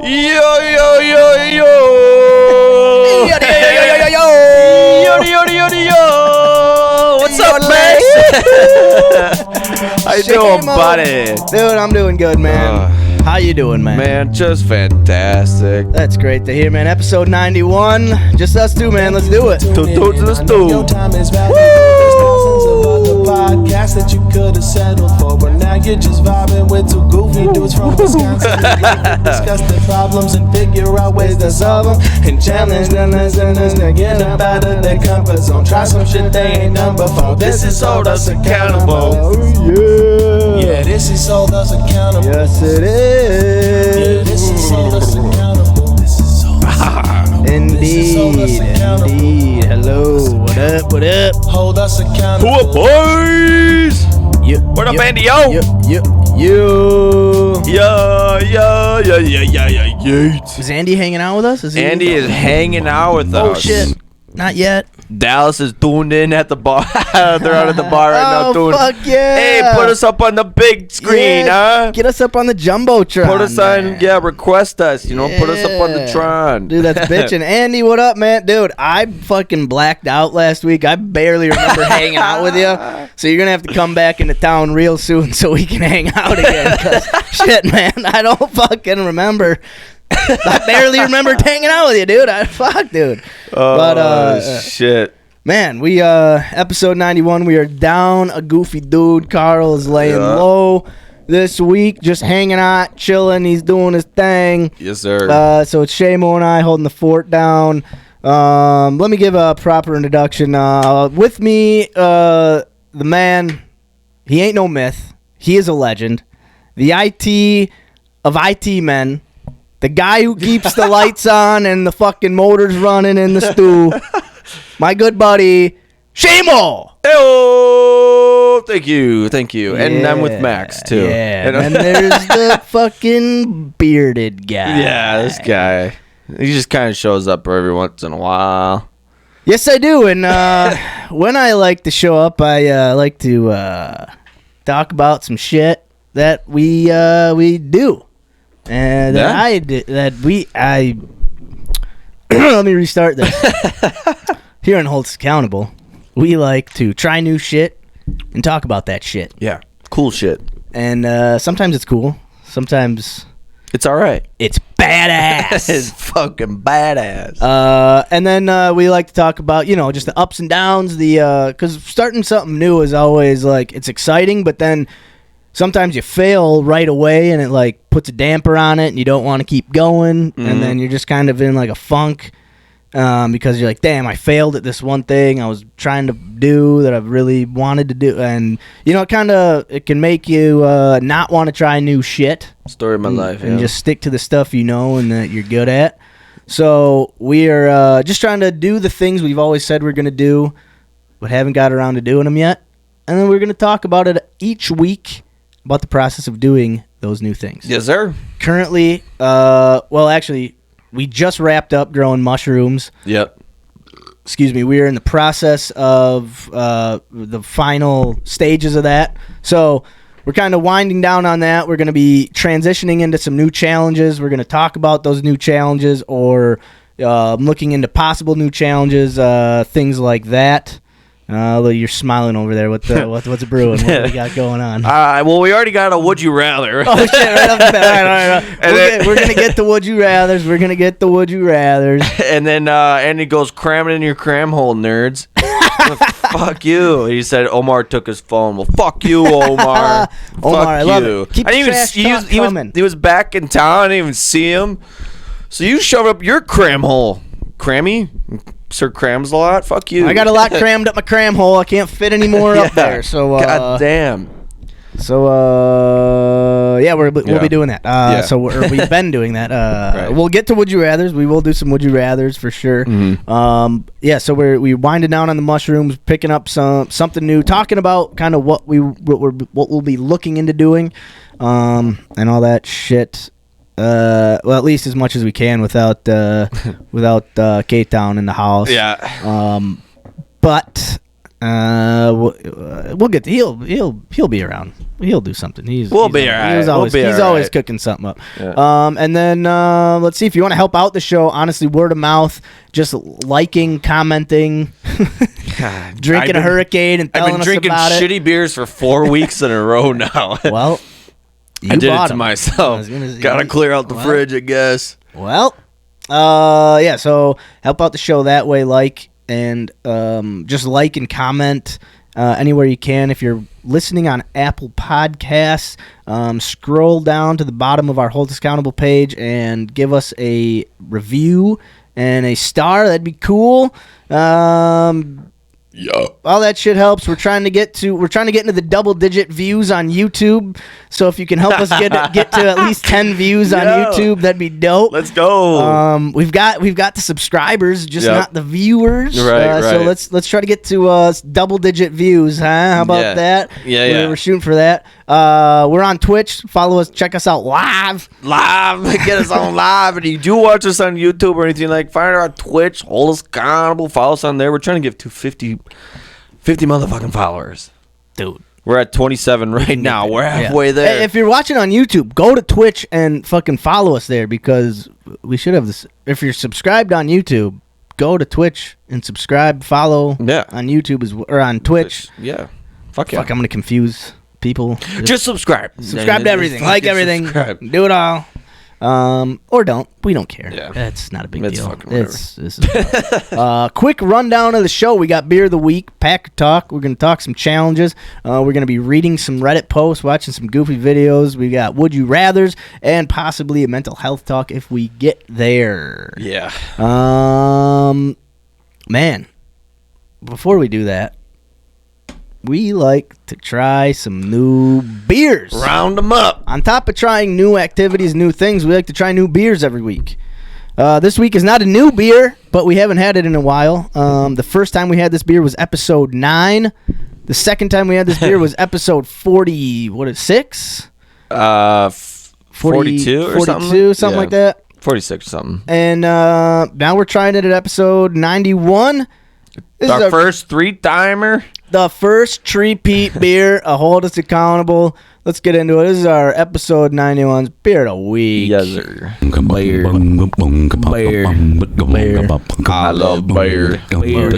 Yo, yo, yo, yo. Yo, yo, yo, yo, yo, yo. Yo, yo, yo, yo. What's up, man? How you doing, buddy? Dude, I'm doing good, man. How you doing, man? Man, just fantastic. That's great to hear, man. Episode 91. Just us two, man. Let's do it. Let's do. Podcasts that you could have settled for, but now you're just vibing with two goofy dudes from Wisconsin. Discuss their problems and figure out ways to solve them, and challenge the listeners to get up out of their comfort zone. Try some shit they ain't done before. This is Hold Us Accountable. Oh, yeah. Yeah, this is Hold Us Accountable. Yes, it is. Yeah, this is Hold Us Accountable. This is Hold Us Accountable. Indeed. Hello. What up? What up? Hold Us Accountable. Who up, boys? What up, Andy? Yo. Yo. Yeah. Is Andy hanging out with us? Andy is hanging out with us. Oh, shit. Not yet. Dallas is tuned in at the bar. They're out at the bar right now. Oh, fuck yeah. Hey, put us up on the big screen, huh? Get us up on the Jumbotron. Put us on, request us, put us up on the Tron. Dude, that's bitching. Andy, what up, man? Dude, I fucking blacked out last week. I barely remember hanging out with you. So you're going to have to come back into town real soon so we can hang out again. 'Cause shit, man, I don't fucking remember. I barely remembered hanging out with you, dude. Dude. Oh, But, shit. man, we, episode 91, we are down a goofy dude. Carl is laying low this week, just hanging out, chilling. He's doing his thing. Yes, sir. So it's Seamo and I holding the fort down. Let me give a proper introduction. With me, the man, he ain't no myth. He is a legend. The IT of IT men. The guy who keeps the lights on and the fucking motors running in the stew. My good buddy, Seamo. Oh, thank you. And I'm with Max, too. Yeah, and there's the fucking bearded guy. Yeah, this guy. He just kind of shows up every once in a while. Yes, I do. And when I like to show up, I like to talk about some shit that we do. And let me restart this. Here on Holt's Accountable, we like to try new shit and talk about that shit. Yeah, cool shit. And sometimes it's cool. Sometimes it's all right. It's badass. It's fucking badass. And then we like to talk about, just the ups and downs. Because starting something new is always like, it's exciting, but then sometimes you fail right away and it like puts a damper on it and you don't want to keep going. Mm-hmm. And then you're just kind of in like a funk because you're like, damn, I failed at this one thing I was trying to do that I really wanted to do. And, it can make you not want to try new shit. Story of my life, and just stick to the stuff you know and that you're good at. So we are just trying to do the things we've always said we're going to do, but haven't got around to doing them yet. And then we're going to talk about it each week. About the process of doing those new things. Yes, sir. Currently, we just wrapped up growing mushrooms. Yep. Excuse me. We are in the process of the final stages of that. So we're kind of winding down on that. We're going to be transitioning into some new challenges. We're going to talk about those new challenges or looking into possible new challenges, things like that. You're smiling over there. What's brewing? What do we got going on? Well, we already got a Would You Rather. Oh, shit, right off the bat. All right. We're going to get the Would You Rathers. And then Andy goes, cram it in your cram hole, nerds. Fuck you. He said Omar took his phone. Well, fuck you, Omar. Omar, I love it. Keep the trash talk coming. He was back in town. I didn't even see him. So you shoved up your cram hole. Crammy? Sir crams a lot. Fuck you. I got a lot crammed up my cram hole. I can't fit any more up there. So God damn. So we'll be doing that. So we've been doing that. Right. We'll get to Would You Rathers. We will do some Would You Rathers for sure. Mm-hmm. So we're winding down on the mushrooms, picking up something new, talking about kind of what we'll be looking into doing, and all that shit. Well, at least as much as we can without K-Town in the house. Yeah. But We'll get to, he'll be around. He'll do something. We'll be all right. He's always cooking something up. Yeah. And then let's see, if you want to help out the show, honestly, word of mouth, just liking, commenting, God, drinking a hurricane and telling us about it. I've been drinking shitty beers for 4 weeks in a row now. Well, I did it to myself. Gotta clear out the fridge, I guess. Well, yeah. So help out the show that way, and just like and comment anywhere you can. If you're listening on Apple Podcasts, scroll down to the bottom of our Hold Us Accountable page and give us a review and a star. That'd be cool. All that shit helps. We're trying to get into the double-digit views on YouTube. So if you can help us get to at least 10 views on YouTube, that'd be dope. Let's go. We've got the subscribers, just not the viewers. Right. So let's try to get to double-digit views, huh? How about that? Yeah. We're shooting for that. We're on Twitch. Follow us. Check us out live. Get us on live. And if you do watch us on YouTube or anything, find us on Twitch. Hold us accountable. Follow us on there. We're trying to get to 50 motherfucking followers. Dude. We're at 27 right now. We're halfway there. Hey, if you're watching on YouTube, go to Twitch and fucking follow us there, because we should have this. If you're subscribed on YouTube, go to Twitch and subscribe, follow on YouTube or on Twitch. Yeah. Fuck, I'm going to confuse people. Just subscribe. Subscribe to everything. Like everything. Subscribe. Do it all. Or don't. We don't care. Yeah. It's not a big deal. Fucking whatever. It's quick rundown of the show. We got Beer of the Week, Pack Talk. We're going to talk some challenges. We're going to be reading some Reddit posts, watching some goofy videos. We got Would You Rathers, and possibly a mental health talk if we get there. Yeah. Man, before we do that, we like to try some new beers. Round them up. On top of trying new activities, new things, we like to try new beers every week. This week is not a new beer, but we haven't had it in a while. The first time we had this beer was episode 9. The second time we had this beer was episode 46? 42 or something? Like that. 46 or something. And now we're trying it at episode 91. This Our is first 3-timer. The first Tree-Peat beer. Hold us accountable. Let's get into it. This is our episode 91's Beer of the Week. Yes, sir. Beer. I love beer. Beer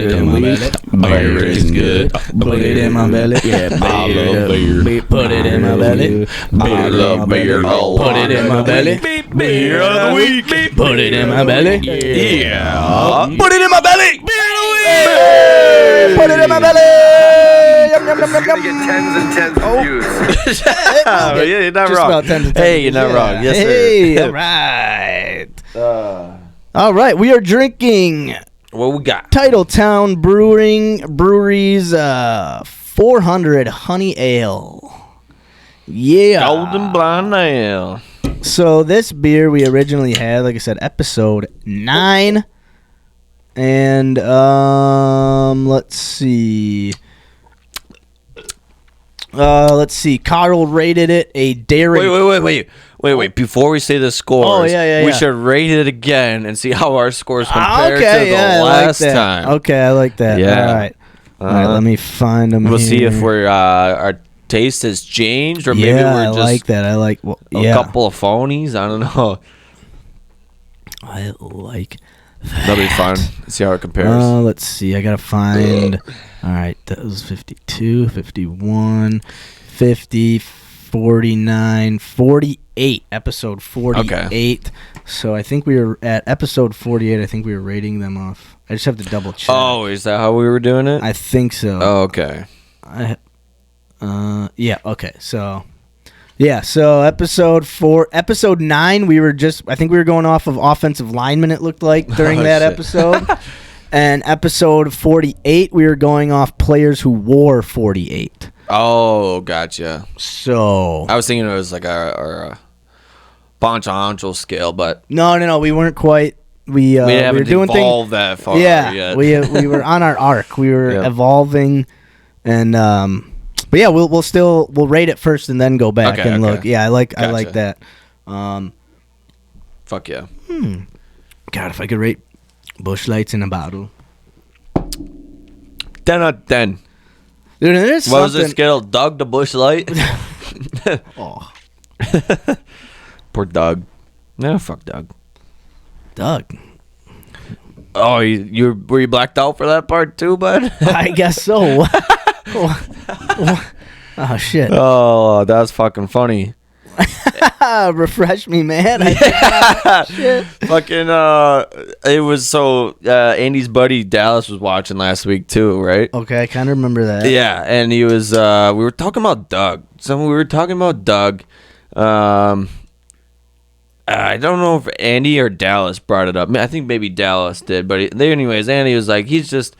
is good. Put it in my belly. Yeah, I love beer. Put it in my belly. I love beer. Put it in my belly. Beer of the week. Put it in my belly. Yeah. Put it in my belly. Put it in my belly. Yum, yum, yum, yum, yum. Get tens and tens of views. Yeah, you're not Just wrong. about 10 to 10. Hey, you're not wrong. Yes, sir. Hey, all right. All right, we are drinking What we got? Titletown Brewery's 400 Honey Ale. Yeah. Golden Blonde Ale. So this beer we originally had, like I said, episode 9. And let's see. Carl rated it a dairy. Wait. Before we say the scores, Oh, yeah. we should rate it again and see how our scores compare to the last time. Okay, I like that. Yeah. All right. All right, let me find them. We'll see if we're our taste has changed, or maybe we're I just like that. I like a couple of phonies. I don't know. I like. That'll be fun. See how it compares. Let's see. I gotta find. All right, that was 52, 51, 50, 49, 48. Episode 48. Okay. So I think we were at episode 48. I think we were rating them off. I just have to double check. Oh, is that how we were doing it? I think so. Oh, okay. Yeah. Okay. So. Yeah, so episode 9, I think we were going off of offensive linemen, it looked like, during that shit. episode. And episode 48, we were going off players who wore 48. Oh, gotcha. So. I was thinking it was like a Poncho scale, but No, we weren't quite. We haven't were doing evolved that far yet. we were on our arc. We were evolving, and but yeah, we'll rate it first and then go back and look. Yeah, I like that. Fuck yeah. God, if I could rate Busch Lights in a bottle. 10 out of 10. Dude, it is What was something. this scale? Doug the Bush Light? Oh, Poor Doug. No, fuck Doug. Doug. Oh, were you blacked out for that part too, bud? I guess so. Oh shit. Oh, that's fucking funny. Refresh me, man. Shit. Fucking it was so Andy's buddy Dallas was watching last week too, right? Okay, I kind of remember that. Yeah, and he was we were talking about Doug. I don't know if Andy or Dallas brought it up. I think maybe Dallas did, but anyways, Andy was like, he's just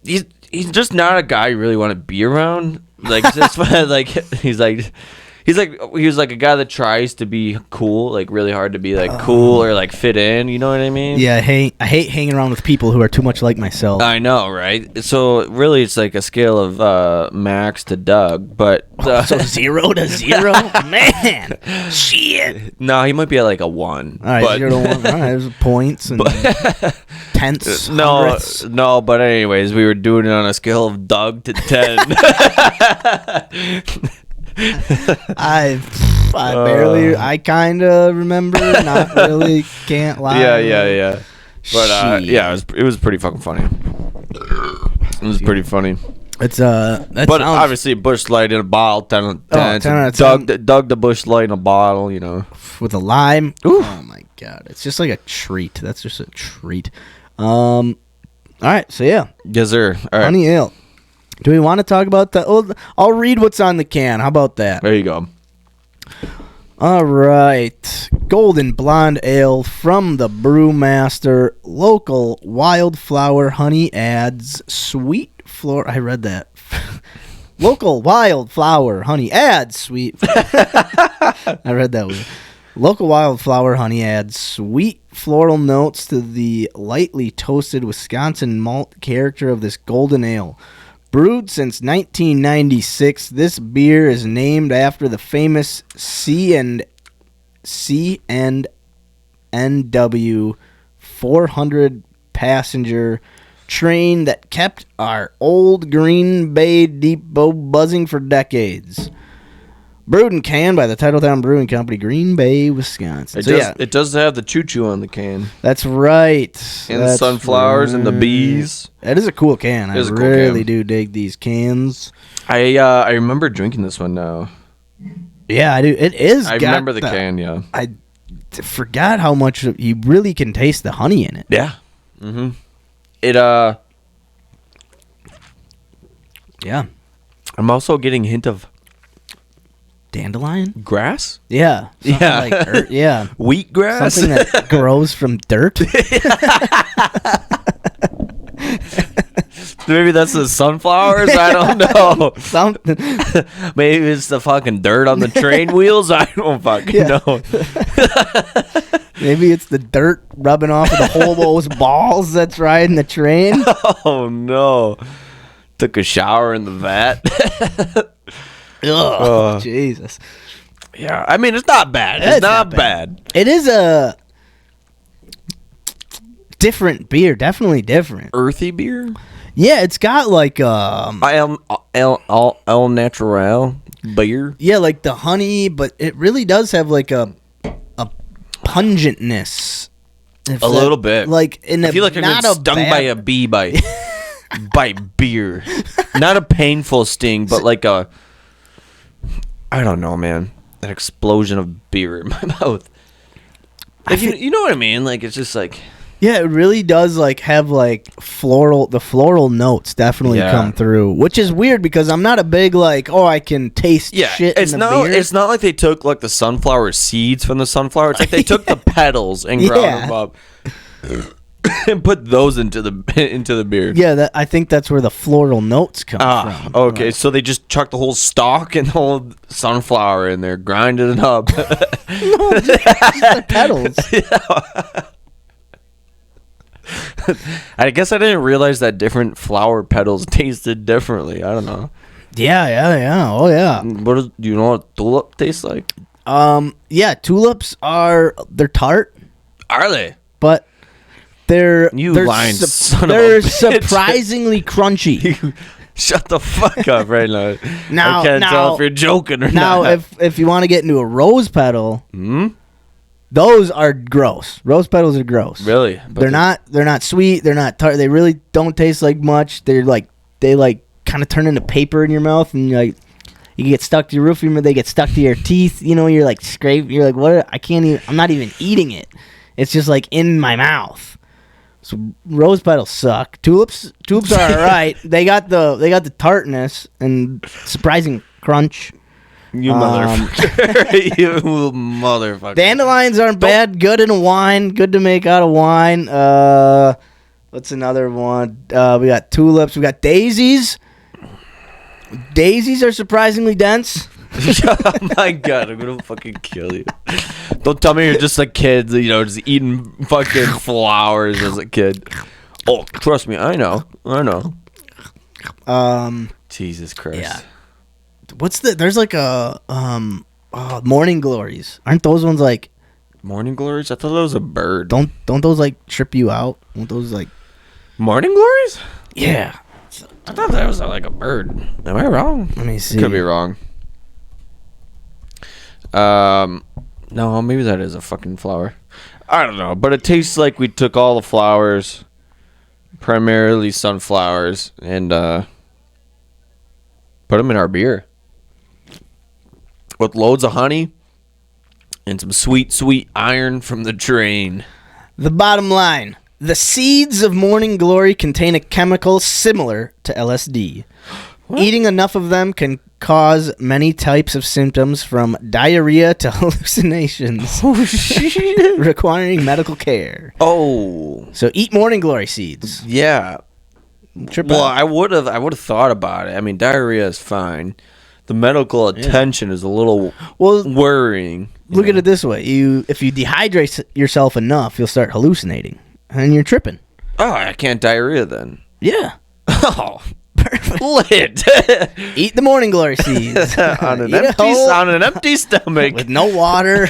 not a guy you really want to be around. Like, just like he was like a guy that tries to be cool, like really hard to be like cool or like fit in. You know what I mean? Yeah, I hate hanging around with people who are too much like myself. I know, right? So really, it's like a scale of Max to Doug, but So 0 to 0, man. Shit. no, he might be at like a 1. All right, but, 0 to 1. All right, there's points and tenths. No, hundredths. no, but anyways, we were doing it on a scale of Doug to 10. I barely. I kind of remember. Not really. Can't lie. Yeah. But Shit. yeah, it was pretty fucking funny. It was pretty funny. It's that But sounds, obviously, Bush Light in a bottle, 10 out of 10. 10 out of 10. Doug the Bush Light in a bottle, you know. with a lime. Ooh. Oh my god, it's just like a treat. That's just a treat. All right, so yeah, Yes, sir. All right. honey ale. Do we want to talk about that? Oh, I'll read what's on the can. How about that? There you go. All right. Golden Blonde Ale from the Brewmaster. Local wildflower honey adds sweet floor. I read that. Local wildflower honey adds sweet. I read that one. Local wildflower honey adds sweet floral notes to the lightly toasted Wisconsin malt character of this golden ale. Brewed since 1996, this beer is named after the famous C&NW 400 passenger train that kept our old Green Bay Depot buzzing for decades. Brewed and canned by the Titletown Brewing Company, Green Bay, Wisconsin. It does have the choo-choo on the can. That's right. And the sunflowers and the bees. That is a cool can. I is a cool really can. do dig these cans. I remember drinking this one now. Yeah, I do. It is. I remember the can, yeah. I forgot how much you really can taste the honey in it. Yeah. Mm-hmm. It, Yeah. I'm also getting a hint of Dandelion? grass? Yeah. Something Yeah. like earth, yeah. Wheat grass? Something that grows from dirt. Maybe that's the sunflowers? I don't know. Something. Maybe it's the fucking dirt on the train wheels? I don't fucking Yeah. know. Maybe it's the dirt rubbing off of the hobo's balls that's riding the train. Oh, no. Took a shower in the vat. Ugh, Jesus. Yeah, I mean, it's not bad. It's not bad. It is a different beer. Definitely different. Earthy beer? Yeah, it's got like El Natural beer. yeah, like the honey, but it really does have like a pungentness. A little bit. Like in I feel like I'm not getting stung by a bee by beer. Not a painful sting, but like a, I don't know, man. An explosion of beer in my mouth. Like, you know what I mean? Like, it's just like, yeah, it really does like have like the floral notes definitely Yeah. come through, which is weird because I'm not a big like I can taste shit it's in the not. beer. It's not like they took like the sunflower seeds from the sunflower. It's like they took the petals and ground them up and put those into the beer. Yeah, I think that's where the floral notes come from. Okay, so they just chucked the whole stalk and the whole sunflower in there, grinded it up. No, just the petals. I guess I didn't realize that different flower petals tasted differently. I don't know. Yeah. Oh yeah. Do you know what tulip tastes like? Yeah, tulips they're tart, Are they? but they're You they're lying son of a they're bitch. surprisingly crunchy. Shut the fuck up right now. Now- I can't now- tell if you're joking or Now, not. if you want to get into a rose petal, Hmm? those are gross. Rose petals are gross. Really? But They're not sweet. They're not tart. They really don't taste like much. They kind of turn into paper in your mouth, and you get stuck to your roof. They get stuck to your teeth. You're like scrape. You're like, what? I can't even. I'm not even eating it. It's just like in my mouth. So rose petals suck. Tulips are all right. They got the tartness and surprising crunch. You motherfucker. You motherfucker. Dandelions aren't bad. Good in a wine. Good to make out of wine. What's another one? We got tulips. We got daisies. Daisies are surprisingly dense. Oh my god, I'm gonna fucking kill you. Don't tell me you're just a kid, just eating fucking flowers as a kid. Oh, trust me, I know. Jesus Christ. Yeah. There's like a morning glories. Aren't those ones like Morning glories? I thought that was a bird. don't those like trip you out? Don't those like Morning glories? yeah. I thought that was like a bird. Am I wrong? Let me see. Could be wrong. No, maybe that is a fucking flower. I don't know, but it tastes like we took all the flowers, primarily sunflowers, and put them in our beer with loads of honey and some sweet, sweet iron from the drain. The bottom line. The seeds of morning glory contain a chemical similar to LSD. What? Eating enough of them can cause many types of symptoms from diarrhea to hallucinations. Oh, shit. Requiring medical care. Oh. So eat morning glory seeds. Yeah. Well, I would have thought about it. I mean, diarrhea is fine. The medical attention is a little worrying. Look at it this way: if you dehydrate yourself enough, you'll start hallucinating, and you're tripping. Oh, I can't diarrhea then. Yeah. Oh, perfect. Lit. Eat the morning glory seeds on an empty stomach with no water.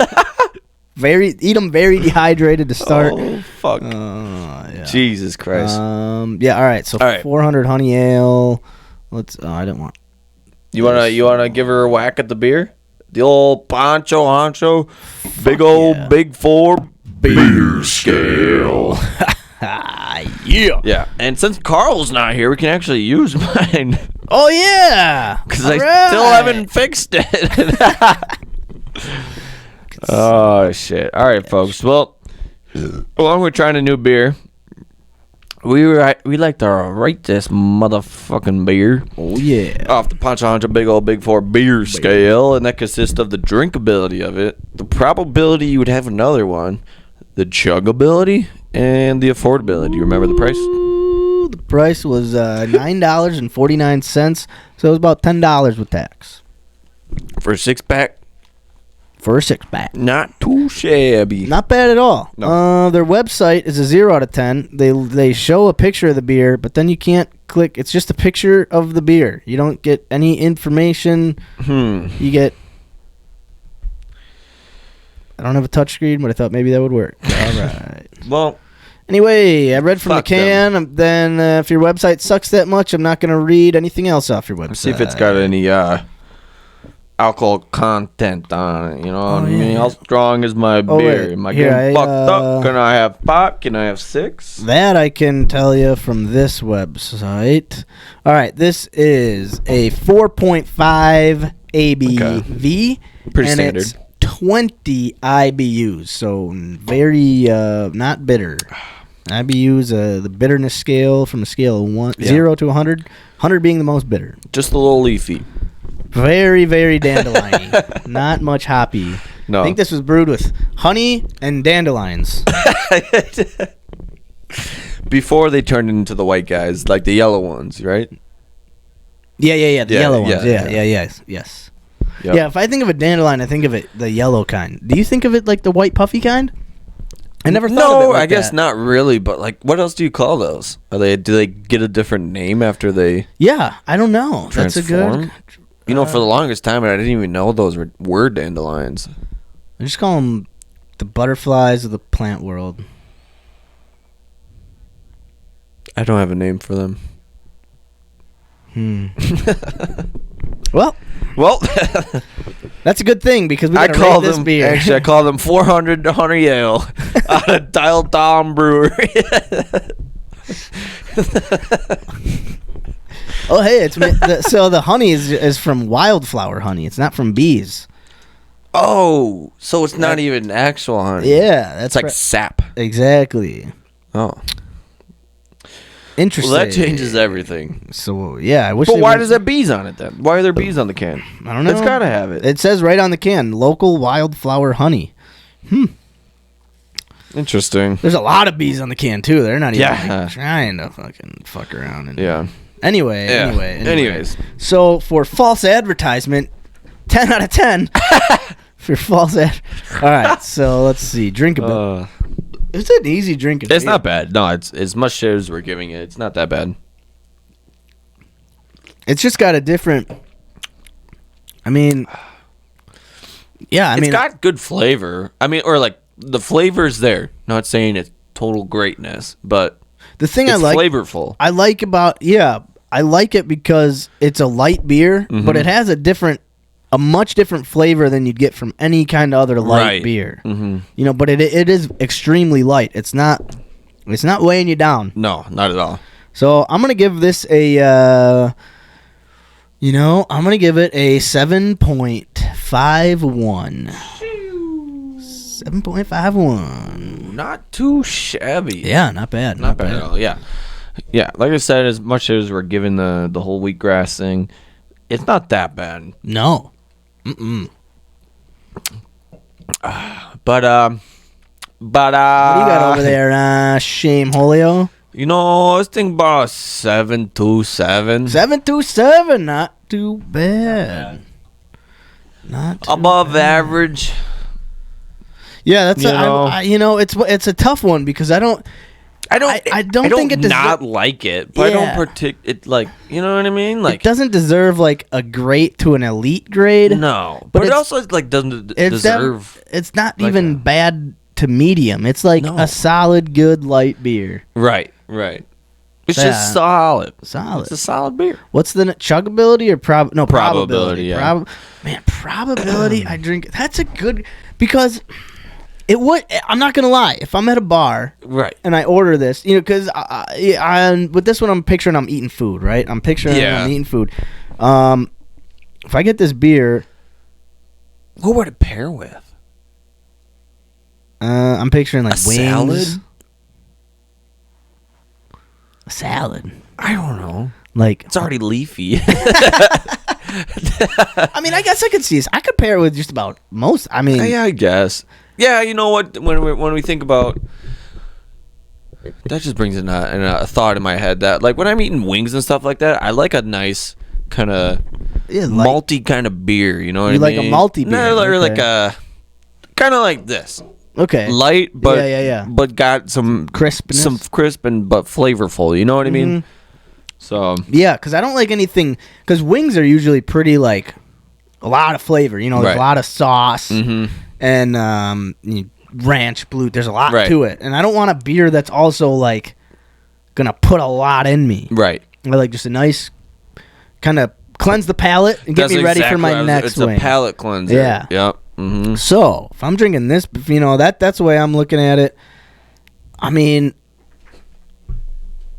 Eat them very dehydrated to start. Oh fuck! Yeah. Jesus Christ. Yeah. All right. So 400 honey ale. Let's. I don't want. You wanna give her a whack at the beer? The old honcho, big old Big 4 beer scale. Yeah. Yeah. And since Carl's not here, we can actually use mine. Oh yeah. Because I still haven't fixed it. Oh shit! All right, folks. Well, along with trying a new beer, we like to rate this motherfucking beer. Oh yeah! Off the Honcho big old Big 4 beer scale, and that consists of the drinkability of it, the probability you would have another one, the chuggability, and the affordability. You remember the price? Ooh, the price was $9.49, so it was about $10 with tax For a 6-pack. For a 6-pack. Not too shabby. Not bad at all. No. Their website is a 0 out of 10. They show a picture of the beer, but then you can't click. It's just a picture of the beer. You don't get any information. You get... I don't have a touchscreen, but I thought maybe that would work. All right. Well... Anyway, I read from the can. Then if your website sucks that much, I'm not going to read anything else off your website. Let's see if it's got any... alcohol content on it, I mean, how strong is my beer? Am I getting fucked up? Can I have 5? Can I have 6? That I can tell you from this website. All right, this is a 4.5 ABV. Pretty and standard. It's 20 IBUs, so very not bitter. IBUs, the bitterness scale from a scale of 0 to 100. 100 being the most bitter. Just a little leafy. Very, very dandelion-y. Not much hoppy. No. I think this was brewed with honey and dandelions. Before they turned into the white guys, like the yellow ones, right? Yeah. The yellow ones. Yeah. Yes. Yep. Yeah, if I think of a dandelion, I think of it the yellow kind. Do you think of it like the white puffy kind? I never thought of it like I guess that. not really, but like, what else do you call those? Do they get a different name after they Yeah, I don't know. transform? That's a good... for the longest time, I didn't even know those were dandelions. I just call them the butterflies of the plant world. I don't have a name for them. Well, Well, that's a good thing because we I gotta call rate this them beer. actually. I call them 400 Hunter Yale out of Dial Tom Brewery. Oh, hey, so the honey is from wildflower honey. It's not from bees. Oh, so it's not even actual honey. Yeah, It's like sap. exactly. Oh, Interesting. well, that changes everything. So yeah, I wish. But why does that bees on it then? Why are there bees on the can? I don't know. It's gotta have it. It says right on the can, local wildflower honey. Interesting. There's a lot of bees on the can too. They're not even Yeah. trying to fucking fuck around. And Yeah. Anyway. Anyways. So for false advertisement, 10 out of 10 for false ad. All right. So let's see. Drink a bit. It's an easy drinking. It's beer. not bad. No, it's as much shit as we're giving it. It's not that bad. It's just got a different. I mean. Yeah, It's got good flavor. I mean, or like the flavor's there. Not saying it's total greatness, but the thing it's I like flavorful. I like it because it's a light beer, but it has a much different flavor than you'd get from any kind of other light beer. Mm-hmm. You know, but it is extremely light. It's not weighing you down. No, not at all. So I'm gonna give this a I'm gonna give it a 7.51. 7.51. Not too shabby. Yeah, not bad. Not bad at all. Yeah. Yeah, like I said, as much as we're giving the whole wheatgrass thing, it's not that bad. No. But What do you got over there, Shame Holio? You know, I was thinking about 727. 727, not too bad. Not too Above average. Yeah, that's it's a tough one because I don't think it not like it, but Yeah. I don't it like, you know what I mean? Like it doesn't deserve like a great to an elite grade. no, but but it it's- also like doesn't It's deserve it's not like even bad to medium. It's like No. a solid good light beer. right. It's Yeah. just solid. Solid. It's a solid beer. What's the chuggability or probability? Probability, yeah. Probability. I drink. That's a good because it would. I'm not gonna lie. If I'm at a bar Right. and I order this, because I with this one I'm picturing I'm eating food, right? I'm picturing I'm eating food. If I get this beer, What would it pair with? I'm picturing like A wings. salad? A salad. I don't know. Like It's already leafy. I mean, I guess I could see this. I could pair it with just about most. I mean, Yeah, I guess. Yeah, you know what? When we think about that, just brings in a thought in my head that like when I'm eating wings and stuff like that, I like a nice kind of malty kind of beer. You know what I mean? You like a malty beer? No, or Okay. like a kind of like this. Okay. Light, but Yeah. but got some Crispness. some crisp and but flavorful. You know what I mean? So Yeah, because I don't like anything. Because wings are usually pretty like a lot of flavor. You know, there's Right. a lot of sauce mhm. and ranch, blue. There's a lot Right. to it, and I don't want a beer that's also like gonna put a lot in me. Right. I like just a nice kind of cleanse the palate and get That's me ready for exactly my what I was- next It's wing. a palate cleanser. Yeah. Yep. Mm-hmm. So if I'm drinking this, that's the way I'm looking at it. I mean,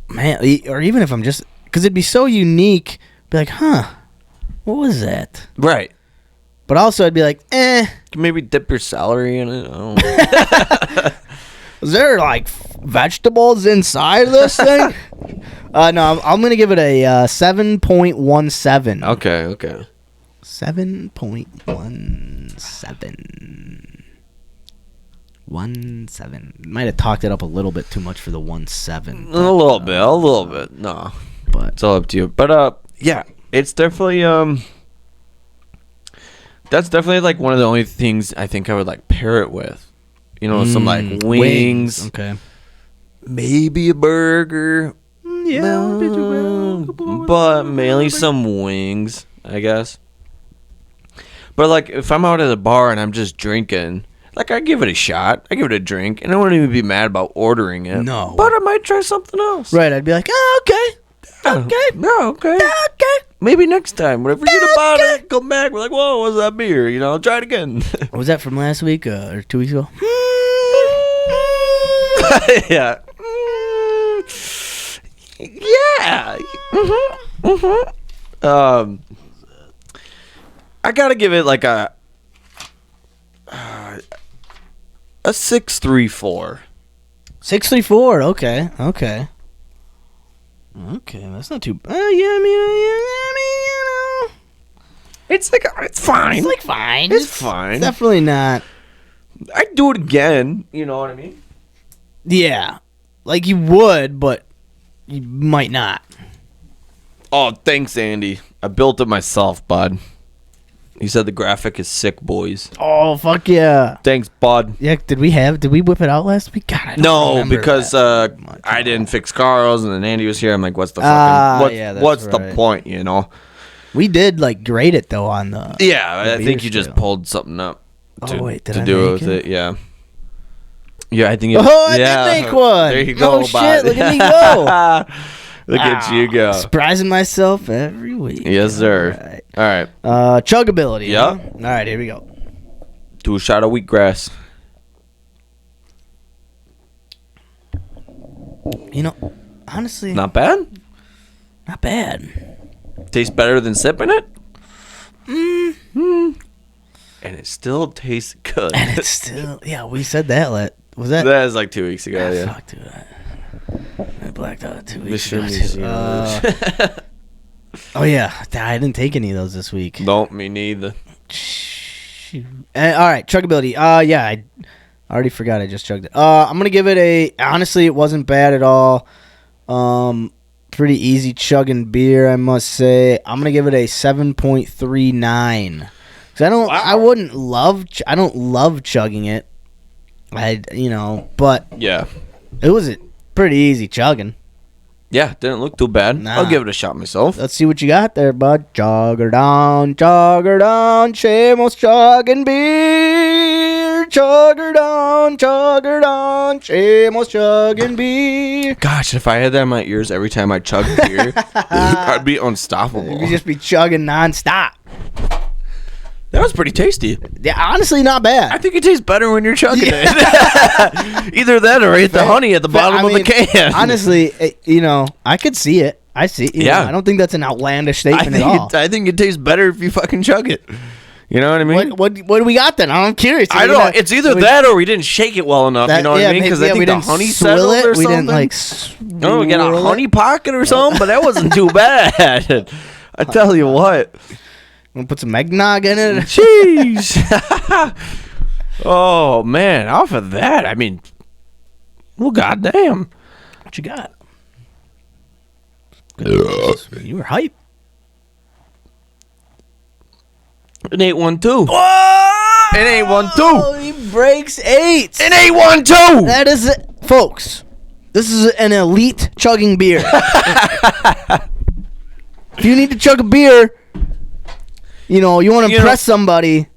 man, or even if I'm just because it'd be so unique, be like, huh, what was that? Right. But also I'd be like, Maybe dip your celery in it. I don't know. is there like vegetables inside of this thing? No, I'm gonna give it a 7.17. Okay. 7.17. 17. Might have talked it up a little bit too much for the 17. A little bit. No, But it's all up to you. But yeah, it's definitely that's definitely like one of the only things I think I would like pair it with. You know, some like wings, Okay. maybe a burger. But mainly some wings, I guess. But like, if I'm out at a bar and I'm just drinking, like I give it a shot, I give it a drink, and I wouldn't even be mad about ordering it. No. but I might try something else. Right, I'd be like, oh, okay. Okay. No, okay. Okay. Maybe next time. When I forget about it, come back. We're like, whoa, what's that beer? You know, I'll try it again. Was that from last week or 2 weeks ago? Yeah. Yeah. I gotta give it like a 6.34. 6.34. Okay. That's not too. Yeah, I mean, you know, It's like it's fine. it's like fine. It's fine. It's definitely not. I'd do it again. You know what I mean? Yeah, like you would, but you might not. Oh, thanks, Andy. I built it myself, bud. He said the graphic is sick, boys. Oh fuck yeah! Thanks, bud. Yeah, did we whip it out last week? God, I don't No, remember because that much. I didn't fix Carl's, and then Andy was here. I'm like, what's the Ah, fucking yeah, that's what's the right. point? You know? We did like grade it though on the. Yeah, the I think beer you just scale. pulled something up. Oh, wait, did to I do make with it? Yeah. Yeah, I think. Oh, I yeah, did make one. There you go. Oh shit! bud. Look at me go. Look at you go. Surprising myself every week. Yes, sir. All right. Chuggability. Yeah. Huh? All right, here we go. Do a shot of wheatgrass. You know, honestly, Not bad. not bad. Tastes better than sipping it. And it still tastes good. And it's still, yeah, we said that. Was that? That was like 2 weeks ago. Yeah. Fuck, dude. I blacked out 2 weeks Mission ago. Museum. Oh yeah, I didn't take any of those this week. Don't me neither. All right, chuggability. Yeah, I already forgot. I just chugged it. I'm gonna give it honestly, it wasn't bad at all. Pretty easy chugging beer, I must say. I'm gonna give it a 7.39. Cause I don't love chugging it. But Yeah. it was pretty easy chugging. Yeah, didn't look too bad. Nah. I'll give it a shot myself. Let's see what you got there, bud. Chugger down, Seamo's chugging beer. Chugger down, Seamo's chugging beer. Gosh, if I had that in my ears every time I chugged beer, I'd be unstoppable. You just be chugging nonstop. That was pretty tasty. Yeah, honestly, not bad. I think it tastes better when you're chugging it. Either that or eat the honey at the bottom of the can. Honestly, I could see it. I see. Yeah. I don't think that's an outlandish I statement at all. think it tastes better if you fucking chug it. You know what I mean? What do we got then? I'm curious. I don't know. It's either that or we didn't shake it well enough. You know what I mean? Because I think the honey settled or something. We didn't No, we got a honey pocket or something, but that wasn't too bad. I tell you what. We'll put some eggnog in it. Jeez. Oh, man. Off of that, I mean, well, goddamn. What you got? You were hype. An 812. An 812. Oh, he breaks 8. An 812. That is it. Folks, this is an elite chugging beer. If you need to chug a beer, you want to impress somebody.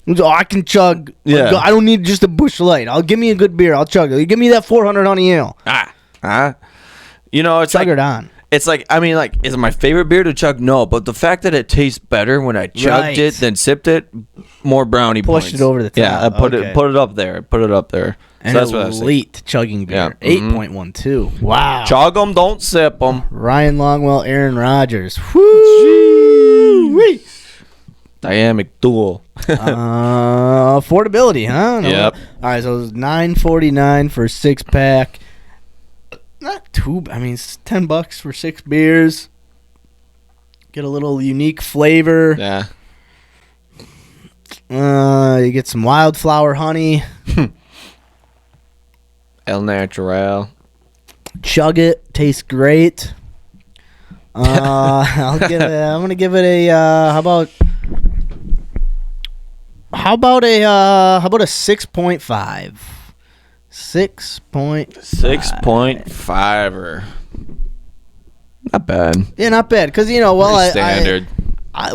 Oh, I can chug. Yeah. I don't need just a Busch Light. I'll give me a good beer. I'll chug it. Give me that 400 honey ale. It's Chug like it on. It's like, I mean, like, is it my favorite beer to chug? No, but the fact that it tastes better when I chugged Right. it than sipped it, more brownie Pushed points. it over the top. Yeah, I put Okay. it up there. Put it up there. An So that's what I was saying. elite chugging beer. Yeah. 8.12. Wow. Chug them, don't sip them. Ryan Longwell, Aaron Rodgers. Woo! Dynamic duel. Affordability, huh? No. Yep. All right, so it was $9.49 for a 6-pack. Not too. I mean, it's $10 for 6 beers. Get a little unique flavor. Yeah. You get some wildflower honey. El Natural. Chug it. Tastes great. I'm gonna give it a. How about a 6.5? 6.5. 6.5er. Not bad. Yeah, not bad. Because Pretty standard. I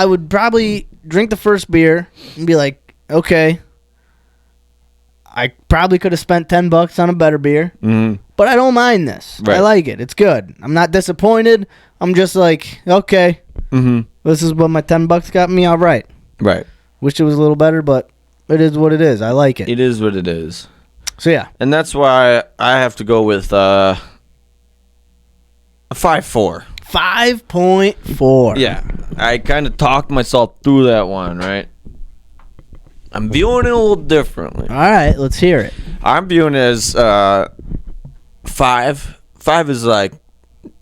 would probably drink the first beer and be like, okay, I probably could have spent $10 on a better beer, but I don't mind this. Right. I like it. It's good. I'm not disappointed. I'm just like, okay, this is what my $10 got me. All right. Right. Wish it was a little better, but it is what it is. I like it. It is what it is. So yeah, And that's why I have to go with a 5.4. 5.4. Yeah. I kind of talked myself through that one, right? I'm viewing it a little differently. All right, let's hear it. I'm viewing it as 5. 5 is like,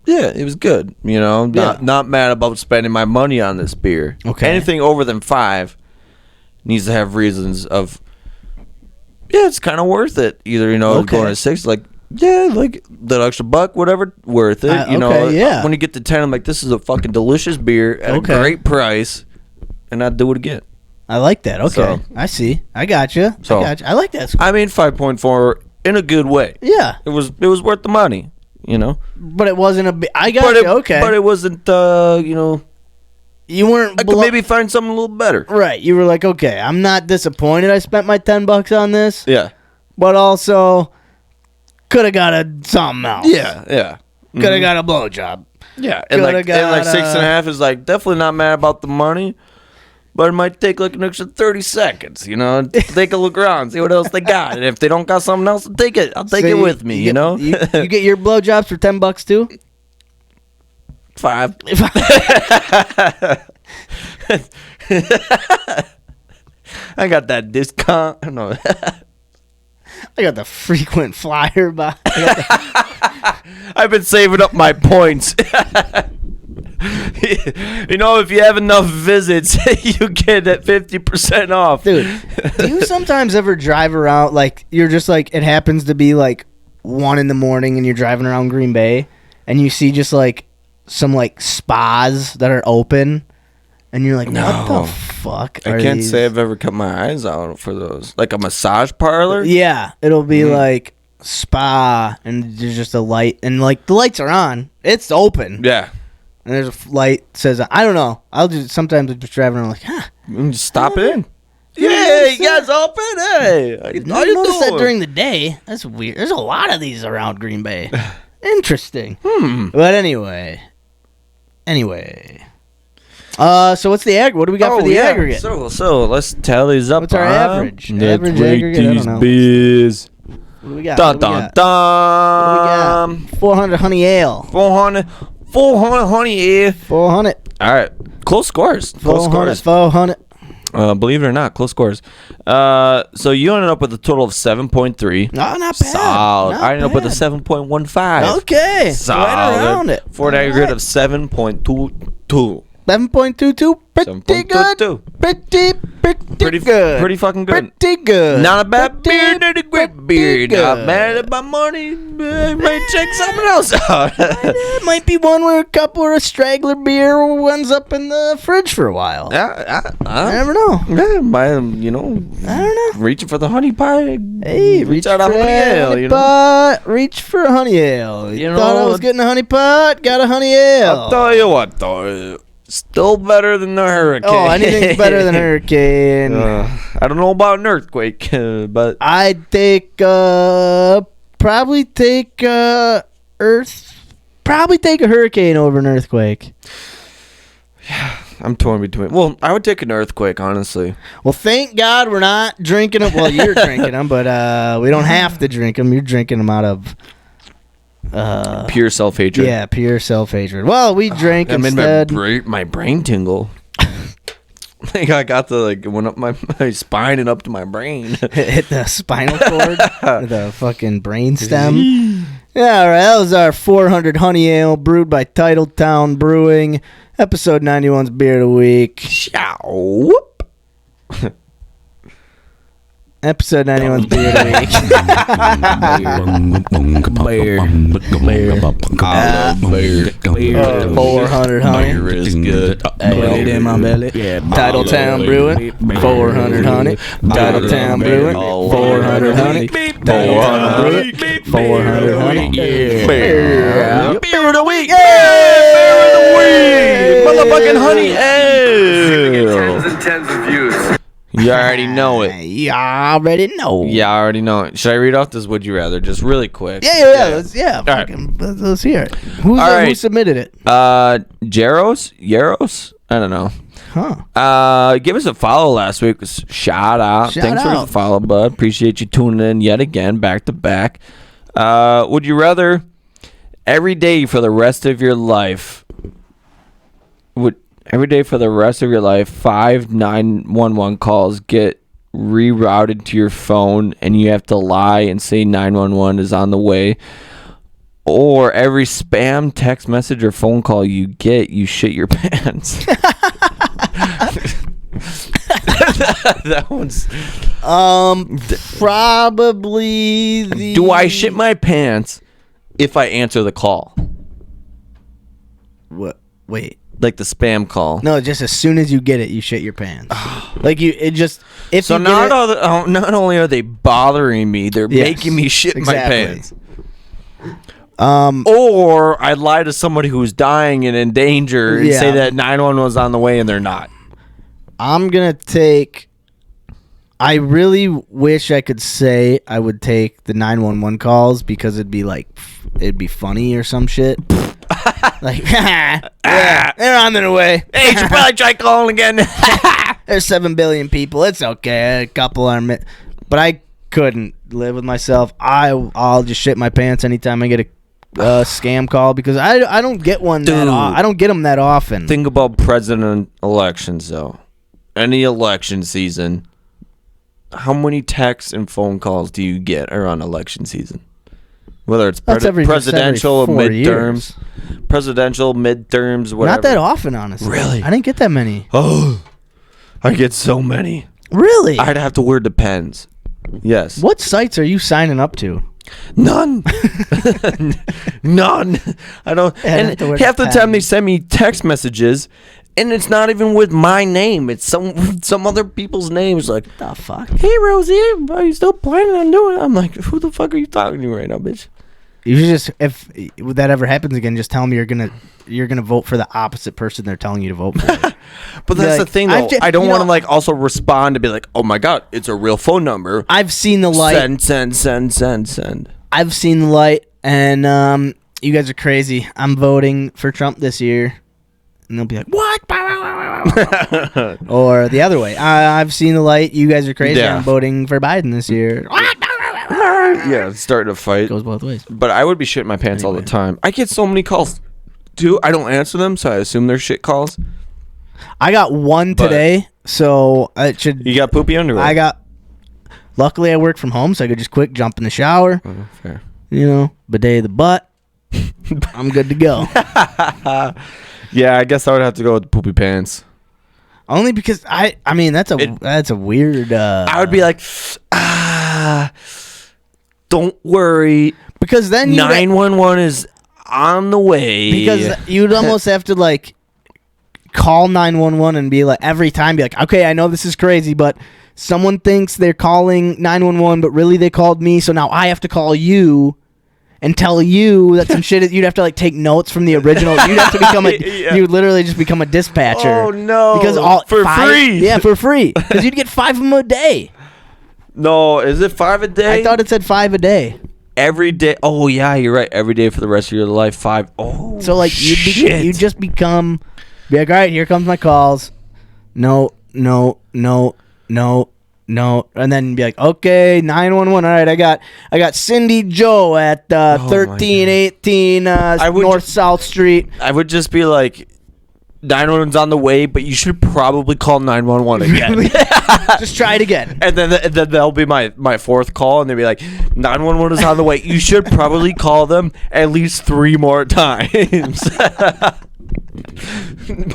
yeah, it was good. You know, not mad about spending my money on this beer. Okay. Anything over than 5 needs to have reasons of, yeah, it's kind of worth it. Either, going to 6, like, yeah, like the extra buck, whatever, worth it. Yeah. When you get to 10, I'm like, this is a fucking delicious beer at a great price, and I'd do it again. I like that. Okay, So- I see. I got you. So- I like that. I mean, 5.4 in a good way. Yeah, It was worth the money, but it wasn't a. I got But you. it, Okay, but it wasn't. you weren't. I could maybe find something a little better. Right. You were like, okay, I'm not disappointed. I spent my $10 on this, Yeah. but also could have got something else. Yeah. Could have got a blowjob. Yeah. And like, Coulda got, 6.5 is like definitely not mad about the money, but it might take like an extra 30 seconds. Take a look around, see what else they got, and if they don't got something else, I'll take it. I'll take it with me. You get your blowjobs for $10 too. 5. I got that discount. No. I got the frequent flyer buy. I've been saving up my points. If you have enough visits, you get that 50% off. Dude, do you sometimes ever drive around, like, you're just like, it happens to be like 1 a.m. and you're driving around Green Bay and you see just like some like spas that are open and you're like, what No. the fuck I are can't these? say I've ever cut my eyes out for those. Like a massage parlor? Yeah, it'll be like spa and there's just a light and like the lights are on. It's open. Yeah. And there's a light that says, I don't know. Sometimes I'm just driving around like, Just stop in. Yeah, Yeah, you guys open? Hey. How I you noticed that doing? during the day. That's weird. There's a lot of these around Green Bay. Interesting. But anyway. So what's the aggregate? What do we got for the aggregate? So let's tally these up. What's our average? Let's Average rate aggregate? I don't these know. beers. What do we got? Dun, What do we dun, got? dun. What do we got? 400 honey ale. 400 honey ale. 400. All right. Close scores. 400. Believe it or not, close scores. So you ended up with a total of 7.3. No, not bad. Solid. Not I ended up with a bad. 7.15. Okay. Solid. Right around it. For an All aggregate right. of 7.22. 7.22. Pretty 7.22. good. Pretty good. Pretty fucking good. Pretty good. Not a bad beer, not a great beer. pretty Not good. mad about money. Might check something else out. It might be one where a couple or a straggler beer ends up in the fridge for a while. I never know. Yeah, I don't know. reaching for the honey pie. Hey, reach out a honey ale. honey pot. Reach for a honey ale. You thought I know, was getting a honey pot? Got a honey ale. I'll tell you what, though. Still better than the hurricane. Oh, anything's better than hurricane. I don't know about an earthquake, but I'd take probably take probably take a hurricane over an earthquake. I'm torn between. Well, I would take an earthquake, honestly. Well, thank God we're not drinking them. Well, you're drinking them, but we don't have to drink them. You're drinking them out of Pure self-hatred. yeah, pure self-hatred. Well, we drank I made instead. my brain tingle. I think I got the went up my spine and up to my brain. Hit the spinal cord, the fucking brain stem. Yeah, all right. That was our 400 honey ale brewed by Titletown Brewing. Episode 91's beer of the week. Ciao. Episode 91's beer of the week. 400 honey. Beer is good. Put it in my belly. Titletown Brewing. 400 honey. Titletown Brewing. 400 honey. Titletown Brewing. 400 honey. Beer of the week. Beer of the week. Motherfucking honey ale. Tens and tens of views. You already know it. You already know. Yeah, I already know it. Should I read off this Would You Rather just really quick? Yeah. All right. Let's hear it. Who submitted it? Yaros? I don't know. Give us a follow last week. Shout out. Thanks for the follow, bud. Appreciate you tuning in yet again, back to back. Would you rather every day for the rest of your life, 5 911 calls get rerouted to your phone and you have to lie and say 911 is on the way, or every spam text message or phone call you get, you shit your pants? That one's probably the. Do I shit my pants if I answer the call? What? Wait. Like the spam call. No, just as soon as you get it, you shit your pants. Like So not only are they bothering me, they're making me shit my pants. Or I lie to somebody who's dying and in danger and say that 911 was on the way and they're not. I'm gonna take. I really wish I could say I would take the 911 calls because it'd be funny or some shit. Like, they're on their way. Hey, you should probably try calling again. There's 7 billion people. It's okay. A couple are, but I couldn't live with myself. I'll just shit my pants anytime I get a scam call because I don't get one. I don't get them that often. Think about president elections though. Any election season, how many texts and phone calls do you get around election season? Whether it's presidential or midterms. Presidential, midterms, whatever. Not that often, honestly. Really? I didn't get that many. Oh, I get so many. Really? I'd have to wear Depends. Yes. What sites are you signing up to? None. None. I don't. And half the time they send me text messages, and it's not even with my name. It's some other people's names. Like, the fuck? Hey, Rosie, are you still planning on doing it? I'm like, who the fuck are you talking to right now, bitch? You should just, if that ever happens again, just tell them you're gonna vote for the opposite person they're telling you to vote for. But that's the thing, though. I don't want to also respond to be like, oh my god, it's a real phone number. I've seen the light. Send. I've seen the light, and you guys are crazy. I'm voting for Trump this year, and they'll be like, what? Or the other way. I've seen the light. You guys are crazy. Yeah. I'm voting for Biden this year. Yeah, it's starting to fight. It goes both ways. But I would be shitting my pants all the time. I get so many calls, too. I don't answer them, so I assume they're shit calls. I got one today, so it should. You got poopy underwear. Luckily, I work from home, so I could just quick jump in the shower. Fair. Bidet the butt. I'm good to go. Yeah, I guess I would have to go with the poopy pants. Only because I mean that's a weird. I would be like, don't worry, because then 911 is on the way. Because you'd almost have to call 911 and be like every time, be like, okay, I know this is crazy, but someone thinks they're calling 911, but really they called me, so now I have to call you and tell you that some shit. You'd have to take notes from the original. You'd have to become you would literally just become a dispatcher. Oh no! Because free. Yeah, for free. Because you'd get 5 of them a day. No, is it 5 a day? I thought it said 5 a day. Every day. Oh yeah, you're right. Every day for the rest of your life, 5. Oh, so you'd just become. Be like, all right, here comes my calls. No, and then be like, okay, 911. All right, I got Cindy Joe at 1318 North South Street. I would just be like, 911's on the way, but you should probably call 911 again. Just try it again. And then that'll be my fourth call, and they'll be like, 911 is on the way. You should probably call them at least 3 more times.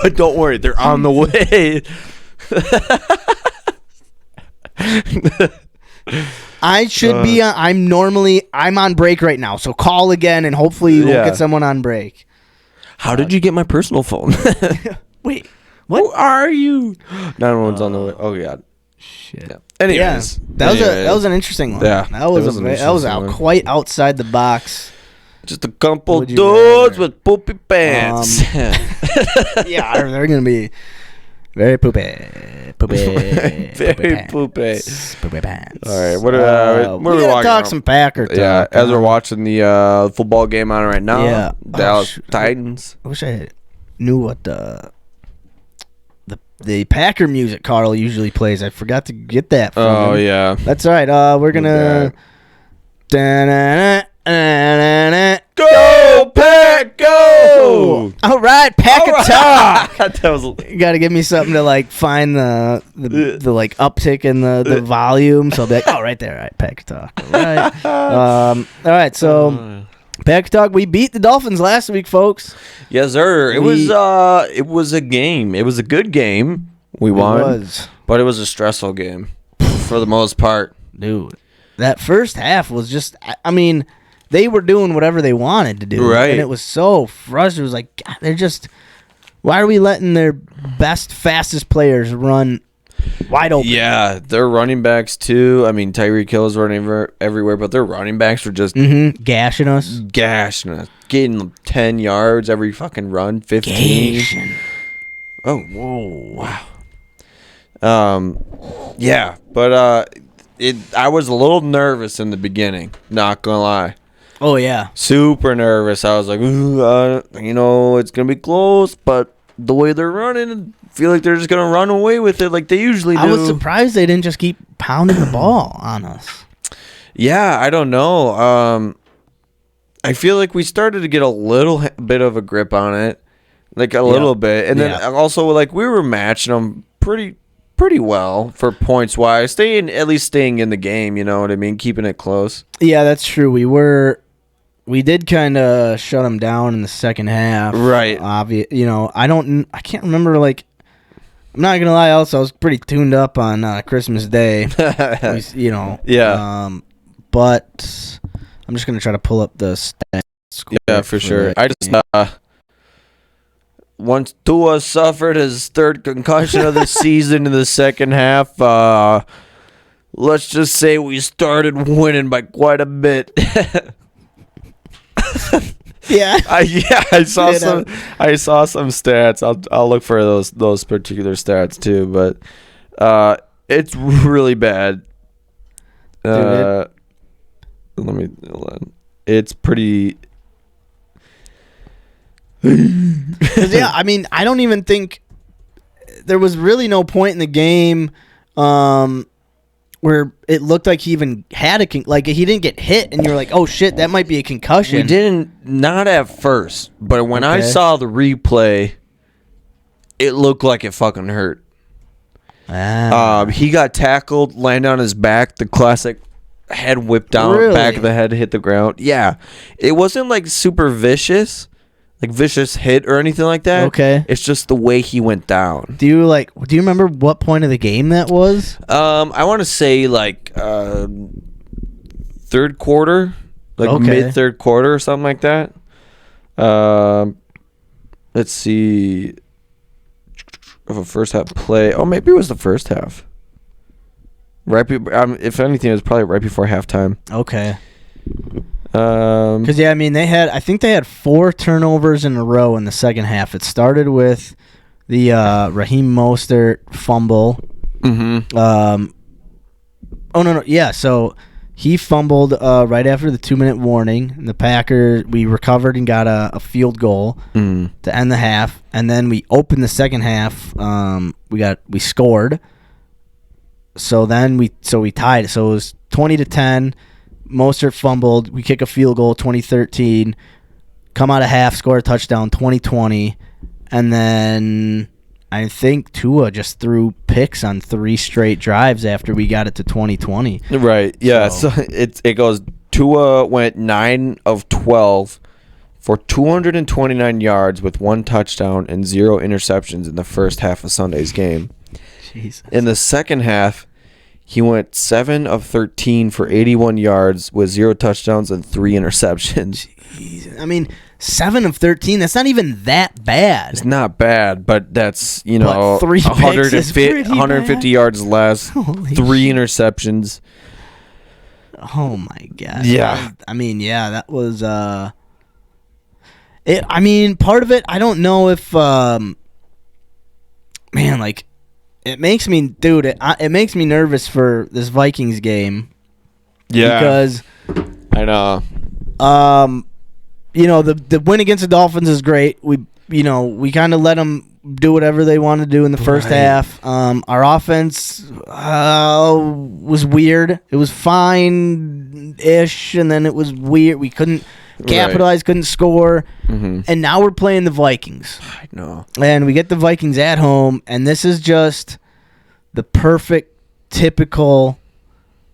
But don't worry, they're on the way. I should be I'm on break right now, so call again and hopefully you won't get someone on break. How did you get my personal phone? Wait, what? Who are you? 911's on the way. Oh god. Shit. Yeah. Anyways, that was an interesting one. Yeah, that was quite outside the box. Just a couple dudes with poopy pants. Yeah, they're gonna be. Very poopy. Poopy. Very poopy. pants. Poopy pants. All right, what are we gotta watching? talk some Packer talk. Yeah, as we're watching the football game on right now. Yeah. Dallas Titans. I wish I knew what the Packer music Carl usually plays. I forgot to get that from Oh him. yeah. That's all right. We're gonna. Go Pack, go! All right, Packer talk. That was. You got to give me something to like find the like uptick in the volume. So I'll be like, oh, right there, all right, Packer talk. All right, all right. So Packer talk. We beat the Dolphins last week, folks. Yes, sir. It was a game. It was a good game. We won, but it was a stressful game for the most part, dude. That first half was just. I mean, they were doing whatever they wanted to do, right? And it was so frustrating. It was like, God, they're just. Why are we letting their best, fastest players run wide open? Yeah, their running backs too. I mean, Tyreek Hill is running everywhere, but their running backs were just gashing us, getting 10 yards every fucking run, 15. Gashing. Oh, whoa, wow. Yeah, but I was a little nervous in the beginning. Not gonna lie. Oh yeah, super nervous. I was like, ooh, it's gonna be close, but the way they're running, I feel like they're just gonna run away with it like they usually do. I was surprised they didn't just keep pounding the ball on us. Yeah, I don't know. I feel like we started to get a little bit of a grip on it, like a little bit, and then also like we were matching them pretty well for points wise, staying in the game. You know what I mean? Keeping it close. Yeah, that's true. We did kind of shut them down in the second half. Right. Obvious. I can't remember. Like, I'm not gonna lie. Also, I was pretty tuned up on Christmas Day. Yeah. But I'm just gonna try to pull up the stats. Yeah, for sure. I just once Tua suffered his third concussion of the season in the second half, let's just say we started winning by quite a bit. Yeah. I saw some stats. I'll look for those particular stats too, but it's really bad. Let me hold on. It's pretty. Yeah, I mean, I don't even think there was really no point in the game where it looked like he even had he didn't get hit, and you're like, oh shit, that might be a concussion. We not at first, but when I saw the replay, it looked like it fucking hurt. He got tackled, landed on his back, the classic head whipped down, back of the head hit the ground. Yeah, it wasn't like super vicious. Like vicious hit or anything like that. Okay. It's just the way he went down. Do you remember what point of the game that was? I want to say like third quarter, like mid third quarter or something like that. Let's see. Of a first half play. Oh, maybe it was the first half. If anything, it was probably right before halftime. Okay. Because I think they had 4 turnovers in a row in the second half. It started with the Raheem Mostert fumble. Mm-hmm. So he fumbled right after the 2-minute warning. And the Packers, we recovered and got a field goal to end the half, and then we opened the second half. We scored. So then we tied. So it was 20-10. Mostert fumbled. We kick a field goal, 2013. Come out of half, score a touchdown, 2020. And then I think Tua just threw picks on 3 straight drives after we got it to 2020. Right. Yeah. So it goes. Tua went 9 of 12 for 229 yards with 1 touchdown and 0 interceptions in the first half of Sunday's game. Jesus. In the second half, he went 7 of 13 for 81 yards with 0 touchdowns and 3 interceptions. Jeez. I mean, 7 of 13, that's not even that bad. It's not bad, but that's, 150 yards less, Holy 3 interceptions. Oh, my God. Yeah. That was... part of it, I don't know if... man, like it makes me, dude. It makes me nervous for this Vikings game. Yeah, because I know. The win against the Dolphins is great. We kind of let them do whatever they want to do in the first half. Our offense was weird. It was fine-ish, and then it was weird. We couldn't capitalize, couldn't score, and now we're playing the Vikings. I know. And we get the Vikings at home, and this is just the perfect, typical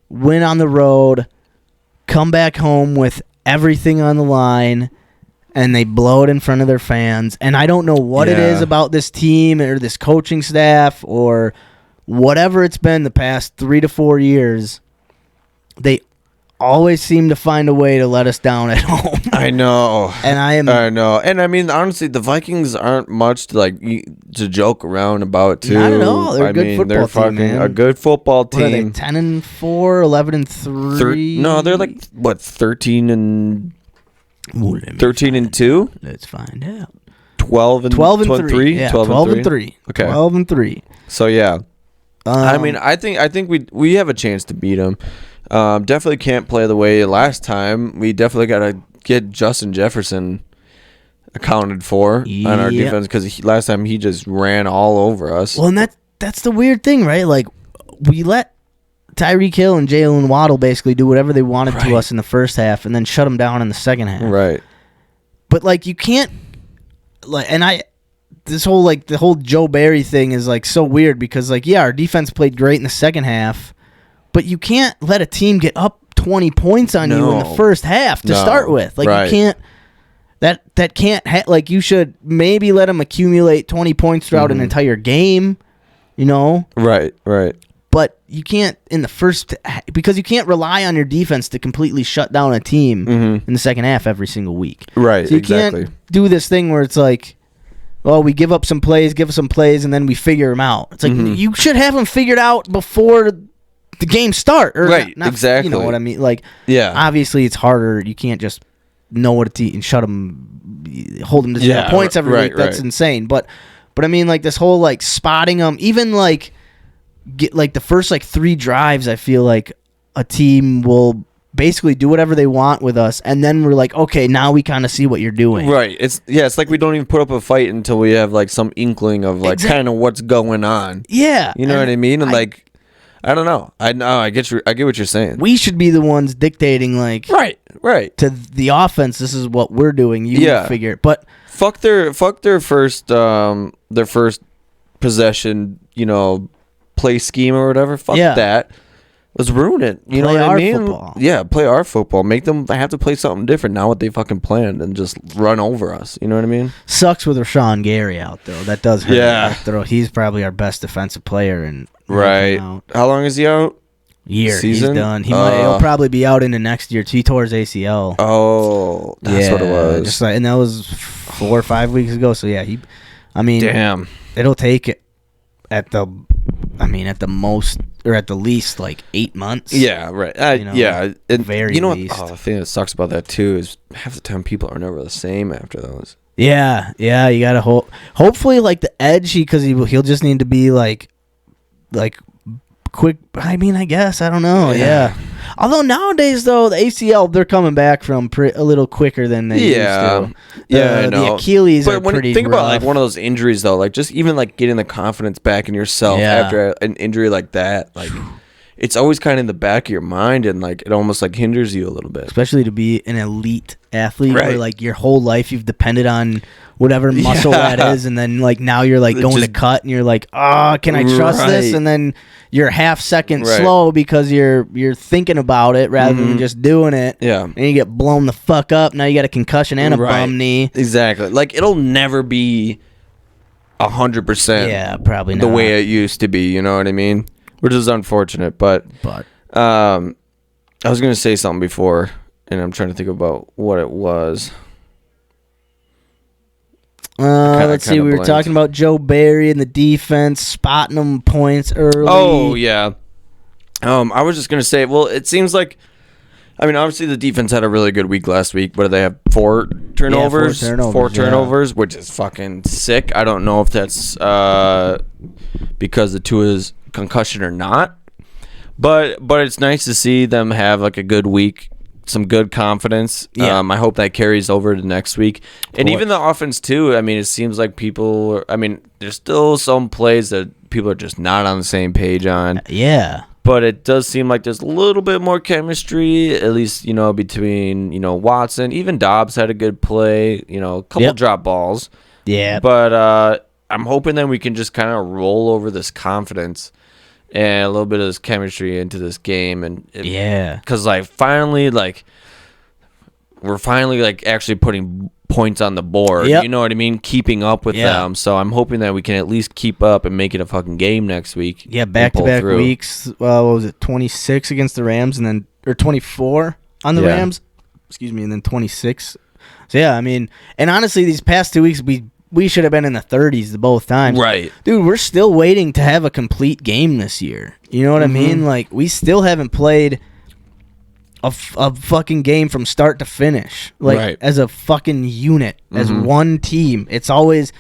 win on the road, come back home with everything on the line, and they blow it in front of their fans. And I don't know what it is about this team or this coaching staff or whatever it's been the past 3 to 4 years. They always seem to find a way to let us down at home. I know. And I know. And I mean, honestly, the Vikings aren't much to joke around about, too. Not at all. They're a good football team, man. A good football team. What are they, 10-4, 11-3? No, they're 13 and... 13 and 2? Let's find out. 12 and 3? Yeah, 12 and 3. Okay. 12 and 3. So yeah. I mean, I think we have a chance to beat them. Definitely can't play the way last time. We definitely got to get Justin Jefferson accounted for on our defense, because last time he just ran all over us. Well, and that's the weird thing, right? Like, we let Tyreek Hill and Jalen Waddle basically do whatever they wanted to us in the first half, and then shut them down in the second half. Right. But you can't, this whole the whole Joe Barry thing is so weird, because our defense played great in the second half, but you can't let a team get up 20 points on you in the first half to start with. You can't. That can't. You should maybe let them accumulate 20 points throughout an entire game. Right. But you can't in the first, because you can't rely on your defense to completely shut down a team in the second half every single week. Right, so you can't do this thing where it's we give up some plays, and then we figure them out. It's you should have them figured out before the game start. Or not, exactly. You know what I mean? Obviously it's harder. You can't just know what to eat and shut them, hold them to 0 points every week. That's insane. But I mean, this whole spotting them, even get the first 3 drives, I feel like a team will basically do whatever they want with us, and then we're okay, now we kind of see what you're doing. Right. It's we don't even put up a fight until we have some inkling of kind of what's going on. Yeah. You know what I mean? And I don't know. I get what you're saying. We should be the ones dictating right to the offense, this is what we're doing. You figure it. But fuck their first possession, play scheme or whatever. Fuck that. Let's ruin it. You know what I mean? Football. Yeah, play our football. Make them have to play something different, not what they fucking planned, and just run over us. You know what I mean? Sucks with Rashawn Gary out, though. That does hurt. Yeah. He's probably our best defensive player. Right. How long is he out? Year. Season? He's done. He'll probably be out into next year. He tore his ACL. Oh, that's what it was. And that was 4 or 5 weeks ago. So, yeah, damn. It'll take it at the most, or at the least, 8 months. Yeah, right. Yeah. Very you know least. what? The thing that sucks about that, too, is half the time people are never the same after those. Yeah. You got to hopefully, the edge, because he'll just need to be, quick. I mean, I guess. I don't know. Yeah. Although nowadays, though, the ACL, they're coming back from a little quicker than they used to. I know. The Achilles are pretty think rough. about one of those injuries, though, just even getting the confidence back in yourself after an injury like that, it's always kind of in the back of your mind, and it almost hinders you a little bit. Especially to be an elite athlete, where your whole life you've depended on whatever muscle that is, and then now you're going to cut, and you're can I trust this? And then you're a half second slow because you're thinking about it rather than just doing it. Yeah, and you get blown the fuck up. Now you got a concussion and a bum knee. Exactly. It'll never be 100%. Yeah, probably not the way it used to be. You know what I mean? Which is unfortunate, but I was gonna say something before, and I'm trying to think about what it was. Let's see. We were talking about Joe Barry and the defense, spotting them points early. Oh yeah. I was just gonna say. Well, it seems like I mean, obviously the defense had a really good week last week. What do they have? 4 turnovers? Yeah, 4 turnovers. 4 turnovers, which is fucking sick. I don't know if that's because the Tua's concussion or not. But it's nice to see them have like a good week, some good confidence. Yeah. I hope that carries over to next week. And even the offense too. I mean, it seems like there's still some plays that people are just not on the same page on. Yeah. But it does seem like there's a little bit more chemistry, at least, between, Watson. Even Dobbs had a good play, a couple drop balls. Yeah. But I'm hoping that we can just kind of roll over this confidence and a little bit of this chemistry into this game. Because, we're finally, actually putting points on the board. Yep. You know what I mean? Keeping up with them. So I'm hoping that we can at least keep up and make it a fucking game next week. Yeah, back-to-back weeks. What was it, 26 against the Rams, or 24 on the Rams? Excuse me, and then 26. So, yeah, I mean, and honestly, these past 2 weeks, we should have been in the 30s both times. Right. Dude, we're still waiting to have a complete game this year. You know what I mean? We still haven't played a fucking game from start to finish. As a fucking unit, as one team. It's always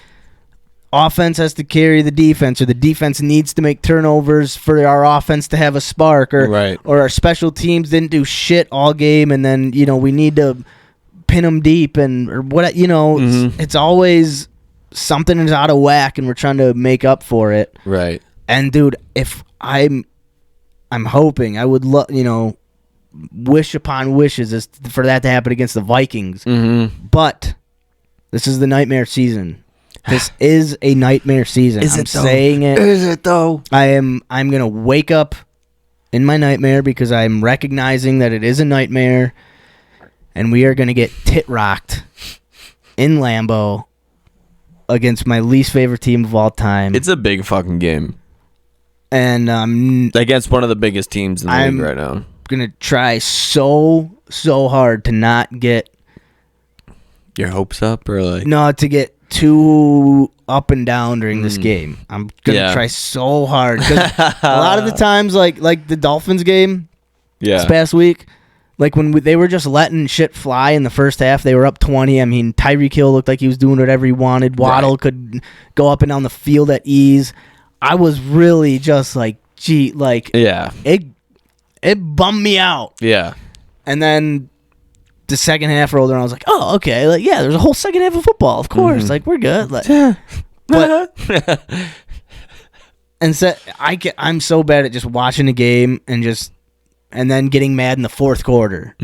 offense has to carry the defense, or the defense needs to make turnovers for our offense to have a spark, or our special teams didn't do shit all game, and then, we need to pin them deep, or what, it's always something is out of whack, and we're trying to make up for it. Right. And dude, if I'm hoping, I would love, wish upon wishes for that to happen against the Vikings. But this is the nightmare season. This is a nightmare season. I'm saying it. Is it though? I'm gonna wake up in my nightmare because I'm recognizing that it is a nightmare, and we are gonna get tit rocked in Lambeau against my least favorite team of all time. It's a big fucking game. And against one of the biggest teams in the league right now. Gonna try so hard to not get your hopes up, or not to get too up and down during this game. I'm gonna try so hard, because a lot of the times, like the Dolphins game this past week, when they were just letting shit fly in the first half, they were up 20. I mean, Tyreek Hill looked like he was doing whatever he wanted. Waddle could go up and down the field at ease. I was really just it bummed me out. Yeah. And then the second half rolled around. I was like, oh, okay. There's a whole second half of football. Of course. We're good. But and so I'm so bad at just watching a game and then getting mad in the fourth quarter.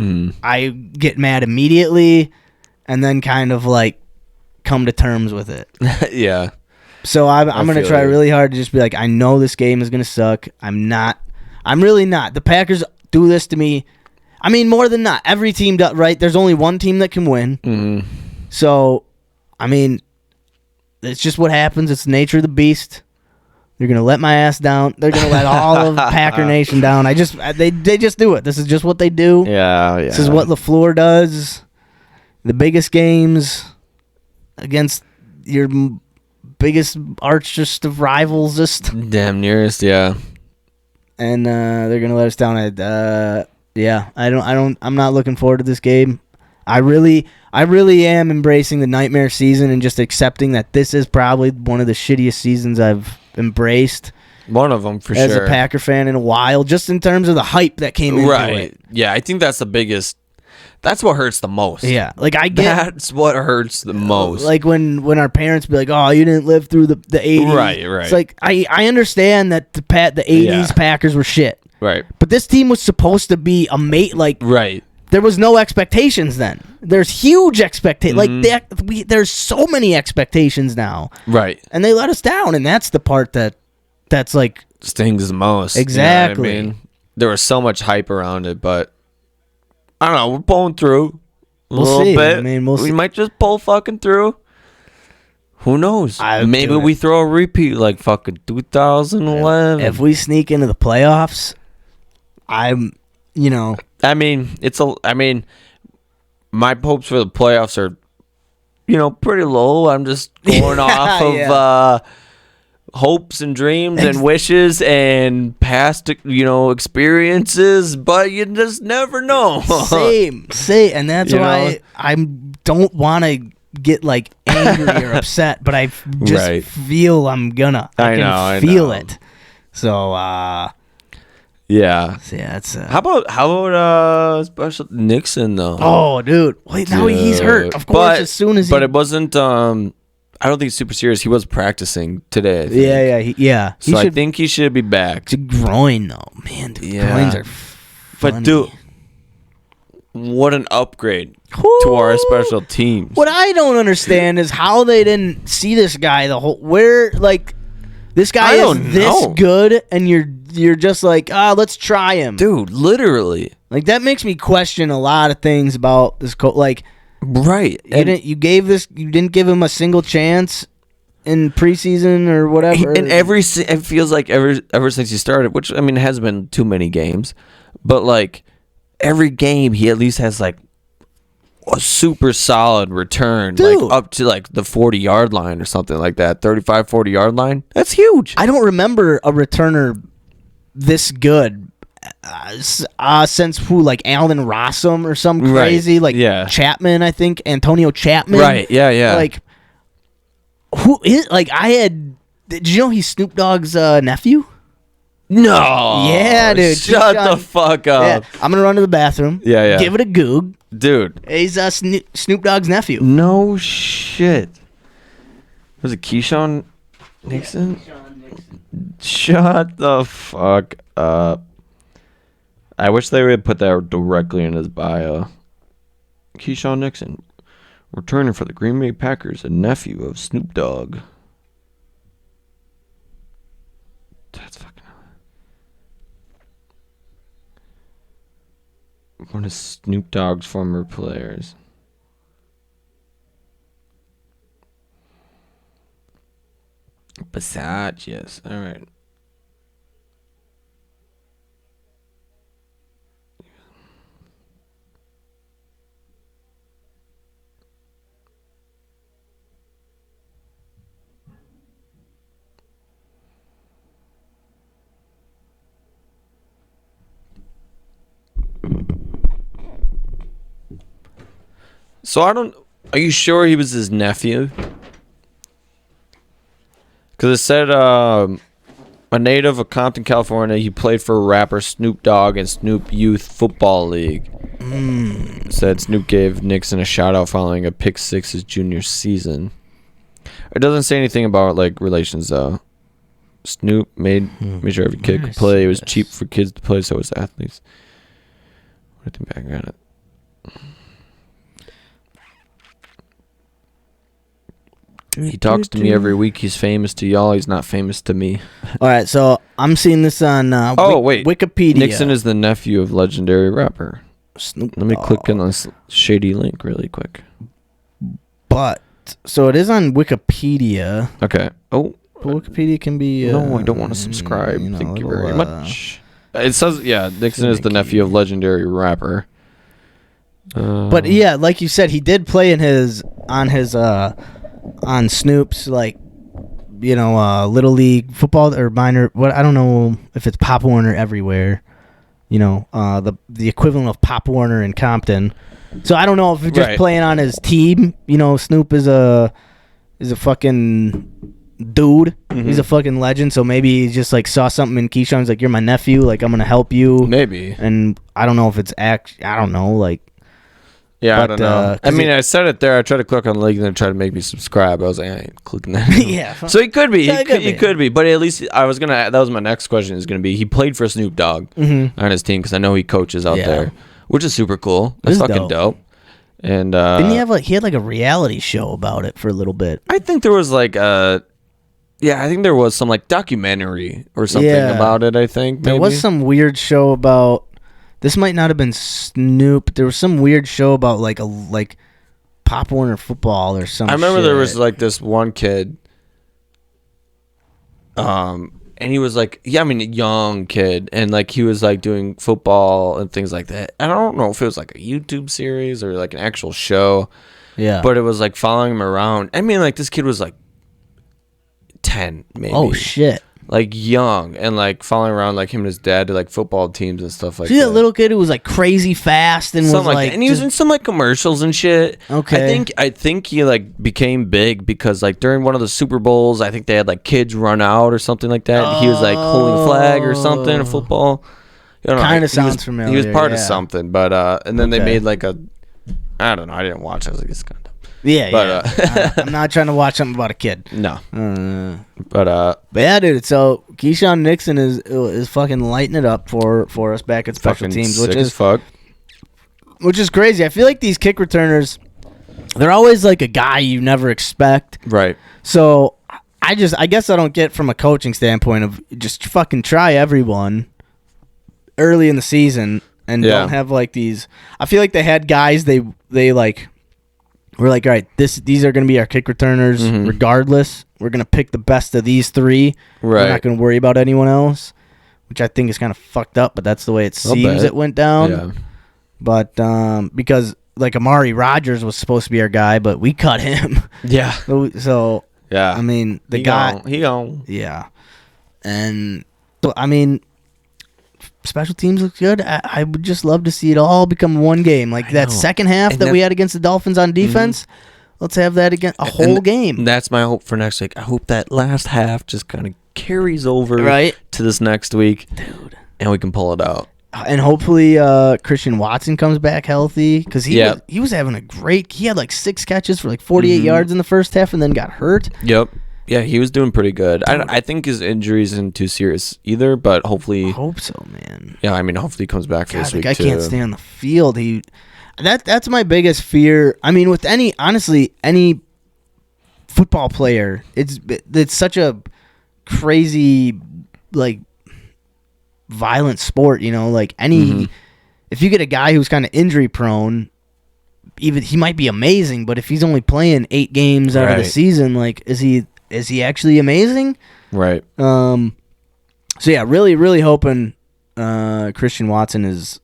I get mad immediately and then kind of come to terms with it. Yeah. So I'm going to try really hard to just be I know this game is going to suck. I'm really not. The Packers do this to me. I mean, more than not. Every team does, right? There's only one team that can win. So, I mean, it's just what happens. It's the nature of the beast. They're going to let my ass down. They're going to let all of Packer Nation down. They just do it. This is just what they do. Yeah. This is what LaFleur does. The biggest games against your biggest archest of rivals, damn nearest, yeah. And they're gonna let us down. I'm not looking forward to this game. I really am embracing the nightmare season and just accepting that this is probably one of the shittiest seasons I've embraced. One of them, for sure. As a Packer fan in a while, just in terms of the hype that came into it. Yeah, I think that's the biggest. That's what hurts the most. Yeah, that's what hurts the most. When our parents be like, "Oh, you didn't live through the 80s." Right. It's I understand that the 80s Packers were shit. Right. But this team was supposed to be a mate. Right. There was no expectations then. There's huge expectations. There's so many expectations now. Right. And they let us down, and that's the part that's stings the most. Exactly. You know what I mean? There was so much hype around it, but I don't know. We're pulling through a little bit. I mean, we might just pull fucking through. Who knows? Maybe we throw a repeat fucking 2011. If we sneak into the playoffs, I mean, my hopes for the playoffs are, pretty low. I'm just going off of hopes and dreams and wishes and past, experiences, but you just never know. Same, and that's why I don't want to get like angry or upset, but I just feel I'm gonna. I feel it. So, yeah. So yeah, it's how about Special Nixon though? Oh, dude. Wait, now he's hurt. Of course, as soon as but it wasn't. I don't think it's super serious. He was practicing today. I think. Yeah. I think he should be back. It's a groin though, man. Dude, groins are. Funny. But dude, what an upgrade to our special teams. What I don't understand is how they didn't see this guy this guy is this good, and you're just like, let's try him, dude. Literally, like that makes me question a lot of things about this. Right, you didn't give him a single chance in preseason or whatever. And it feels like ever since he started, which I mean, it hasn't been too many games, but like every game he at least has like a super solid return, dude, like up to like the 40-yard line or something like that, 35, 40-yard line. That's huge. I don't remember a returner this good since like Allen Rossum or some crazy Chapman, I think Antonio Chapman. Right, yeah. Like who is did you know he's Snoop Dogg's nephew? No. Yeah, dude. Shut the fuck up. Yeah. I'm gonna run to the bathroom. Yeah. Give it a goog. Dude. He's Snoop Dogg's nephew. No shit. Was it Keyshawn Nixon? Shut the fuck up. I wish they would put that directly in his bio. Keyshawn Nixon, returning for the Green Bay Packers, a nephew of Snoop Dogg. That's fucking one of Snoop Dogg's former players. Besides, yes. All right. So are you sure he was his nephew? Because it said a native of Compton, California, he played for rapper Snoop Dogg and Snoop Youth Football League. Said Snoop gave Nixon a shout out following a pick six his junior season. It doesn't say anything about like relations though. Snoop made sure every kid could play. It was cheap for kids to play, so it was athletes. What do you think back on it? He talks to me every week. He's famous to y'all. He's not famous to me. All right, so I'm seeing this on Wikipedia. Nixon is the nephew of legendary rapper Snoop. Let me click on this shady link really quick. But so it is on Wikipedia. Okay. Oh, but Wikipedia can be. No, I don't want to subscribe. Thank you very much. It says, Nixon is the nephew of legendary rapper. But yeah, like you said, he did play on Snoop's little league football or minor. What I don't know if it's Pop Warner everywhere. The equivalent of Pop Warner in Compton. So I don't know if he's just playing on his team. Snoop is a fucking dude. Mm-hmm. He's a fucking legend. So maybe he just saw something in Keyshawn. He's like, "You're my nephew. I'm gonna help you." Maybe. And I don't know if it's I don't know. Yeah, I don't know. I mean, I said it there. I tried to click on the link and then tried to make me subscribe. I was like, I ain't clicking that. Yeah. So he could be. He could be. But at least that was my next question is going to be, he played for Snoop Dogg on his team because I know he coaches out there, which is super cool. That's fucking dope. And didn't he had a reality show about it for a little bit? I think there was I think there was some documentary or something about it, I think. Maybe. There was some weird show about. This might not have been Snoop. There was some weird show about Pop Warner football or something. I remember there was this one kid, and he was a young kid, and he was doing football and things like that. I don't know if it was a YouTube series or an actual show. Yeah. But it was following him around. I mean, this kid was 10, maybe. Oh shit! Like young and like following around like him and his dad to like football teams and stuff like See that. that little kid who was like crazy fast and Something was like that. And he was in some like commercials and shit. Okay. I think he like became big because like during one of the Super Bowls, I think they had like kids run out or something like that. He was like holding a flag or something in football. Kind of sounds familiar. He was part of yeah. something, but and then they Okay. made like a, I don't know. I didn't watch. I was like, it's kind of dumb. Yeah, But, yeah. I'm not trying to watch something about a kid. No, But yeah, dude. So Keyshawn Nixon is fucking lighting it up for us back at special fucking teams, sick as fuck. which is crazy. I feel like these kick returners, they're always like a guy you never expect. Right. So I guess I don't get from a coaching standpoint of just fucking try everyone early in the season and don't have like these. I feel like they had guys they like. We're like, all right, these are going to be our kick returners regardless. We're going to pick the best of these three. Right. We're not going to worry about anyone else, which I think is kind of fucked up, but that's the way it seems it went down. Yeah. But because like Amari Rogers was supposed to be our guy, but we cut him. Yeah. So, Yeah. I mean, the He guy. gone. He gone. Yeah. And so, I mean, special teams looks good. I would just love to see it all become one game. Like that know. second half And that we had against the Dolphins on defense. Let's have that again, a whole game. That's my hope for next week. I hope that last half just kind of carries over Right. to this next week, Dude. and we can pull it out. And hopefully Christian Watson comes back healthy because he was having a great. He had like 6 catches for like 48 yards in the first half and then got hurt. Yep. Yeah, he was doing pretty good. I think his injury isn't too serious either, but hopefully. I hope so, man. Yeah, I mean, hopefully he comes back for God, this the week guy too. can't stay on the field. That's my biggest fear. I mean, with any football player, it's such a crazy like violent sport, you know, like if you get a guy who's kind of injury prone, even he might be amazing, but if he's only playing 8 games out of the Right. season, like is he actually amazing? Right. So yeah, really hoping Christian Watson is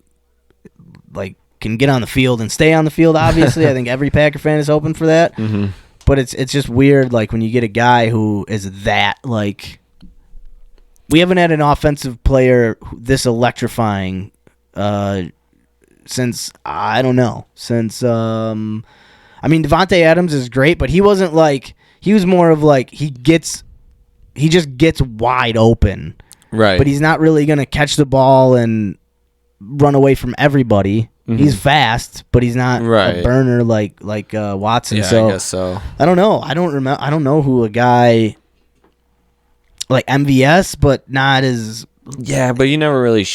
like can get on the field and stay on the field. Obviously, I think every Packer fan is hoping for that. But it's just weird, like when you get a guy who is that like. We haven't had an offensive player this electrifying since I don't know. Since I mean Devontae Adams is great, but he wasn't like he was more of like he just gets wide open. Right. But he's not really gonna catch the ball and run away from everybody. He's fast, but he's not a burner like Watson. Yeah, so I guess so. I don't know. I don't know who a guy like MVS, but not as Yeah, but you never really.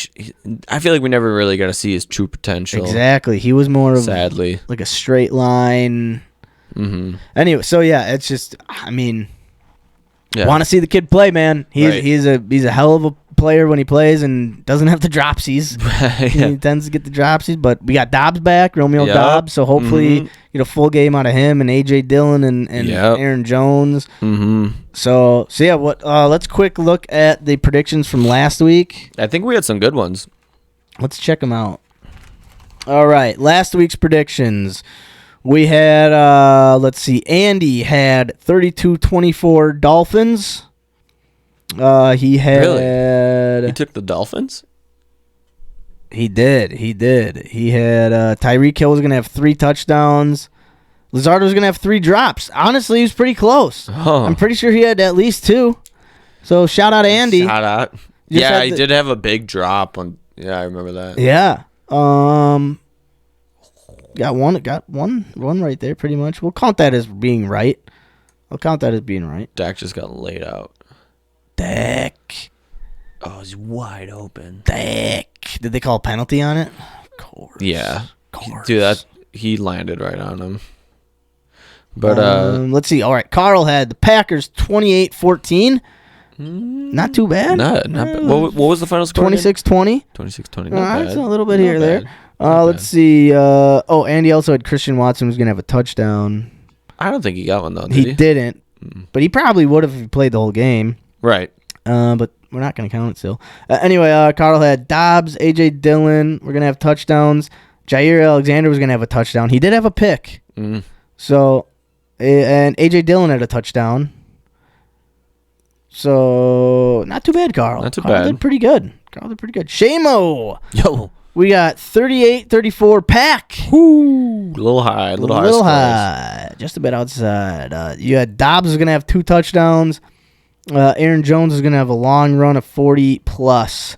I feel like we never really got to see his true potential. exactly. He was more of Sadly. like a straight line. Anyway, so yeah, it's just I mean, want to see the kid play, man. He's a hell of a player when he plays and doesn't have the dropsies. He tends to get the dropsies, but we got Dobbs back, Romeo Dobbs, so hopefully get a full game out of him and AJ Dillon and Aaron Jones. So yeah, let's quick look at the predictions from last week. I think we had some good ones. Let's check them out. All right, last week's predictions. We had let's see, Andy had 32-24 Dolphins. He had He took the Dolphins? He did. He had Tyreek Hill was going to have 3 touchdowns. Lazard was going to have 3 drops. Honestly, he was pretty close. Oh. I'm pretty sure he had at least 2. So shout out to Andy. Shout out. Yeah, he did have a big drop on. Yeah, I remember that. Yeah. Got one right there pretty much. We'll count that as being right. Dak just got laid out. Dak. Oh, he's wide open. Dak. Did they call a penalty on it? Of course. Yeah. Of course. Dude, he landed right on him. But let's see. All right, Carl had the Packers 28-14. Not too bad. Not bad. What was the final score? 26-20. 26-20. It's a little bit here or there. Let's see. Andy also had Christian Watson was going to have a touchdown. I don't think he got one, though, He didn't. But he probably would have if he played the whole game. Right. But we're not going to count it still. Anyway, Carl had Dobbs, AJ Dillon. We're going to have touchdowns. Jair Alexander was going to have a touchdown. He did have a pick. So, and AJ Dillon had a touchdown. So not too bad, Carl. Not too Carl bad. did pretty good. Seamo. Yo. We got 38-34 pack. Woo. A little high. A little high. High. Just a bit outside. You had Dobbs is going to have 2 touchdowns. Aaron Jones is going to have a long run of 40+.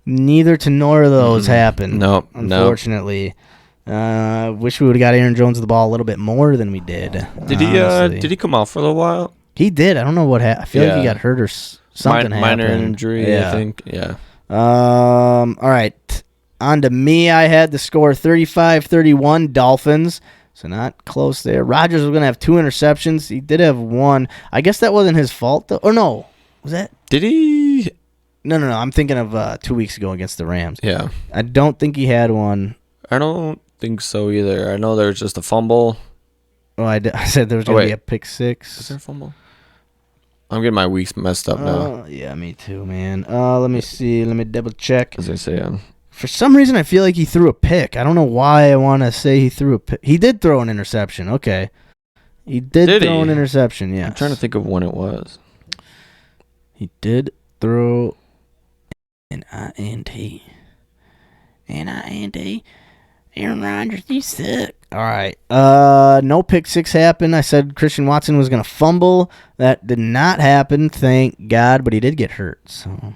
Neither to nor of those happened. Nope. Unfortunately. Wish we would have got Aaron Jones the ball a little bit more than we did. Did he come out for a little while? He did. I don't know what happened. I feel like he got hurt or something happened. Minor injury, I think. Yeah. All right. On to me. I had the score 35-31 Dolphins. So not close there. Rodgers was going to have 2 interceptions. He did have 1. I guess that wasn't his fault, though. Or no. Was that? Did he? No. I'm thinking of 2 weeks ago against the Rams. Yeah. I don't think he had one. I don't think so either. I know there was just a fumble. Oh, I said there was going to be a pick 6. Is there a fumble? I'm getting my weeks messed up now. Yeah, me too, man. Let me see. Let me double check. As I say, For some reason, I feel like he threw a pick. I don't know why I want to say he threw a pick. He did throw an interception. Okay. He did throw an interception, yes. I'm trying to think of when it was. He did throw an INT. An INT. Aaron Rodgers, you suck. All right. No pick 6 happened. I said Christian Watson was going to fumble. That did not happen, thank God, but he did get hurt, so...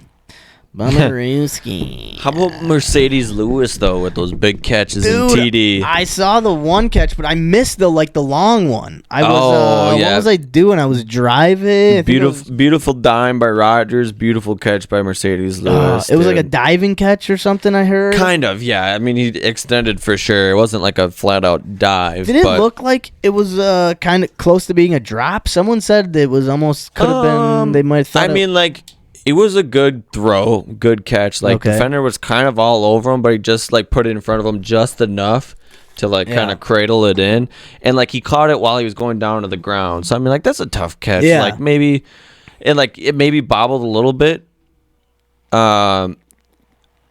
Bummerooski. How about Mercedes Lewis though with those big catches Dude, in TD? I saw the one catch, but I missed the long one. I was what was I doing? I was driving. Beautiful dime by Rodgers, beautiful catch by Mercedes Lewis. It was like a diving catch or something, I heard. Kind of, yeah. I mean, he extended for sure. It wasn't like a flat out dive. Did it look like it was kind of close to being a drop? Someone said it was almost could have been. They might have thought. I mean, like. It was a good throw, good catch. Like, defender was kind of all over him, but he just, like, put it in front of him just enough to, like, kind of cradle it in. And, like, he caught it while he was going down to the ground. So, I mean, like, that's a tough catch. Yeah. Like, maybe, it maybe bobbled a little bit. And,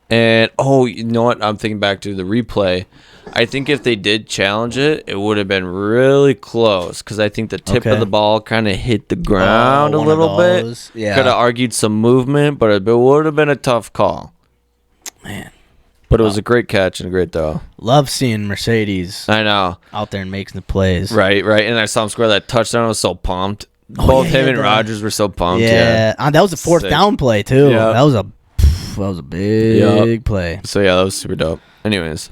you know what? I'm thinking back to the replay. I think if they did challenge it, it would have been really close because I think the tip of the ball kind of hit the ground a little bit. Yeah. Could have argued some movement, but it would have been a tough call. Man. But it was a great catch and a great throw. Love seeing Mercedes I know. out there and making the plays. Right. And I saw him score that touchdown. I was so pumped. Both him and Rodgers were so pumped. Yeah. That was a 4th down play, too. Yeah. That was a big play. So, yeah, that was super dope. Anyways.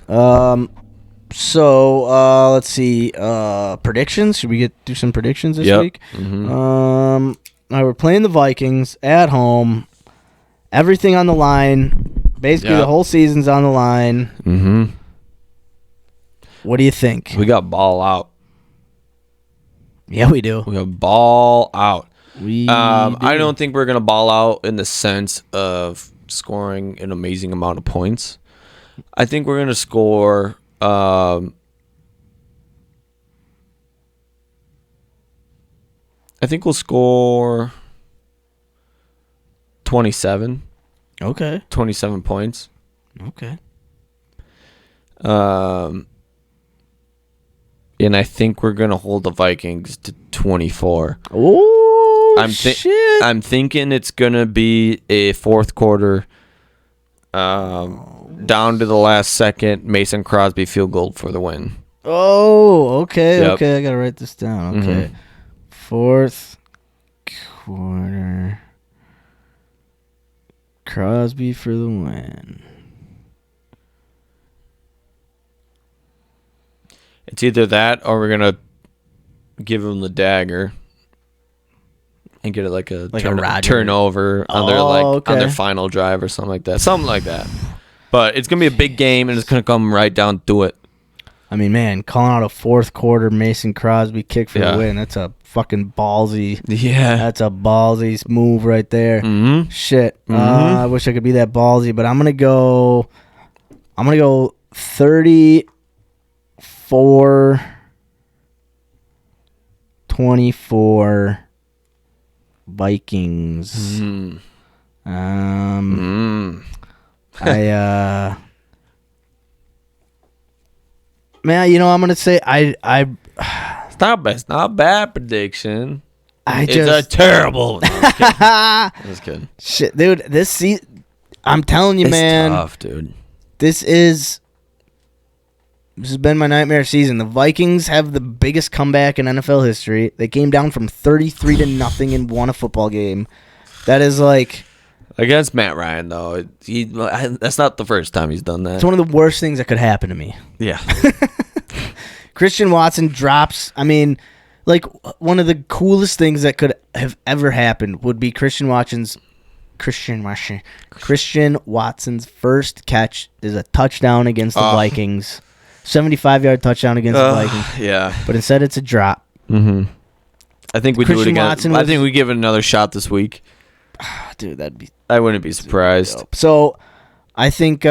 So let's see. Predictions. Should we do some predictions this week? Mm-hmm. We're playing the Vikings at home. Everything on the line. Basically, the whole season's on the line. Mm-hmm. What do you think? We got ball out. Yeah, we do. We got ball out. We I don't think we're gonna ball out in the sense of scoring an amazing amount of points. I think we're gonna score. I think we'll score 27. Okay. 27 points. Okay. And I think we're gonna hold the Vikings to 24. Oh, shit! I'm thinking it's gonna be a fourth quarter, down to the last second. Mason Crosby field goal for the win. Oh, okay, Yep. okay. I gotta write this down. Okay, fourth quarter. Crosby for the win. It's either that or we're gonna give them the dagger and get it like a turnover on their on their final drive or something like that. Something like that. But it's gonna be a big game and it's gonna come right down to it. I mean, man, calling out a fourth quarter Mason Crosby kick for the win. That's a fucking ballsy. Yeah. That's a ballsy move right there. Mm-hmm. Shit. I wish I could be that ballsy, but I'm gonna go 34-24 Vikings. Man, you know, I'm gonna say It's not a bad prediction. It's a terrible. No, I was kidding. Shit, dude. This season, I'm telling you, man. It's tough, dude. This has been my nightmare season. The Vikings have the biggest comeback in NFL history. They came down from 33-0 and won a football game. That is like against Matt Ryan, though. That's not the first time he's done that. It's one of the worst things that could happen to me. Yeah. Christian Watson drops. I mean, like one of the coolest things that could have ever happened would be Christian Watson's first catch is a touchdown against the Vikings. 75-yard touchdown against the Vikings. Yeah. But instead it's a drop. Mm-hmm. I think we Christian do it again. Watson I think we give it another shot this week. Dude, that'd be... I wouldn't be surprised. Dope. So, I think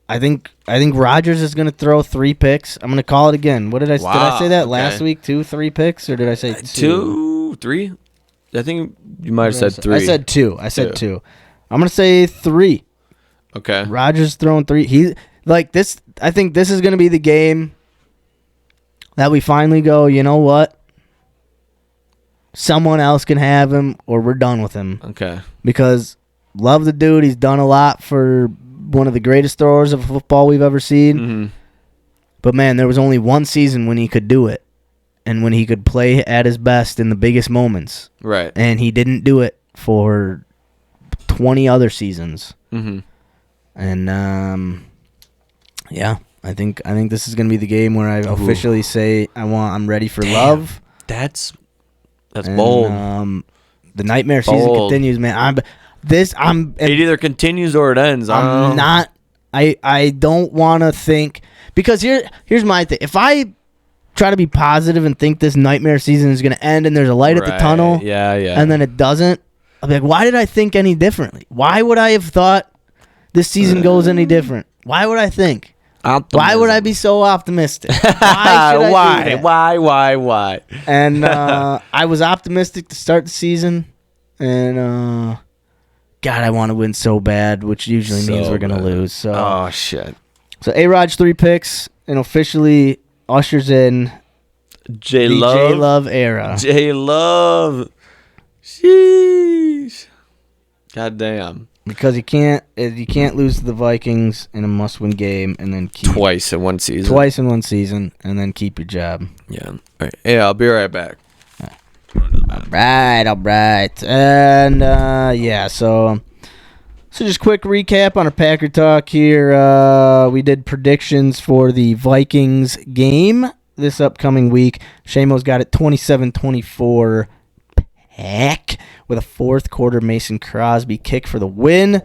Rodgers is going to throw 3 picks. I'm going to call it again. What did I... Wow, did I say that last okay. week? 3 picks? Or did I say 2? 2, 3? I think you might have said 3. I said 2. I'm going to say 3. Okay. Rodgers throwing 3. He like this. I think this is going to be the game that we finally go, you know what? Someone else can have him or we're done with him. Okay. Because love the dude. He's done a lot for one of the greatest throwers of football we've ever seen. Mm-hmm. But, man, there was only one season when he could do it and when he could play at his best in the biggest moments. Right. And he didn't do it for 20 other seasons. Mm-hmm. And, yeah, I think this is going to be the game where I officially say I'm ready for love. That's bold. The nightmare season continues, man. It either continues or it ends. I don't want to think because here's my thing. If I try to be positive and think this nightmare season is going to end and there's a light at the tunnel, and then it doesn't, I'll be like, why did I think any differently? Why would I have thought this season goes any different? Why would I think? Optimism. Why would I be so optimistic? Why? Why? And I was optimistic to start the season, and God, I want to win so bad, which usually means we're gonna lose. So, oh shit. So A-Rod's 3 picks and officially ushers in J the Love. J-Love era. J-Love. Sheesh. God damn. Because you can't lose to the Vikings in a must-win game and then keep Twice in one season, and then keep your job. Yeah. All right. Yeah, I'll be right back. All right. And, yeah, so just quick recap on our Packer talk here. We did predictions for the Vikings game this upcoming week. Seamo's got it 27-24 Pack with a fourth quarter Mason Crosby kick for the win.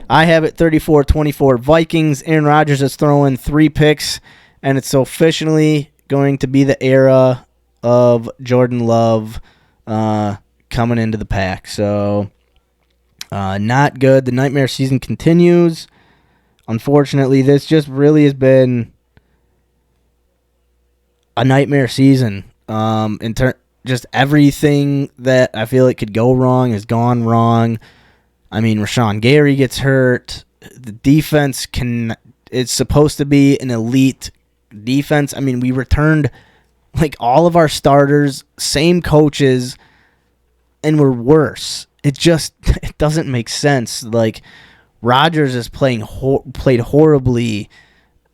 I have it 34-24 Vikings. Aaron Rodgers is throwing 3 picks, and it's officially going to be the era of Jordan Love coming into the pack. So, not good. The nightmare season continues. Unfortunately, this just really has been a nightmare season. Just everything that I feel like could go wrong has gone wrong. I mean, Rashawn Gary gets hurt. The defense it's supposed to be an elite defense. I mean, we returned like all of our starters, same coaches, and we're worse. It doesn't make sense. Like Rodgers is played horribly.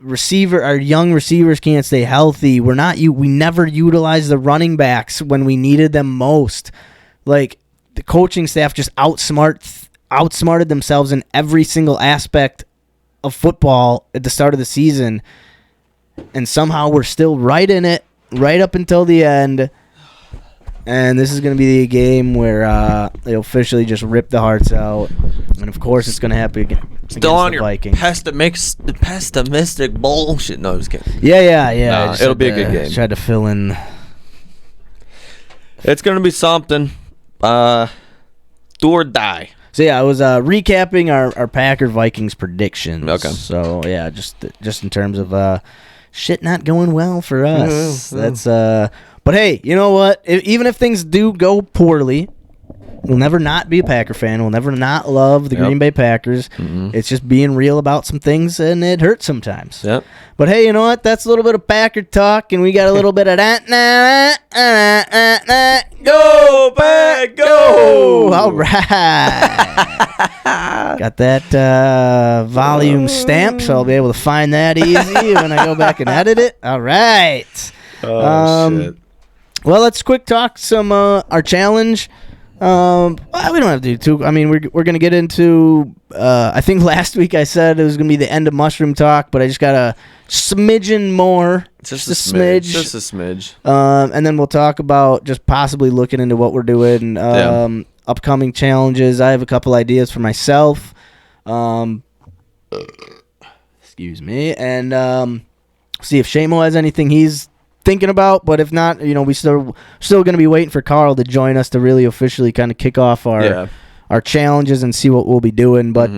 Our young receivers can't stay healthy. We never utilized the running backs when we needed them most. Like the coaching staff just outsmarted themselves in every single aspect of football at the start of the season, and somehow we're still right in it, right up until the end. And this is going to be the game where they officially just rip the hearts out. And, of course, it's going to happen against Still on the your Vikings. pessimistic bullshit. No, I'm just kidding. Yeah. It'll be a good game. Tried to fill in. It's going to be something. Do or die. So, yeah, I was recapping our Packer-Vikings predictions. Okay. So, yeah, just in terms of shit not going well for us. That's But, hey, you know what? Even if things do go poorly, We'll never not be a Packer fan. We'll never not love the Green Bay Packers. It's just being real about some things, and it hurts sometimes. Yep. But hey, you know what? That's a little bit of Packer talk, and we got a little bit of that. Go, Pack, go! All right. Got that volume stamp, so I'll be able to find that easy when I go back and edit it. All right. Shit. Well, let's quick talk some our challenge. We don't have to do too. I mean, we're gonna get into. I think last week I said it was gonna be the end of mushroom talk, but I just got a smidgen more, Just a smidge. Just a smidge. and then we'll talk about just possibly looking into what we're doing, upcoming challenges. I have a couple ideas for myself. Excuse me, and see if Seamo has anything he's thinking about, but if not, we still going to be waiting for Carl to join us to really officially kind of kick off our challenges and see what we'll be doing. But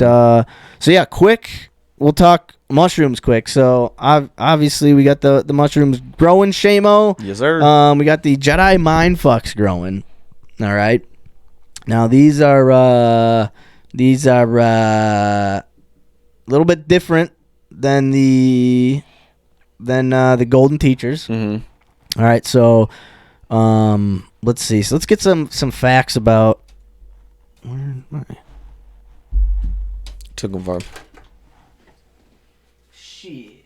so yeah, quick, we'll talk mushrooms quick. So obviously we got the mushrooms growing, Seamo. Yes, sir. We got the Jedi mind fucks growing. All right. Now these are a little bit different than the golden teachers. Mm-hmm. All right, so let's see. So let's get some facts about. Where Took him far. Shit.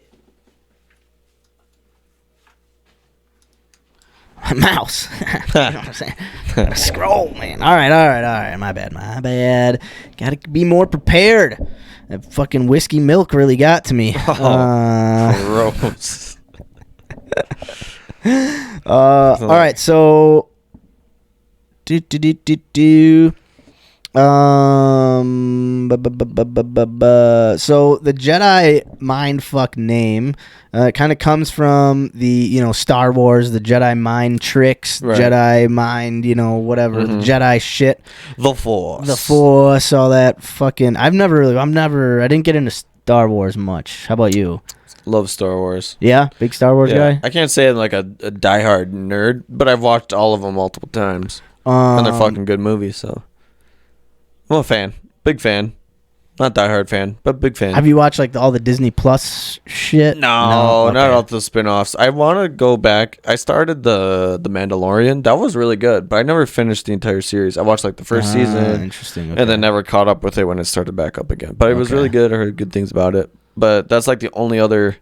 My mouse. You know what I'm saying? Gotta scroll, man. All right. My bad. Gotta be more prepared. That fucking whiskey milk really got to me. Gross. All right, so so the Jedi mindfuck name kind of comes from the Star Wars, the Jedi mind tricks, right. Jedi mind, whatever, the Jedi shit, The Force, all that fucking. I didn't get into Star Wars much. How about you? Love Star Wars. Yeah, big Star Wars guy. I can't say I'm like a diehard nerd, but I've watched all of them multiple times, and they're fucking good movies. So I'm a fan, big fan, not diehard fan, but big fan. Have you watched like all the Disney Plus shit? No, Okay. not all the spin-offs. I want to go back. I started the Mandalorian. That was really good, but I never finished the entire series. I watched like the first season, interesting, okay. and then never caught up with it when it started back up again. But it was really good. I heard good things about it. But that's like the only other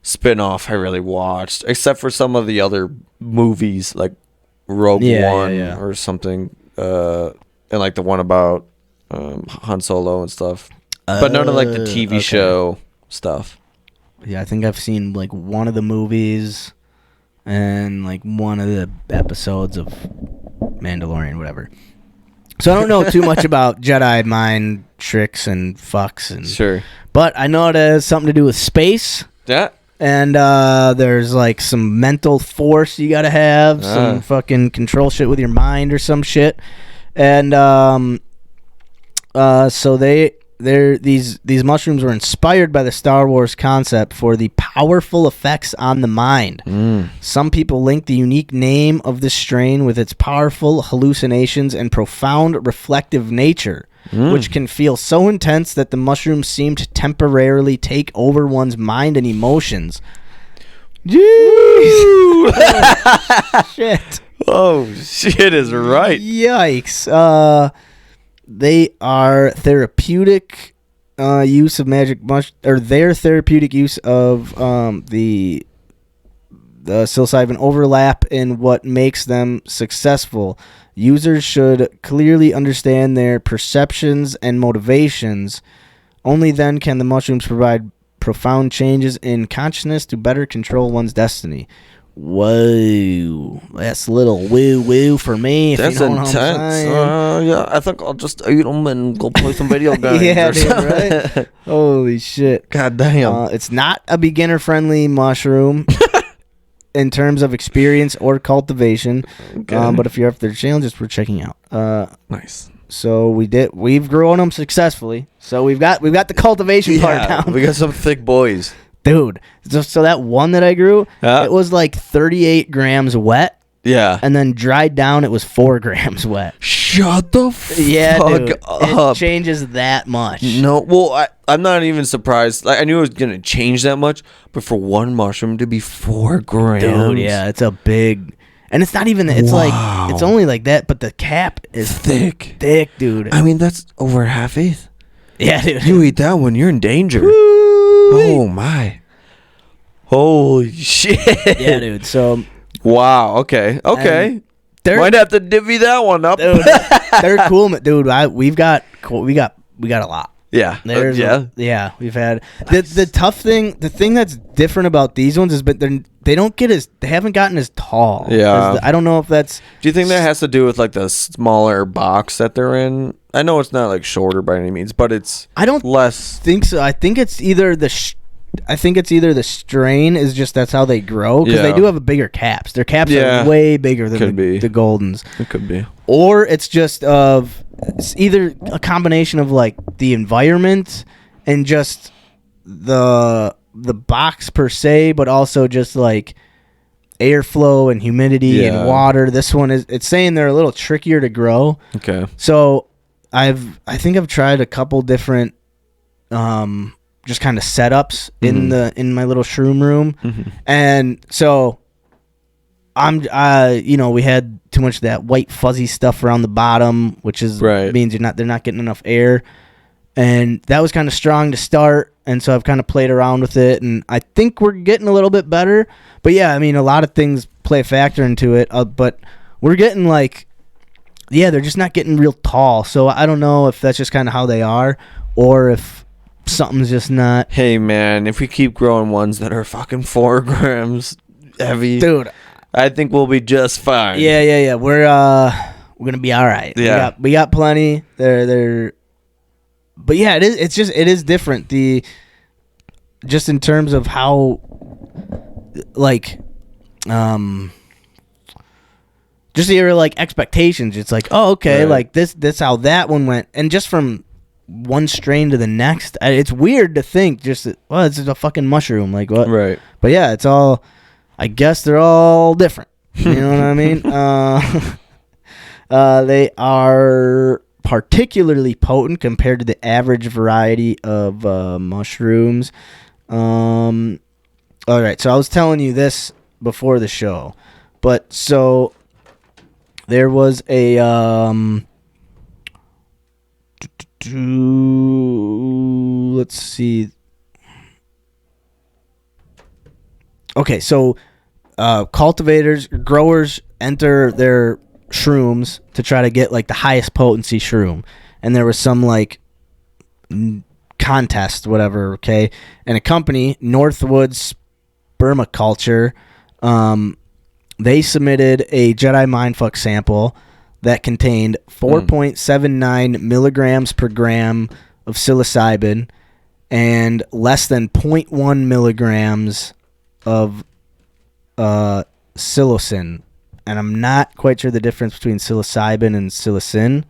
spin-off I really watched, except for some of the other movies like Rogue One or something, and like the one about Han Solo and stuff. But none of like the TV show stuff. Yeah, I think I've seen like one of the movies and like one of the episodes of Mandalorian, whatever. So I don't know too much about Jedi mind tricks and fucks, and Sure. but I know it has something to do with space. Yeah. And there's like some mental force you gotta have, some fucking control shit with your mind or some shit. And so these mushrooms were inspired by the Star Wars concept for the powerful effects on the mind. Some people link the unique name of this strain with its powerful hallucinations and profound reflective nature, which can feel so intense that the mushrooms seem to temporarily take over one's mind and emotions. Shit. Oh, shit is right. Yikes. They are therapeutic use of magic or their therapeutic use of the psilocybin overlap in what makes them successful. Users should clearly understand their perceptions and motivations. Only then can the mushrooms provide profound changes in consciousness to better control one's destiny. Whoa, that's a little woo for me. If That's you know intense. What I'm saying. Yeah, I think I'll just eat them and go play some video games. Yeah, or dude, something. right? Holy shit. God damn. It's not a beginner-friendly mushroom in terms of experience or cultivation. Okay. But if you're up for the challenges, we're checking out. Nice. So we've grown them successfully. So we've got the cultivation part down. We got some thick boys. Dude, so that one that I grew, it was like 38 grams wet Yeah. and then dried down, it was 4 grams wet. Shut the fuck Dude, up. it changes that much. No, well, I'm not even surprised. Like, I knew it was gonna change that much, but for one mushroom to be 4 grams, Dude, yeah, it's a big, and it's not even. It's like it's only like that, but the cap is thick, dude. I mean, that's over a half eighth. Yeah, dude. You eat that one, you're in danger. Woo-wee. Oh my! Holy shit! Yeah, dude. So wow. Okay. Might have to divvy that one up. Dude, they're cool, dude. We got a lot. Yeah. There's yeah. we've had the tough thing. The thing that's different about these ones is, but they haven't gotten as tall. Yeah. I don't know if that's. Do you think that has to do with like the smaller box that they're in? I know it's not like shorter by any means, but it's. I don't less think so. I think it's either the strain is just that's how they grow, because they do have a bigger caps. Their caps are way bigger than the Goldens. It could be. Or it's just it's either a combination of like the environment and just the box per se, but also just like airflow and humidity and water. This one it's saying they're a little trickier to grow. Okay. So I think I've tried a couple different just kind of setups in my little shroom room, and so we had too much of that white fuzzy stuff around the bottom, which means they're not getting enough air, and that was kind of strong to start, and so I've kind of played around with it, and I think we're getting a little bit better. But yeah, I mean, a lot of things play a factor into it, but we're getting they're just not getting real tall, so I don't know if that's just kind of how they are, or if something's just not. Hey man, if we keep growing ones that are fucking 4 grams heavy, dude, I think we'll be just fine. Yeah. We're gonna be all right. Yeah, we got plenty. They're. But yeah, it is different. Just in terms of how, just your expectations. It's like, oh, okay, like this how that one went, and just from one strain to the next, it's weird to think just it's just a fucking mushroom, like what? Right. But yeah, it's all. I guess they're all different. You know what I mean? They are particularly potent compared to the average variety of mushrooms. All right, so I was telling you this before the show, but so there was a let's see. Okay, so growers enter their shrooms to try to get the highest potency shroom, and there was some contest, whatever. Okay, and a company, Northwood Spermaculture, they submitted a Jedi Mindfuck sample that contained 4.79 milligrams per gram of psilocybin and less than 0.1 milligrams of psilocin, and I'm not quite sure the difference between psilocybin and psilocin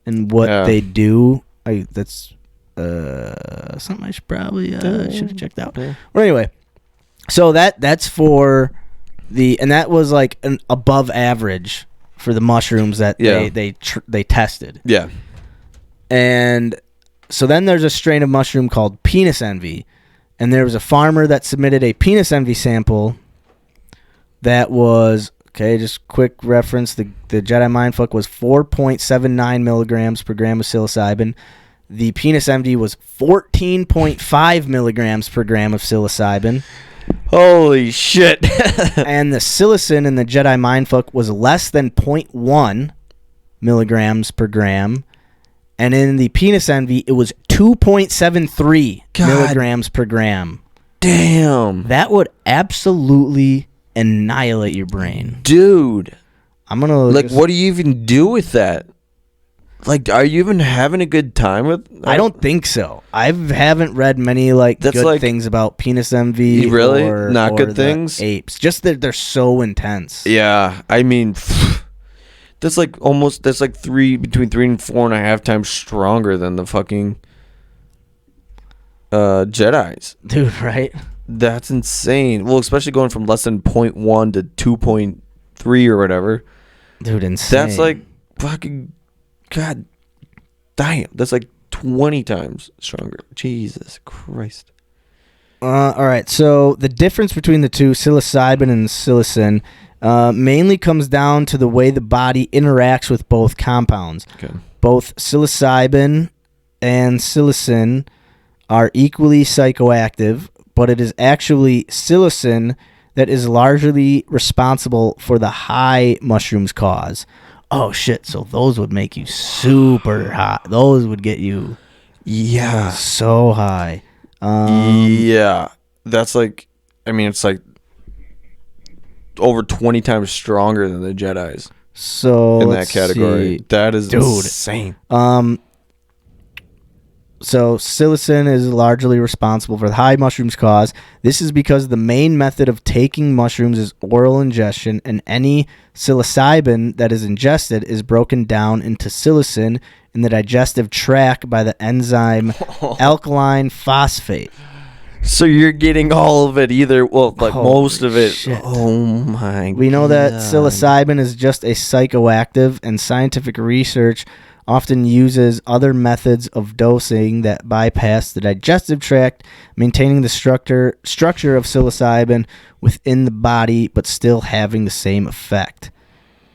and what they do. That's something I should probably should have checked out. Well, anyway, so that's for and that was an above average for the mushrooms that they tested. Yeah, and so then there's a strain of mushroom called Penis Envy. And there was a farmer that submitted a Penis Envy sample that was, just quick reference, the Jedi Mindfuck was 4.79 milligrams per gram of psilocybin. The Penis Envy was 14.5 milligrams per gram of psilocybin. Holy shit. And the psilocin in the Jedi Mindfuck was less than 0.1 milligrams per gram. And in the Penis Envy, it was 2.73 milligrams per gram. Damn. That would absolutely annihilate your brain. Dude. I'm going to... what do you even do with that? Are you even having a good time with... I don't think so. I haven't read many, good things about Penis Envy. Really? Not good things? Apes. Just that they're so intense. Yeah. I mean... That's between 3 and 4.5 times stronger than the fucking Jedis. Dude, right? That's insane. Well, especially going from less than 0.1 to 2.5 3 or whatever. Dude, insane. That's like fucking god damn. That's like 20 times stronger. Jesus Christ. All right, so the difference between the two, psilocybin and psilocin, mainly comes down to the way the body interacts with both compounds. Okay. Both psilocybin and psilocin are equally psychoactive, but it is actually psilocin that is largely responsible for the high mushrooms cause. Oh, shit, so those would make you super high. Those would get you so high. Yeah, that's like, I mean, it's like over 20 times stronger than the Jedis. So in that category, see. that is Dude. insane. So psilocin is largely responsible for the high mushrooms cause. This is because the main method of taking mushrooms is oral ingestion, and any psilocybin that is ingested is broken down into psilocin in the digestive tract by the enzyme alkaline phosphate. So you're getting all of it either, well, like Holy most of it. shit. Oh my god. We know that psilocybin is just a psychoactive, and scientific research often uses other methods of dosing that bypass the digestive tract, maintaining the structure of psilocybin within the body, but still having the same effect.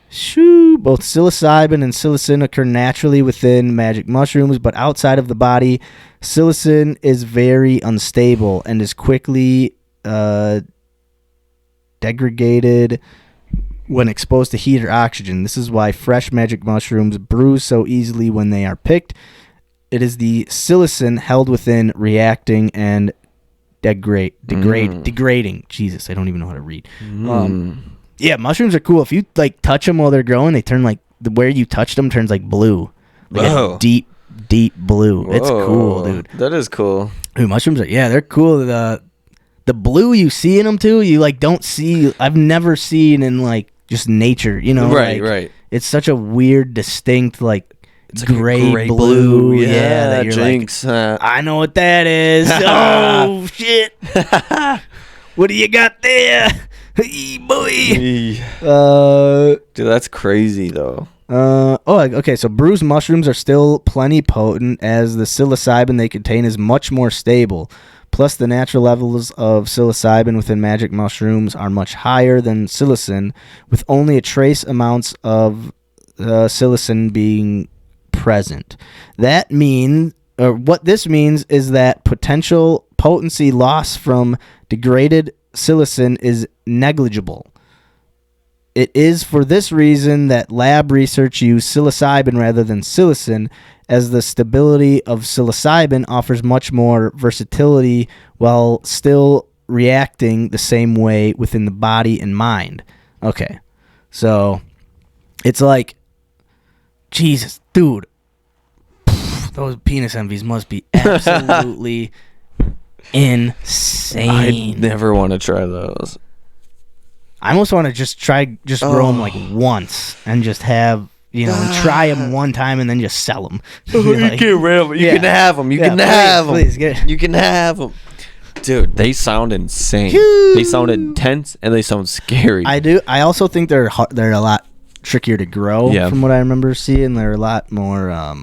Shoo! Both psilocybin and psilocin occur naturally within magic mushrooms, but outside of the body, psilocin is very unstable and is quickly degraded when exposed to heat or oxygen. This is why fresh magic mushrooms bruise so easily when they are picked. It is the psilocin held within reacting and degrading. Jesus, I don't even know how to read. Yeah, mushrooms are cool. If you like touch them while they're growing, they turn like where you touched them turns like blue, like a deep blue. Whoa. It's cool, dude. That is cool. Dude, mushrooms are they're cool. The blue you see in them too, you like don't see. I've never seen in like just nature, you know. Right, like, right. It's such a weird, distinct like It's like gray a blue. Yeah, that you're Jinx. like, I know what that is. Oh shit! What do you got there? Hey, boy. Dude, that's crazy though. Okay, so bruised mushrooms are still plenty potent, as the psilocybin they contain is much more stable. Plus, the natural levels of psilocybin within magic mushrooms are much higher than psilocin, with only a trace amounts of psilocin being present. What this means is that potential potency loss from degraded psilocin is negligible. It is for this reason that lab research use psilocybin rather than psilocin, as the stability of psilocybin offers much more versatility while still reacting the same way within the body and mind. Okay, so it's like, Jesus, dude, those penis envies must be absolutely insane. I never want to try those. I almost want to just grow them like once and just have, and try them one time and then just sell them. You can have them. You can have them. Please, you can have them. Dude, they sound insane. They sound intense and they sound scary. I do. I also think they're a lot trickier to grow. Yeah. From what I remember seeing, they're a lot more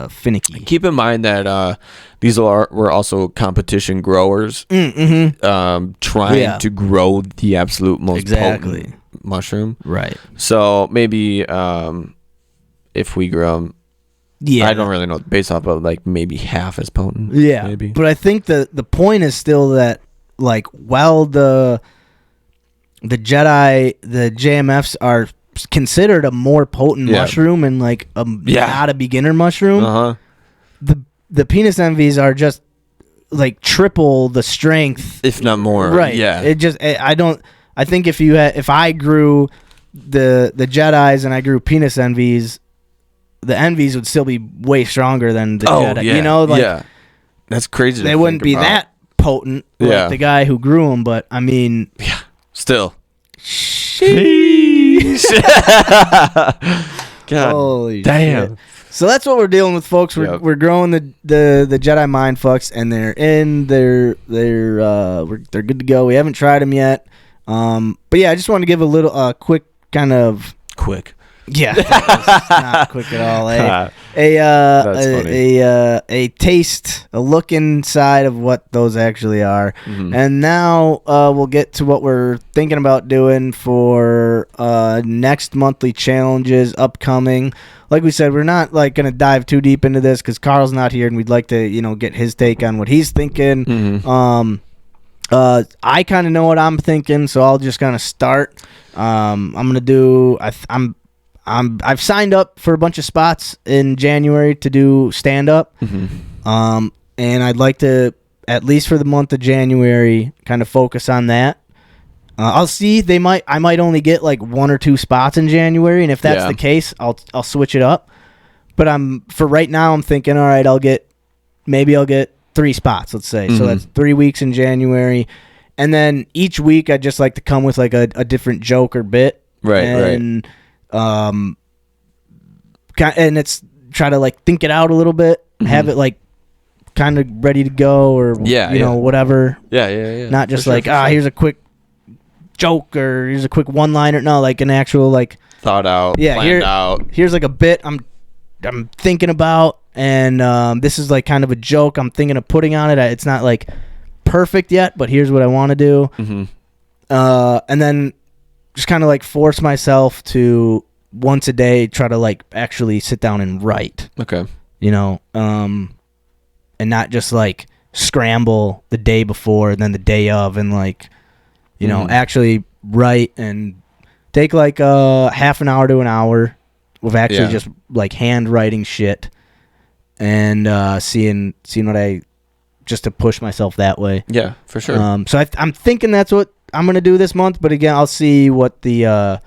finicky. Keep in mind that these were also competition growers, trying to grow the absolute most potent mushroom. Right. So maybe if we grow them, I don't really know, based off of like maybe half as potent. Yeah. Maybe. But I think the point is still that like while the JMFs are considered a more potent mushroom and like not a beginner mushroom, the penis envies are just like triple the strength, if not more. Right. Yeah. I think if I grew the Jedis and I grew penis envies, the envies would still be way stronger than the Jedi. Yeah. That's crazy. They wouldn't be that potent like the guy who grew them, but I mean, still. God holy damn. Shit. So that's what we're dealing with, folks. We're growing the Jedi mind fucks, and they're good to go. We haven't tried them yet. But yeah, I just want to give a little quick kind of Quick. yeah, that was not quick at all. A taste, a look inside of what those actually are, and now we'll get to what we're thinking about doing for next monthly challenges upcoming. Like we said, we're not like gonna dive too deep into this because Carl's not here, and we'd like to get his take on what he's thinking. I kind of know what I'm thinking, so I'll just kind of start. I'm gonna do. I've signed up for a bunch of spots in January to do stand up, and I'd like to, at least for the month of January, kind of focus on that. I'll see. I might only get like 1 or 2 spots in January, and if that's the case, I'll switch it up. But for right now, I'm thinking, all right, I'll get 3 spots, let's say. So that's 3 weeks in January, and then each week I just like to come with like a different joke or bit, right. And it's try to like think it out a little bit, have it like kind of ready to go, or whatever. Yeah. Not just here's a quick joke or here's a quick one-liner. No, like an actual like thought out, planned out. Here's like a bit I'm thinking about, and this is like kind of a joke I'm thinking of putting on it. It's not like perfect yet, but here's what I want to do. And then just kind of like force myself to once a day try to like actually sit down and write. Okay. And not just like scramble the day before and then the day of, and like actually write and take like half an hour to an hour of actually just like handwriting shit and seeing what just to push myself that way. Yeah, for sure. So I'm thinking that's what I'm gonna do this month, but again, I'll see what the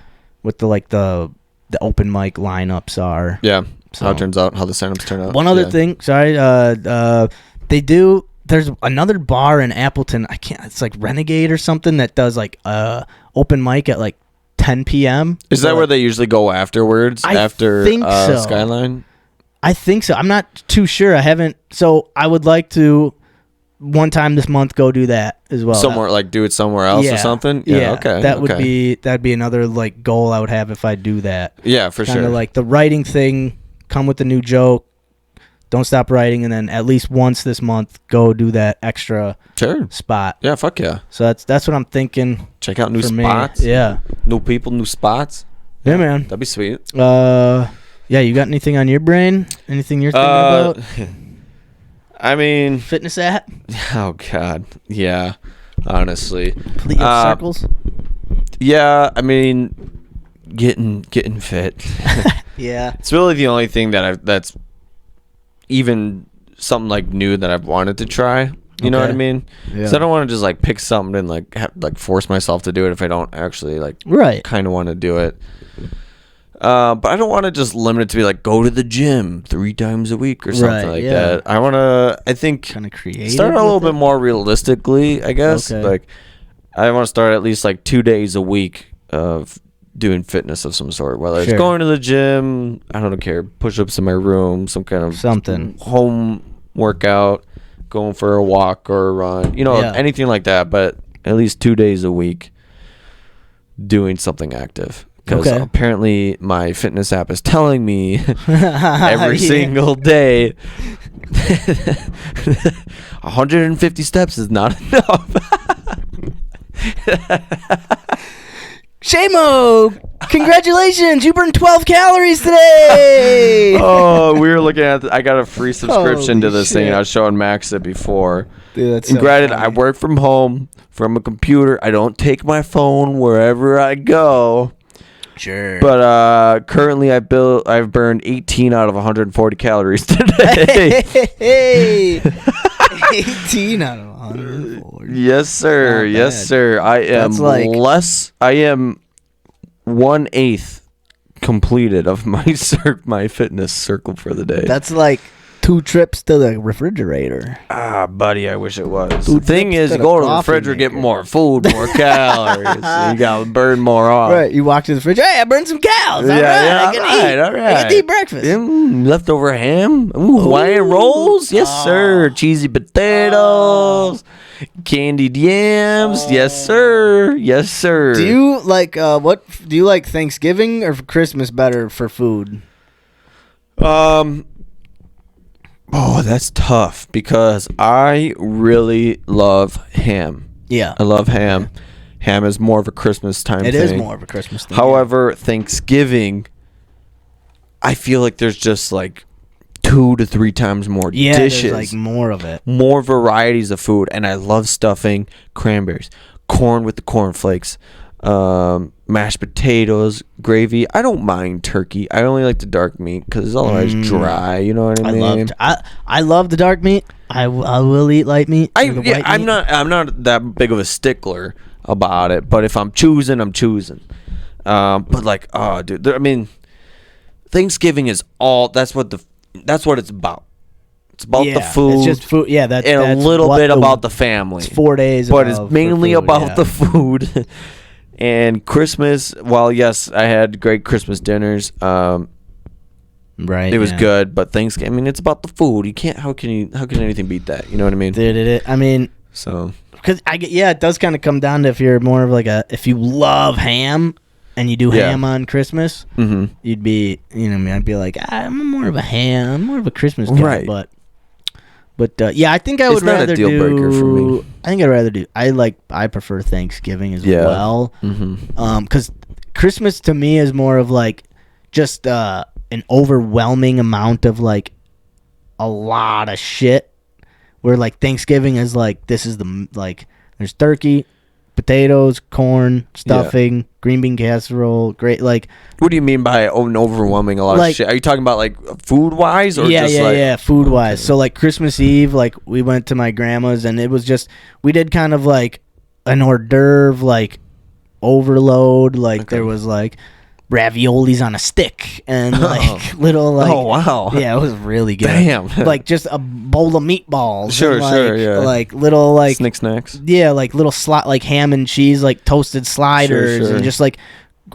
open mic lineups are. Yeah, so how it turns out, how the stand-ups turn out. One other thing, sorry, there's another bar in Appleton. It's like Renegade or something that does like open mic at like 10 p.m. Is that where they usually go afterwards? I think so. Skyline? I think so. I'm not too sure. I haven't. So I would like to one time this month go do that as well. Somewhere like do it somewhere else or something. Yeah. Okay. That'd be another like goal I would have if I do that. Yeah, for sure. Kind of like the writing thing. Come with a new joke. Don't stop writing, and then at least once this month go do that extra spot. Yeah, fuck yeah. So that's what I'm thinking. Check out new spots. Yeah. New people, new spots. Yeah, man. That'd be sweet. Yeah, you got anything on your brain? Anything you're thinking about? I mean, fitness app? Oh god. Yeah. Honestly. Complete circles? Yeah, I mean getting fit. Yeah. It's really the only thing that's even something like new that I've wanted to try. You know what I mean? Yeah. So I don't want to just like pick something and like force myself to do it if I don't actually like kind of want to do it. But I don't want to just limit it to be like go to the gym 3 times a week or something like that. I want to, I think, kind of creative. Start a little bit more realistically, I guess. Okay. Like I want to start at least like 2 days a week of doing fitness of some sort, whether it's going to the gym, I don't care, push-ups in my room, some kind of something home workout, going for a walk or a run, anything like that, but at least 2 days a week doing something active, because apparently my fitness app is telling me every single day 150 steps is not enough. Seamo, congratulations! You burned 12 calories today. Oh, we were looking at. I got a free subscription to this thing. I was showing Max it before. Dude, that's and granted, I work from home from a computer. I don't take my phone wherever I go. Sure. But currently, I've burned 18 out of 140 calories today. Hey. 18 out of 140. Yes, sir. Yes, sir. I am I am 1/8 completed of my my fitness circle for the day. That's like 2 trips to the refrigerator. Ah, buddy, I wish it was. The thing is, you go to the refrigerator, get more food, more calories. So you got to burn more off. Right. You walk to the fridge. Hey, I burned some cows. All right. I can eat breakfast. Leftover ham. Ooh, Hawaiian rolls. Yes, sir. Cheesy potatoes. Candied yams. Yes, sir. Yes, sir. Do you like what? Do you like Thanksgiving or Christmas better for food? Oh, that's tough because I really love ham. Yeah, I love ham. Ham is more of a Christmas time thing. it is more of a Christmas thing. However, Thanksgiving, I feel like there's just like 2 to 3 times more dishes. There's like more of it. More varieties of food, and I love stuffing, cranberries, corn with the cornflakes, mashed potatoes, gravy. I don't mind turkey. I only like the dark meat because it's otherwise dry. You know what I mean? I love the dark meat. I will eat light meat. I'm not that big of a stickler about it, but if I'm choosing, I'm choosing. But like, oh, dude, I mean, Thanksgiving is all. That's what it's about. It's about the food. It's just food. Yeah, and a little bit about the family. It's 4 days, but it's mainly about the food. And Christmas, while yes, I had great Christmas dinners. Right. It was good, but Thanksgiving, I mean, it's about the food. You can't. How can anything beat that? You know what I mean? I mean, so because it does kind of come down to if you're more of like if you love ham and you do ham on Christmas, you'd be, I'd be like, I'm more of a Christmas guy, right? But I think I would rather a deal breaker for me. I think I'd rather do. I prefer Thanksgiving as well. Because Christmas to me is more of like just an overwhelming amount of like a lot of shit. Where like Thanksgiving is like this is the like there's turkey, potatoes, corn, stuffing, green bean casserole, great like. What do you mean by an overwhelming a lot of shit? Are you talking about like food wise or food wise? So like Christmas Eve, like we went to my grandma's and it was just we did kind of like an hors d'oeuvre like overload. Like there was like raviolis on a stick and like little like it was really good. Damn. Like just a bowl of meatballs like little like snacks like little like ham and cheese like toasted sliders and just like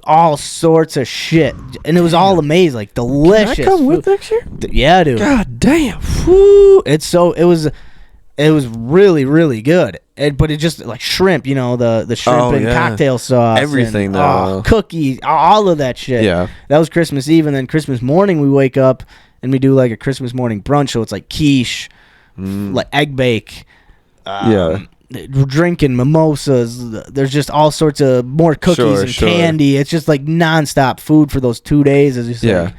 all sorts of shit, and it was all amazing, like delicious. Can I come with next year? Yeah, dude. God damn. Whew. It was really, really good. But it just like shrimp, the shrimp and cocktail sauce. Everything, cookies, all of that shit. Yeah. That was Christmas Eve. And then Christmas morning, we wake up and we do like a Christmas morning brunch. So it's like quiche, like egg bake. Drinking mimosas. There's just all sorts of more cookies and candy. It's just like nonstop food for those 2 days, as you say. Yeah.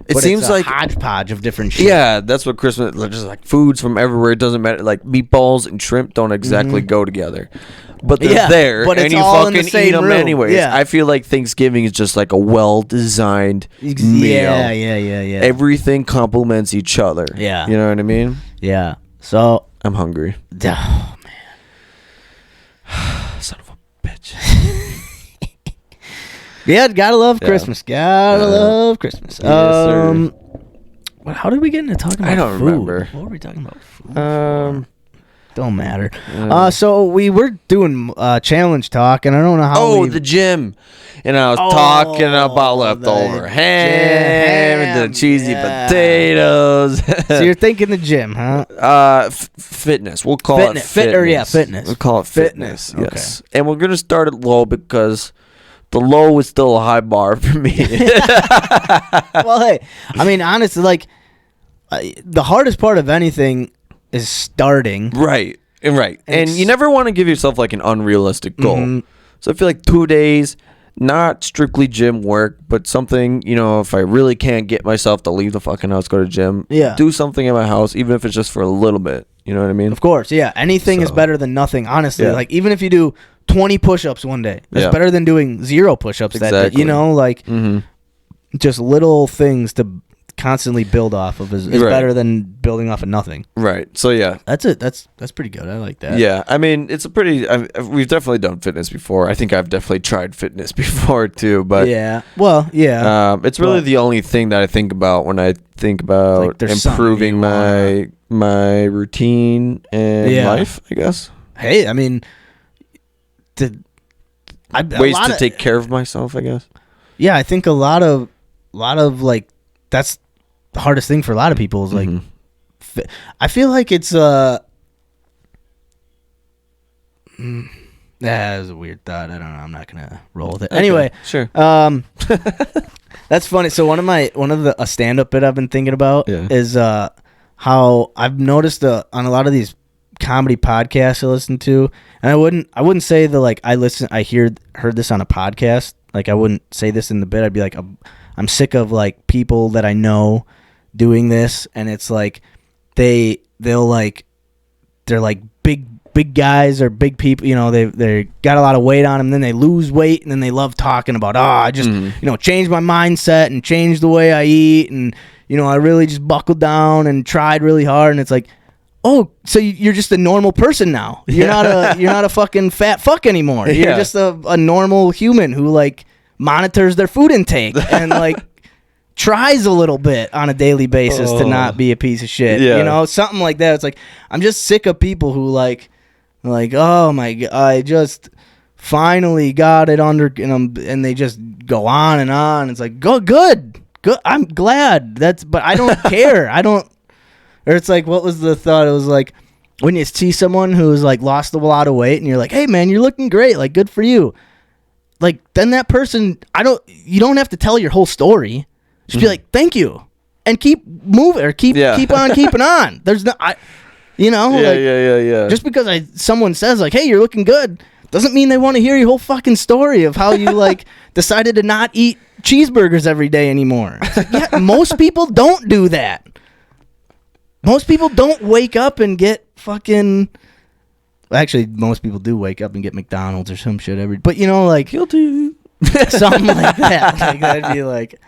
It seems like hodgepodge of different shit. Yeah, that's what Christmas. Just like foods from everywhere. It doesn't matter. Like meatballs and shrimp don't exactly go together, but they're there, but and it's you all fucking in the same eat them room. anyways. Yeah. I feel like Thanksgiving is just like a well-designed meal. Yeah. Everything complements each other. Yeah, you know what I mean. Yeah. So I'm hungry. Oh man, son of a bitch. Yeah, gotta love Christmas. Gotta love Christmas. Yes, sir. How did we get into talking about I don't food? remember. What were we talking about? Food? Don't matter. Yeah. So we were doing challenge talk, and I don't know how. The gym, and I was talking about leftover ham and the cheesy potatoes. So you're thinking the gym, huh? Fitness. We'll call it fitness. Fitness. We'll call it fitness. Okay. Yes, and we're gonna start it low because the low is still a high bar for me. Well, hey, I mean, honestly, like the hardest part of anything is starting. Right. And you never want to give yourself like an unrealistic goal. Mm-hmm. So I feel like 2 days, not strictly gym work, but something, if I really can't get myself to leave the fucking house, go to gym, do something in my house, even if it's just for a little bit. You know what I mean? Of course, yeah. Anything is better than nothing, honestly. Like, even if you do 20 push-ups one day, that's better than doing 0 push-ups that day. Like, just little things to constantly build off of is better than building off of nothing. Right. So yeah, that's it. That's pretty good. I like that. Yeah. I mean, it's a pretty. We've definitely done fitness before. I think I've definitely tried fitness before too. But yeah. Well, yeah. It's really the only thing that I think about when I think about like improving my routine and life, I guess. Hey, I mean, ways to take care of myself, I guess. Yeah, I think a lot of like that's the hardest thing for a lot of people is like I feel like it's That was a weird thought. I don't know. I'm not gonna roll with it. Anyway, sure. That's funny. So one of a stand-up bit I've been thinking about is how I've noticed on a lot of these comedy podcasts I listen to, and I wouldn't say that like I heard this on a podcast. Like I wouldn't say this in the bit. I'd be like, I'm sick of like people that I know doing this, and it's like they're like big guys or big people, you know, they got a lot of weight on them, then they lose weight, and then they love talking about, I just, changed my mindset and changed the way I eat, and, I really just buckled down and tried really hard, and it's like, oh, so you're just a normal person now. You're not a fucking fat fuck anymore. You're just a normal human who, like, monitors their food intake and, like, tries a little bit on a daily basis to not be a piece of shit. Something like that. It's like, I'm just sick of people who, like, oh my God, I just finally got it under, and they just go on and on. It's like, good. I'm glad. But I don't care. Or it's like, what was the thought? It was like, when you see someone who's like lost a lot of weight and you're like, hey man, you're looking great. Like, good for you. Like, then that person, you don't have to tell your whole story. Just be like, thank you. And keep moving or keep on keeping on. There's no, just because someone says like, hey, you're looking good, doesn't mean they want to hear your whole fucking story of how you like decided to not eat cheeseburgers every day anymore. Like, most people don't do that. Most people don't wake up and get fucking. Actually, most people do wake up and get McDonald's or some shit every. But like guilty, something like that. Like that'd be like.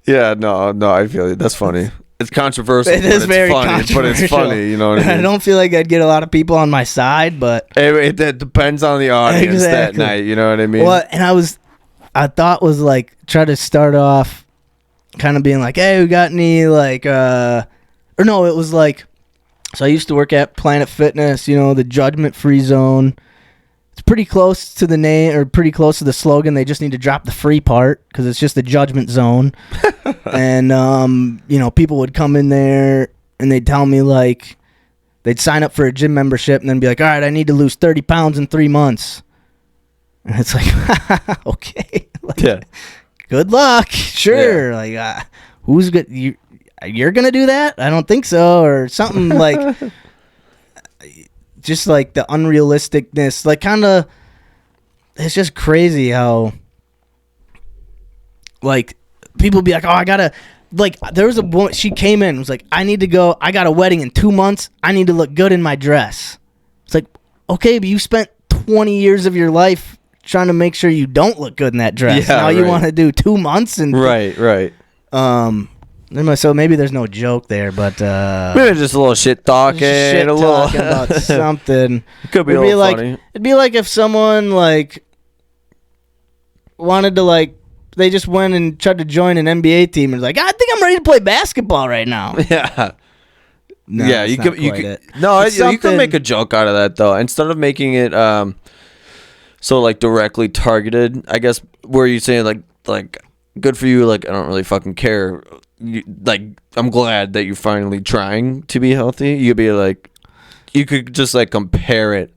Yeah, no, I feel it. That's funny. It's controversial. It is very funny, controversial. But it's funny, you know what I mean? I don't feel like I'd get a lot of people on my side, but it depends on the audience that night. You know what I mean? Well, and I thought was like try to start off, kind of being like, hey, we got any like, or no, it was like, so I used to work at Planet Fitness, the judgment-free zone. It's pretty close to the name, or pretty close to the slogan. They just need to drop the free part because it's just a judgment zone. And, people would come in there and they'd tell me, like, they'd sign up for a gym membership and then be like, all right, I need to lose 30 pounds in 3 months. And it's like, okay. Like, good luck. Sure. Yeah. Like, who's good? You're going to do that? I don't think so. Or something like... Just like the unrealisticness, like kind of, it's just crazy how, like, people be like, oh, I gotta, like, there was a woman, she came in, was like, I need to go, I got a wedding in 2 months, I need to look good in my dress. It's like, okay, but you spent 20 years of your life trying to make sure you don't look good in that dress. Now you want to do 2 months and right. So maybe there's no joke there, but maybe just a little shit talking, about something. It could be a little funny. It'd be like if someone like wanted to like they just went and tried to join an NBA team and was like, I think I'm ready to play basketball right now. Yeah. No, yeah, you could you could make a joke out of that though. Instead of making it so like directly targeted, I guess, where you saying like good for you, like I don't really fucking care. I'm glad that you're finally trying to be healthy. You'd be like, you could just like compare it.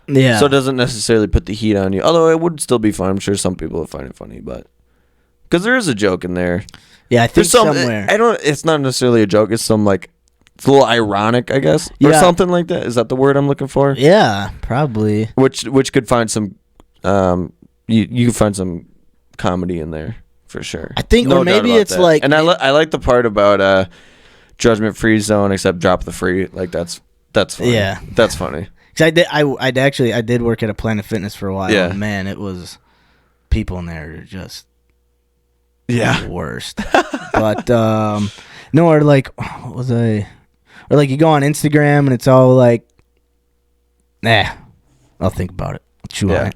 Yeah. So it doesn't necessarily put the heat on you. Although it would still be fun. I'm sure some people would find it funny, but because there is a joke in there. Yeah, I think somewhere. It's not necessarily a joke. It's some like, it's a little ironic, I guess, or something like that. Is that the word I'm looking for? Yeah, probably. Which could find some, you could find some comedy in there. For sure. I think, or maybe it's that. Like, and I like the part about judgment free zone, except drop the free. Like that's funny. Yeah, that's funny. Cause I did work at a Planet Fitness for a while. Yeah, and man, it was people in there are just the worst. But no, or like what was I? Or like you go on Instagram and it's all like, I'll think about it. Chew on it.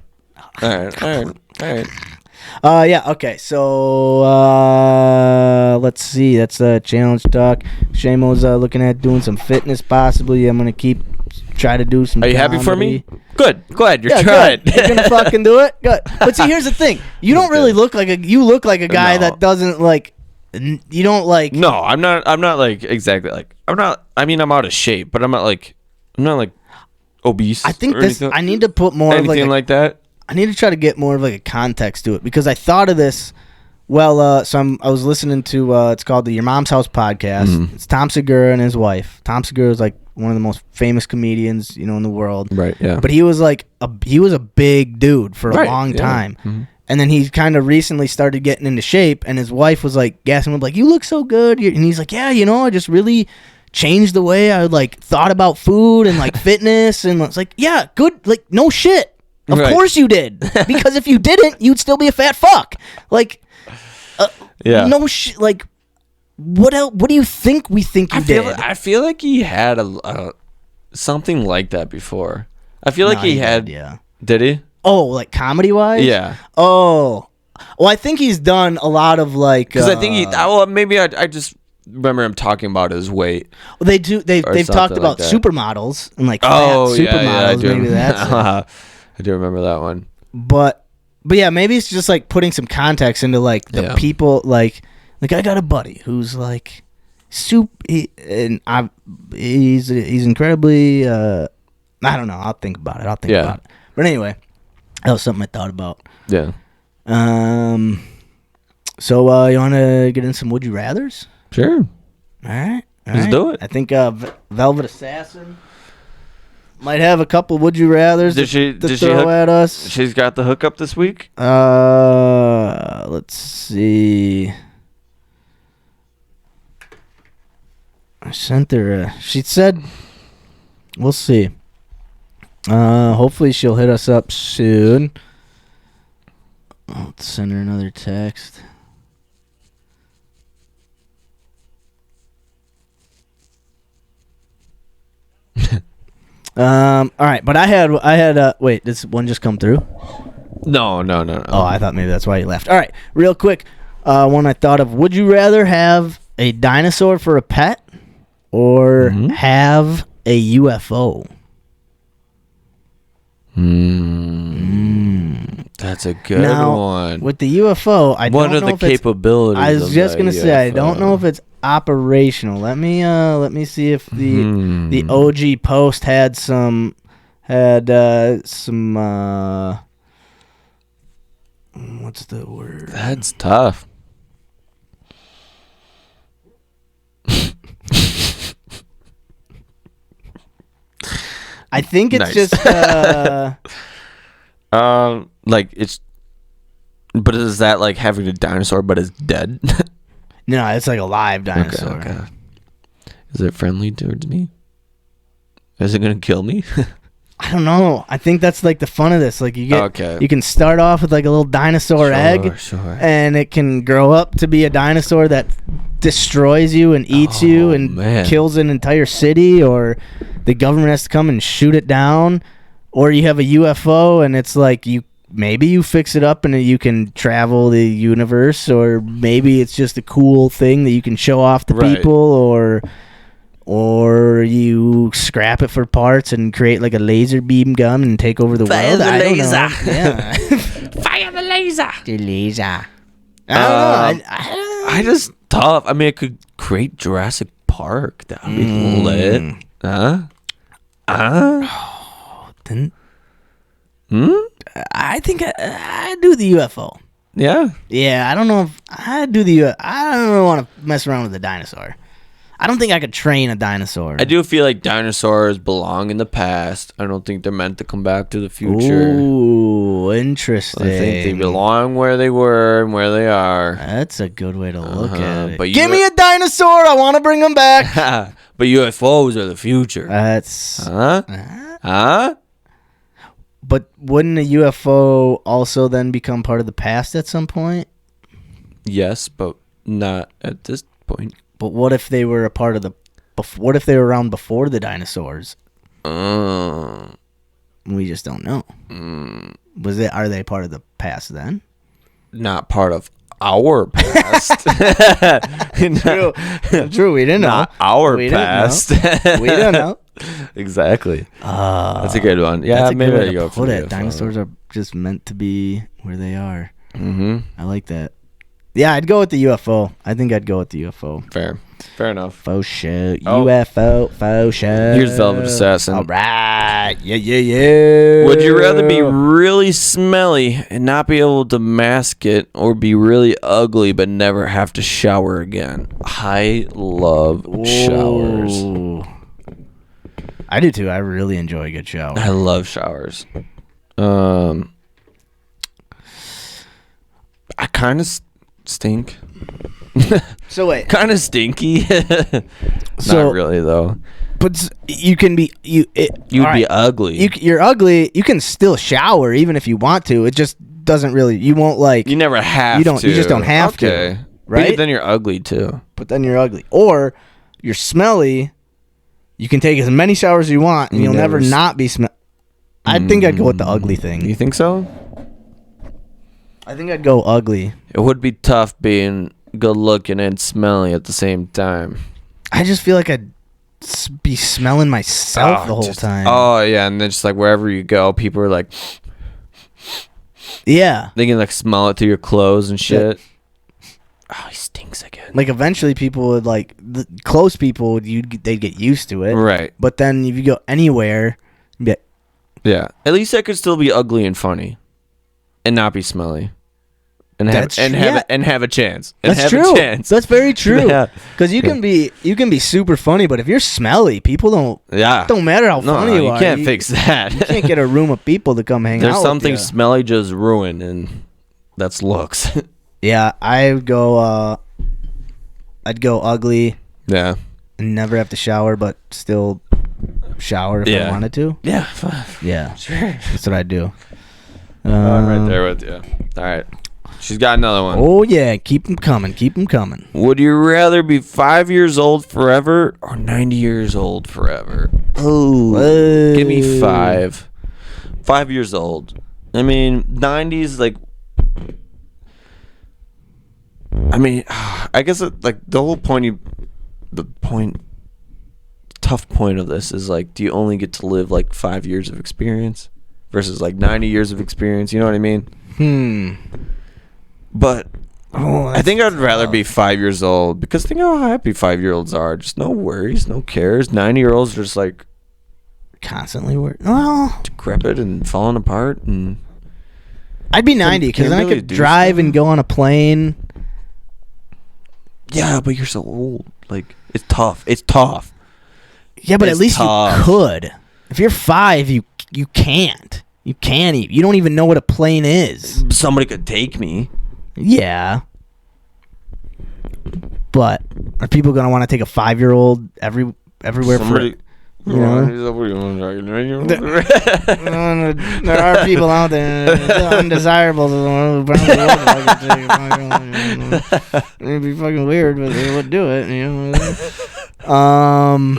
All right. Yeah, okay, so let's see, that's challenge talk. Seamo's looking at doing some fitness possibly. I'm gonna try to do some Are you comedy. happy for me? Good, glad you're trying. Good. You're gonna fucking do it? Good. But see, here's the thing, you don't really look like you look like a guy that doesn't like, you don't like. No, I'm not like exactly like, I'm not, I mean I'm out of shape, but I'm not like obese. I think or this. anything, I need to put more of anything like like that. I need to try to get more of like a context to it because I thought of this. Well, I was listening to it's called the Your Mom's House podcast. Mhm. It's Tom Segura and his wife. Tom Segura is like one of the most famous comedians in the world. Right. Yeah. But he was like he was a big dude for a Right, long yeah. time. Mhm. And then he kind of recently started getting into shape, and his wife was like gassing him up, like, "You look so good." And he's like, "Yeah, I just really changed the way I like thought about food and like fitness." And it's like, "Yeah, good. Like, no shit. Of Right. course you did. Because if you didn't, you'd still be a fat fuck." Like, Yeah. no shit. Like, what else? What do you think we think you did? I feel like he had a something like that before. I feel like No, he had. did, yeah. Did he? Oh, like comedy wise? Yeah. Oh, well, I think he's done a lot of like Because I think he. Well, maybe I just remember him talking about his weight. they do. They've or talked something about like that. supermodels and like Oh fat yeah, I supermodels. do. Maybe that's it. I do remember that one. But yeah, maybe it's just like putting some context into like the Yeah. people. Like I got a buddy who's like he's incredibly. I don't know. I'll think about it. Yeah. But anyway, that was something I thought about. Yeah. So you want to get in some would you rather's? Sure. All right. Let's do it. I think Velvet Assassin might have a couple would you rather's Did she throw hook, at us. She's got the hookup this week. Let's see. I sent her. She said, "We'll see." Hopefully she'll hit us up soon. I'll send her another text. All right, but I had wait, this one just come through? No. Oh, I thought maybe that's why you left. All right, real quick, one I thought of: would you rather have a dinosaur for a pet or have a UFO? That's a good Now, one. with the UFO, I What don't are know the if it's. capabilities? I was of just the gonna say I UFO? don't know if it's operational. Let me see if the OG post had some what's the word? That's tough. I think it's Nice. just Like it's. But is that like having a dinosaur but it's dead? no, it's like a live dinosaur. Okay. Is it friendly towards me? Is it gonna kill me? I don't know. I think that's like the fun of this. Like you can start off with like a little dinosaur egg, Sure. and it can grow up to be a dinosaur that destroys you and eats you and man. kills an entire city, or the government has to come and shoot it down, or you have a UFO and it's like maybe you fix it up and you can travel the universe, or maybe it's just a cool thing that you can show off to Right. people, or you scrap it for parts and create like a laser beam gun and take over the world. I don't know. Yeah. Fire the laser. The laser. I don't know. I just tough. I mean, it could create Jurassic Park. That would be lit. Then, I think I do the UFO. Yeah. Yeah, I don't know if I do the. I don't want to mess around with the dinosaur. I don't think I could train a dinosaur. I do feel like dinosaurs belong in the past. I don't think they're meant to come back to the future. Ooh, interesting. I think they belong where they were and where they are. That's a good way to look at it. But Give me a dinosaur. I want to bring them back. But UFOs are the future. That's. Huh? But wouldn't a UFO also then become part of the past at some point? Yes, but not at this point. But what if they were a part of the? What if they were around before the dinosaurs? We just don't know. Are they part of the past then? Not part of our past. True. We didn't know. Not our We didn't past. We don't know. Exactly. That's a good one. Yeah, That's a maybe good way I to go for put the it. UFO. Dinosaurs are just meant to be where they are. Mm-hmm. I like that. Yeah, I'd go with the UFO. I think I'd go with the UFO. Fair enough. Faux show. Oh. UFO. Faux show. Here's Velvet Assassin. All right. Yeah. Would you rather be really smelly and not be able to mask it, or be really ugly but never have to shower again? I love showers. Ooh. I do too. I really enjoy a good shower. I love showers. I kind of stink. So wait. Kind of stinky. So- Not really though. But you can be You'd be ugly. You're ugly. You can still shower even if you want to. It just doesn't really. You won't like. You never have You don't. to. You just don't have Okay. to. Right. But then you're ugly too. But then you're ugly, or you're smelly. You can take as many showers as you want, and You you'll never never not be smell. I think I'd go with the ugly You thing. think so? I think I'd go ugly. It would be tough being good looking and smelly at the same time. I just feel like I'd be smelling myself the whole time. Oh yeah, and then just like wherever you go, people are like, Yeah. they can like smell it through your clothes and shit. Oh, he stinks again. Like eventually, people would like the close people. They'd get used to it. Right. But then if you go anywhere, you'd be like, Yeah. At least I could still be ugly and funny, and not be smelly, and have That's true. Yeah. and have a chance. And that's have true. A chance. That's very true. Yeah. Because you can be super funny, but if you're smelly, people don't matter how No, funny you you are. can't fix that. You can't get a room of people to come hang There's out. something with ya. smelly just ruin, and that's looks. Yeah, I'd go ugly Yeah. and never have to shower, but still shower if I Yeah. wanted to. Yeah. Yeah, Sure. that's what I'd do. I'm right there with you. All right. She's got another one. Oh yeah, keep them coming. Keep them coming. Would you rather be 5 years old forever or 90 years old forever? Oh, give me 5. 5 years old. I mean, 90s, like, I mean, I guess like the whole tough point of this is like, do you only get to live like 5 years of experience versus like 90 years of experience? You know what I mean? But I think I'd rather be 5 years old, because think how happy 5-year-olds are. Just no worries, no cares. 90-year-olds are just like Constantly work. Well, decrepit and falling apart. And I'd be 90 because can't then I really could do drive stuff. and go on a plane. yeah, but you're so old. Like, it's tough. It's tough. Yeah, but It's at least tough. you could. If you're 5, you can't. You can't even. You don't even know what a plane is. Somebody could take me. Yeah. But are people gonna want to take a 5-year-old everywhere Somebody. for? You know? There are people out there undesirable who probably would like to take a 5-year-old. It'd be fucking weird, but they would do it. You know.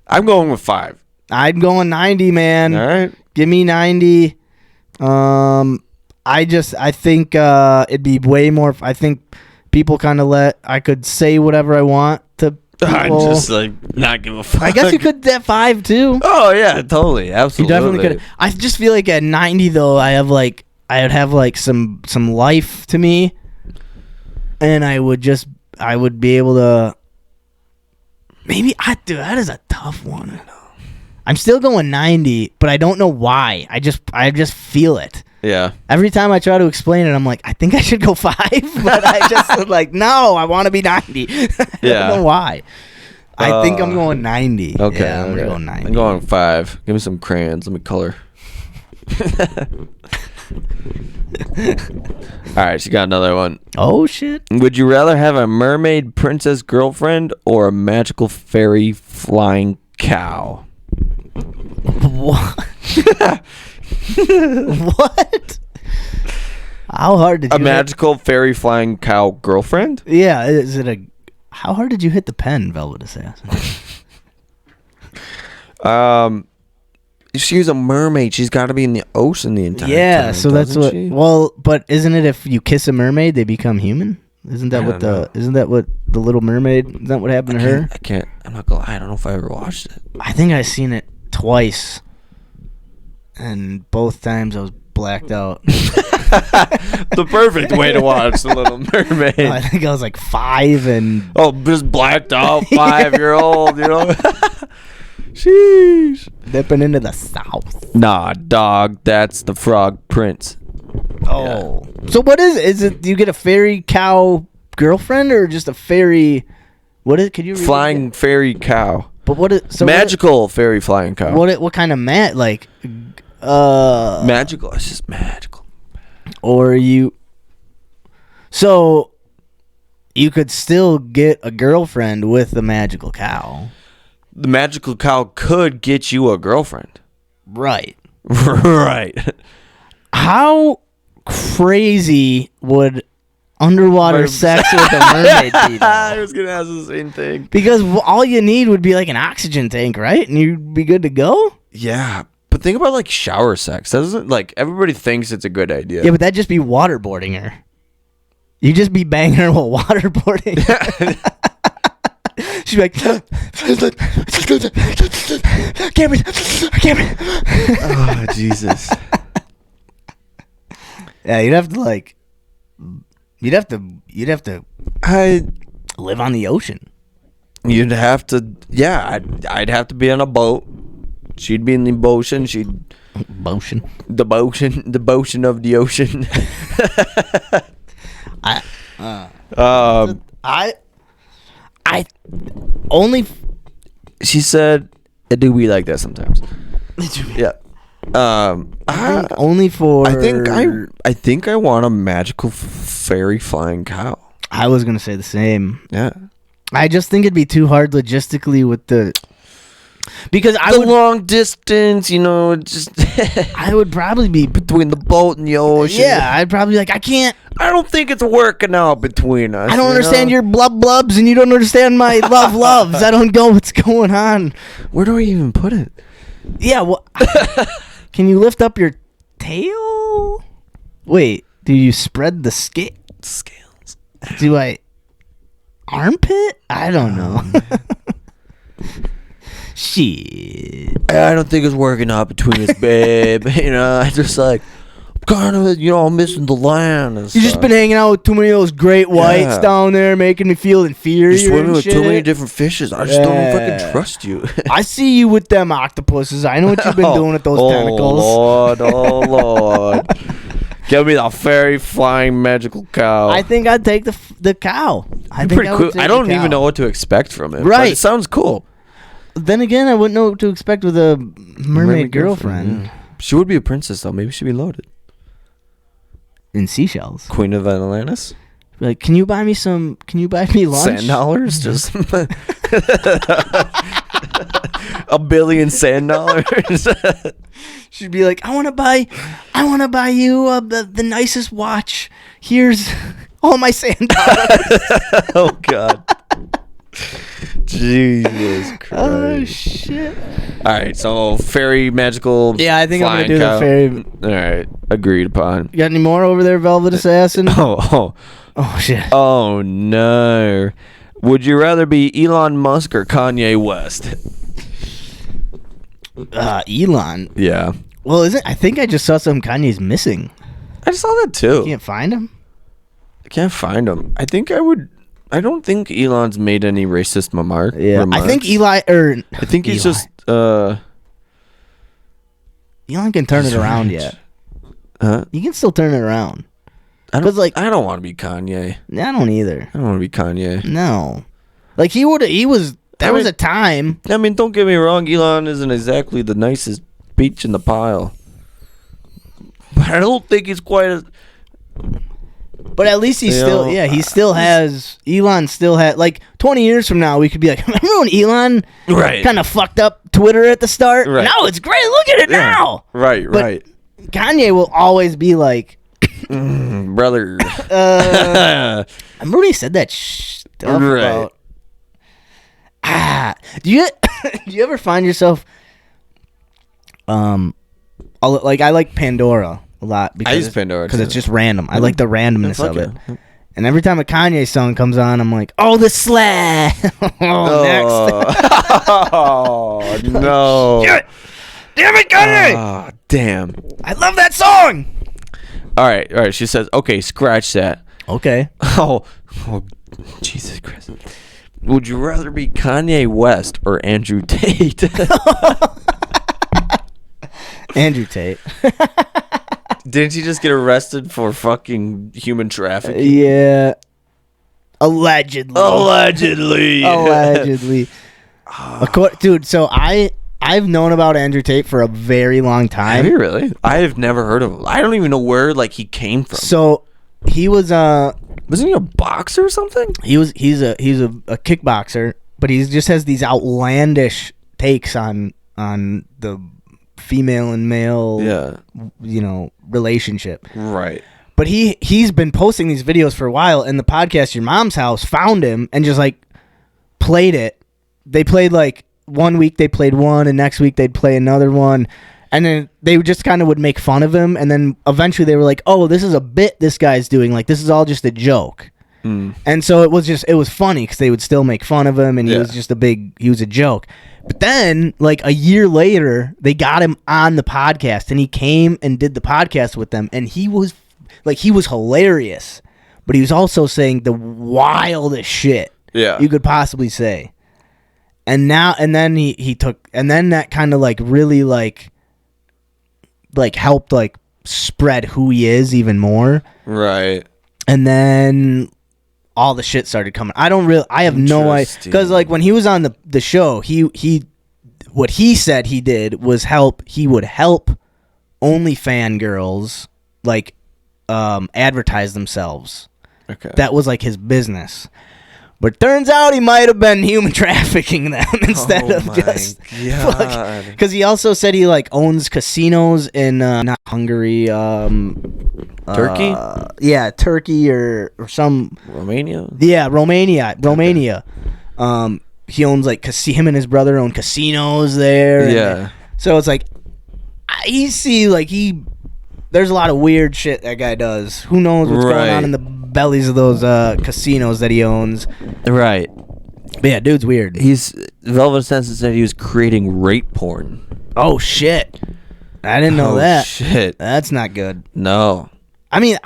I'm going with 5. I'm going 90, man. All right. Give me 90. I think it'd be way more. I think people kind of I could say whatever I want to people. I'm just like not give a fuck. I guess you could at 5 too. Oh yeah, totally, absolutely. You definitely could. I just feel like at 90 though, I would have like some life to me, and I would be able to. Maybe that is a tough one. I'm still going 90, but I don't know why. I just feel it. Yeah. Every time I try to explain it, I'm like, I think I should go 5, but I just like, no, I want to be 90. I don't know why. I think I'm going 90. Okay. Yeah, I'm going 90. I'm going 5. Give me some crayons. Let me color. All right, she got another one. Oh shit. Would you rather have a mermaid princess girlfriend or a magical fairy flying cow? What? What? How hard did you A magical fairy flying cow girlfriend? Yeah, is it a how hard did you hit the pen, Velvet Assassin? She's a mermaid. She's got to be in the ocean the entire time. Yeah, so that's doesn't what she? well, but isn't it if you kiss a mermaid they become human? Isn't that what the Little Mermaid, isn't that what happened to her? I'm not gonna lie, I don't know if I ever watched it. I think I seen it twice. And both times I was blacked out. The perfect way to watch The Little Mermaid. I think I was like 5 and Oh, just blacked out 5-year-old, you know? Sheesh. dipping into the south. Nah, dog, that's the Frog Prince. Oh. So what is it? Do you get a fairy cow girlfriend or just a fairy? What is? Could you read it Flying again? fairy cow. But what is so Magical fairy flying cow. What kind of like Magical. It's just magical. or you? So you could still get a girlfriend with the magical cow, The magical cow could get you a girlfriend. right? Right. How crazy would underwater sex with a mermaid be? I Though? was gonna ask the same thing. Because all you need would be like an oxygen tank, right? And you'd be good to go. Yeah, but think about like shower sex. Doesn't like everybody thinks it's a good idea. Yeah, but that'd just be waterboarding her. You just be banging her while waterboarding. She'd be like, Cameron. Oh Jesus. Yeah, you'd have to I. live on the ocean. You'd have to. Yeah, I'd have to be on a boat. She'd be in the ocean. Ocean. The ocean of the ocean. I only. She said, "It do be like that sometimes." Yeah. I think only for. I think I want a magical fairy flying cow. I was gonna say the same. Yeah. I just think it'd be too hard logistically with the. Because I would. Long distance, you know, just I would probably be. between the boat and the ocean. Yeah, I'd probably be like, I can't. I don't think it's working out between us. I don't you understand know? your blubs, and you don't understand my loves. I don't know what's going on. Where do I even put it? Yeah, well, can you lift up your tail? Wait, do you spread the Scales. Do I armpit? I don't know. Shit. I don't think it's working out between us, babe. You know, I just like kind of, you know, I'm missing the land. And You just stuff. been hanging out with too many of those great whites Yeah. down there, making me feel inferior. You're swimming and with shit. too many different fishes. I just don't Yeah. fucking trust you. I see you with them octopuses. I know what you've been doing with those tentacles. Lord, oh Lord. Give me the fairy flying magical cow. I think I'd take the cow. I think Pretty I would cool. take I the don't cow. even know what to expect from it. But Right. it sounds cool. Then again, I wouldn't know what to expect with a mermaid girlfriend Yeah. She would be a princess though. Maybe she'd be loaded. in seashells. Queen of Atlantis. Like, can you buy me lunch? Sand dollars, just $1 billion sand dollars. She'd be like, I want to buy you the nicest watch. Here's all my sand dollars. Oh God. Jesus Christ. Oh shit. All right, so fairy magical. Yeah, I think I'm gonna flying do the cow. fairy. All right, agreed upon. You got any more over there, Velvet Assassin? Oh shit. no. Would you rather be Elon Musk or Kanye West? Elon. Yeah, Well, I think I just saw some Kanye's missing. I just saw that too. Can't find him. I can't find him. I don't think Elon's made any racist remarks. I think I think he's Eli. just Elon can turn it around rich. yet. Huh? You can still turn it around. I 'Cause, like- don't want to be Kanye. I don't either. I don't want to be Kanye. No. Like there was a time. I mean, don't get me wrong. Elon isn't exactly the nicest peach in the pile, but I don't think he's quite as. But at least Elon still has, like 20 years from now, we could be like, remember when Elon Right. kind of fucked up Twitter at the start? Right. No, it's great. Look at it now. Right. But Right. Kanye will always be like, Brother. remember when he said that stuff Right. about, do you ever find yourself, I like Pandora a lot because I use Pandora because too. it's just random. I like the randomness fuck of it. yeah. And every time a Kanye song comes on, I'm like, oh, the slag. Next. Oh no. Damn it, Kanye. Oh, damn. I love that song. All right. She says, okay, scratch that. Okay. Oh, Jesus Christ. Would you rather be Kanye West or Andrew Tate? Andrew Tate. Didn't he just get arrested for fucking human trafficking? Yeah. Allegedly. Dude, so I've known about Andrew Tate for a very long time. Have you really? I have never heard of him. I don't even know where like he came from. So he was wasn't he a boxer or something? he's a kickboxer, but he just has these outlandish takes on the female and male relationship. Right. But he's been posting these videos for a while, and the podcast Your Mom's House found him and just like played it. They played like 1 week they played one, and next week they'd play another one, and then they just kind of would make fun of him, and then eventually they were like, oh, this is a bit this guy's doing, like this is all just a joke. And so it was funny because they would still make fun of him, and he was a joke. But then like a year later they got him on the podcast, and he came and did the podcast with them, and he was hilarious, but he was also saying the wildest shit you could possibly say. And then he took, and then that kind of like really like helped like spread who he is even more. Right. And then all the shit started coming. I have no idea, because like when he was on the show, he what he said he did was he would help OnlyFans girls like advertise themselves. Okay. That was like his business. But turns out he might have been human trafficking them instead of just because he also said he like owns casinos in not Hungary, Turkey? Turkey or some Romania? Yeah, Romania. He owns like him and his brother own casinos there. Yeah. So it's like there's a lot of weird shit that guy does. Who knows what's going on in the bellies of those casinos that he owns. Right. But yeah, dude's weird. Velvet Assassin said he was creating rape porn. Oh, shit. I didn't know that. Shit. That's not good. No. I mean,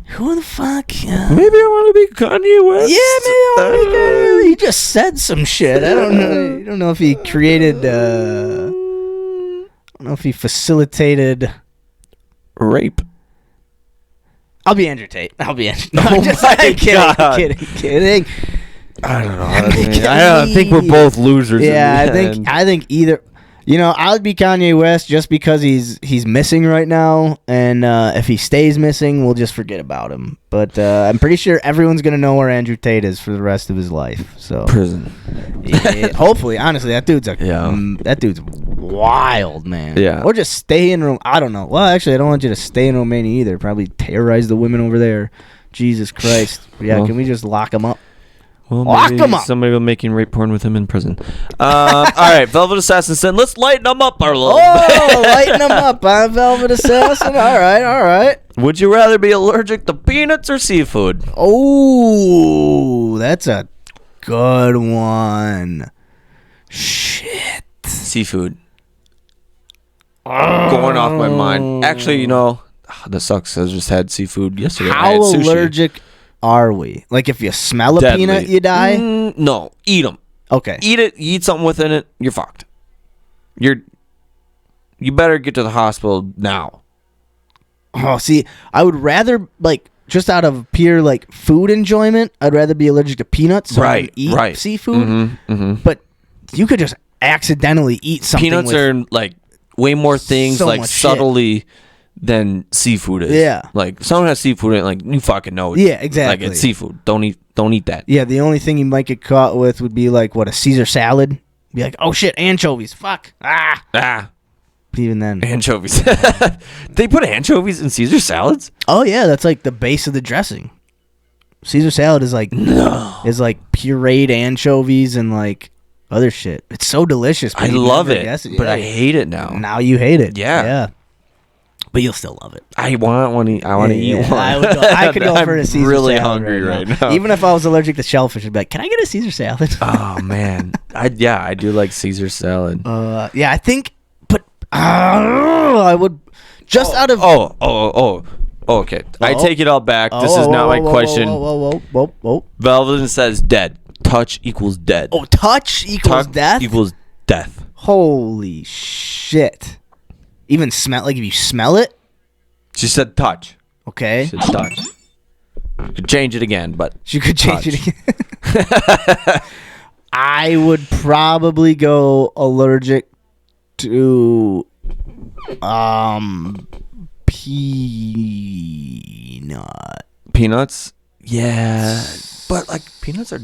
who the fuck? Maybe I want to be Kanye West. Yeah, maybe I want to be Kanye West. He just said some shit. I don't know. You don't know if he created... I don't know if he facilitated... rape. I'll be Andrew Tate. No, my God. Kidding. I don't know. I think we're both losers. Yeah, I think either. I'd be Kanye West just because he's missing right now, and if he stays missing, we'll just forget about him. But I'm pretty sure everyone's gonna know where Andrew Tate is for the rest of his life. So prison. Yeah, hopefully, honestly, that dude's wild, man. Yeah. Or just stay in. I don't know. Well, actually, I don't want you to stay in Romania either. Probably terrorize the women over there. Jesus Christ. Yeah. Well, can we just lock him up? Well, lock him up. Somebody will making rape porn with him in prison. All right, Velvet Assassin said, "Let's lighten him up our little." Oh, lighten him up, huh, Velvet Assassin. All right. Would you rather be allergic to peanuts or seafood? Oh, that's a good one. Shit. Seafood. Going off my mind. Actually, that sucks. I just had seafood yesterday. How allergic are we? Like if you smell a peanut, you die? No, eat them. Okay. Eat it. You eat something within it, you're fucked. You better get to the hospital now. Oh, see, I would rather just out of pure food enjoyment, I'd rather be allergic to peanuts. So I eat seafood. Mm-hmm. But you could just accidentally eat something. Peanuts are way more things so subtly shit. Than seafood is. Yeah. Someone has seafood and you fucking know it. Yeah, exactly. It's seafood. Don't eat that. Yeah, the only thing you might get caught with would be a Caesar salad. Be like, oh shit, anchovies. Fuck. But even then. Anchovies. They put anchovies in Caesar salads? Oh yeah, that's the base of the dressing. Caesar salad is pureed anchovies and other shit. It's so delicious. I love it, but I hate it now. Now you hate it. Yeah. But you'll still love it. I want to eat one. I could go for a Caesar salad. I'm really hungry right now. Even if I was allergic to shellfish, I'd be like, can I get a Caesar salad? Oh, man. I do like Caesar salad. I think, but I would Just out of Okay. I take it all back. This is not my question. Whoa. Velvet says dead. Touch equals dead. Oh, touch equals death? Equals death. Holy shit. Even smell, like if you smell it? She said touch. Okay. She said touch. Could change it again, but She could change it again. I would probably go allergic to peanut. Peanuts? Yeah. But like peanuts are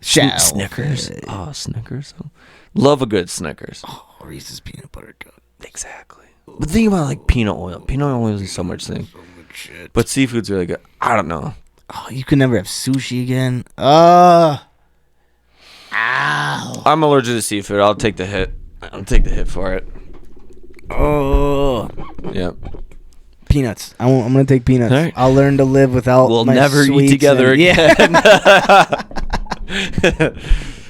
Shell. Snickers. Oh, Snickers. Love a good Snickers. Oh, Reese's peanut butter cup. Exactly. But think about like peanut oil. Peanut oil is so much thing. Shit. But seafood's really good. I don't know. Oh, you could never have sushi again. Ow. I'm allergic to seafood. I'll take the hit. I'll take the hit for it. Oh. Yeah. Peanuts. I'm gonna take peanuts. Right. I'll learn to live without. We'll my never eat sweets together and- again.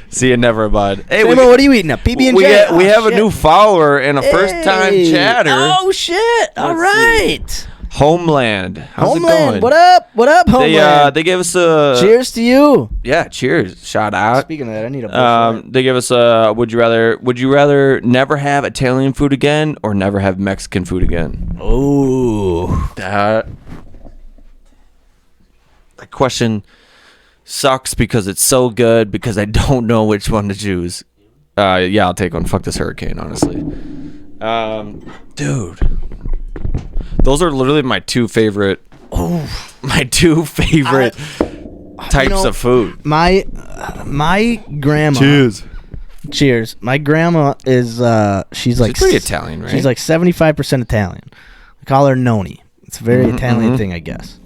See you never, bud. Hey, Samuel, what are you eating? A PB and J? we have a new follower and a first-time Hey. chatter. Oh shit! All Let's see. right. Homeland. How's it Homeland, going? what up? What up, Homeland? They gave us a Cheers to you. Yeah, cheers. Shout out. Speaking of that, I need a. They give us a would you rather never have Italian food again or never have Mexican food again? Oh, That question sucks because it's so good because I don't know which one to choose. Yeah, I'll take one. Fuck this hurricane, honestly. Dude. Those are literally my two favorite types of food. my grandma. Cheers. My grandma is she's like pretty Italian, right? She's like 75% Italian. I call her Noni. It's a very Italian thing, I guess.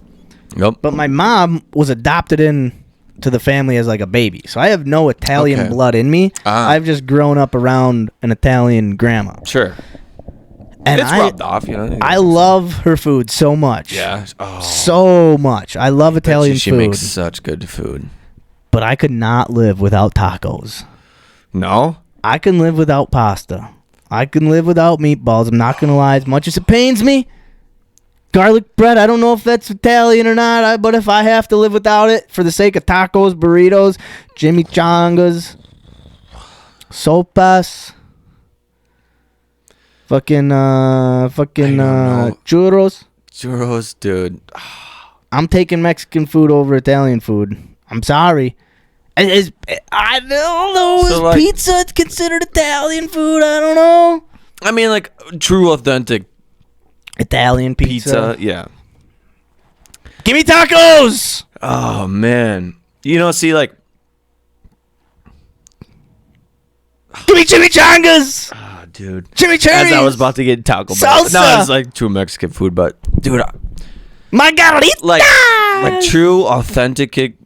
Nope. But my mom was adopted in to the family as like a baby, so I have no Italian blood in me. I've just grown up around an Italian grandma. Sure. And It's rubbed off, you know. I love her food so much. Yeah. Oh. So much. I love Italian She food. makes such good food. But I could not live without tacos. No? I can live without pasta. I can live without meatballs. I'm not going to lie. As much as it pains me, garlic bread, I don't know if that's Italian or not, but if I have to live without it for the sake of tacos, burritos, chimichangas, sopas, fucking churros. Churros, dude. I'm taking Mexican food over Italian food. I'm sorry. I don't know. So, Is like, pizza considered Italian food? I don't know. I mean, like, true, authentic Italian pizza. Yeah. Give me tacos. Oh, man. You know, see, like... Give me chimichangas. Oh, dude. Chimichurri. As I was about to get Taco Bell. Salsa. No, it's like true Mexican food, but... Dude, Margarita. like true, authentic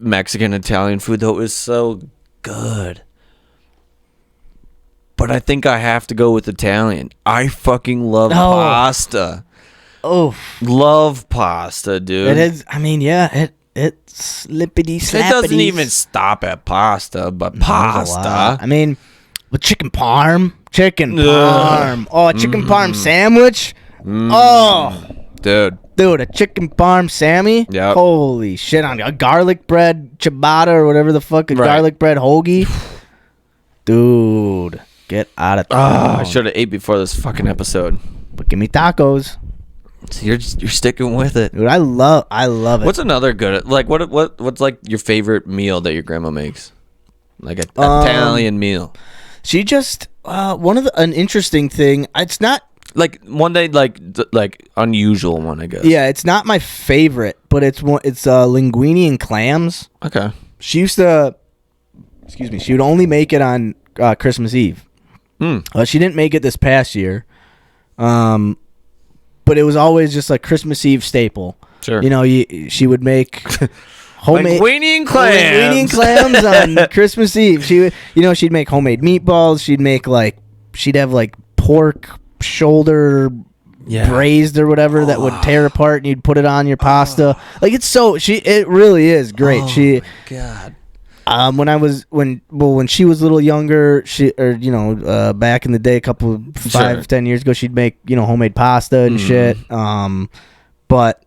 Mexican Italian food though is so good. But I think I have to go with Italian. I fucking love pasta. Oh, Love pasta, dude. it is. I mean, yeah, it's lippity slappity. It doesn't even stop at pasta, but pasta. I mean, with chicken parm. Oh, a chicken parm sandwich. Oh, Dude. a chicken parm Sammy. Yep. Holy shit! On a garlic bread ciabatta or whatever the fuck, a Right. garlic bread hoagie. Dude, get out of town. I should have ate before this fucking episode. But give me tacos. So you're sticking with it. Dude, I love it. What's another good like what's like your favorite meal that your grandma makes? Like an Italian meal. She just an interesting thing. It's not. Like one day like unusual one, I guess. Yeah, it's not my favorite, but it's linguine and clams. Okay. She used to, she would only make it on Christmas Eve. She didn't make it this past year, but it was always just like Christmas Eve staple. Sure. You know, she would make homemade linguine and clams. linguine and clams on Christmas Eve. She'd make homemade meatballs. She'd have like pork shoulder braised or whatever that would tear apart, and you'd put it on your pasta. Like it really is great. Oh my God. When she was a little younger, back in the day, 10 years ago, she'd make homemade pasta and shit. But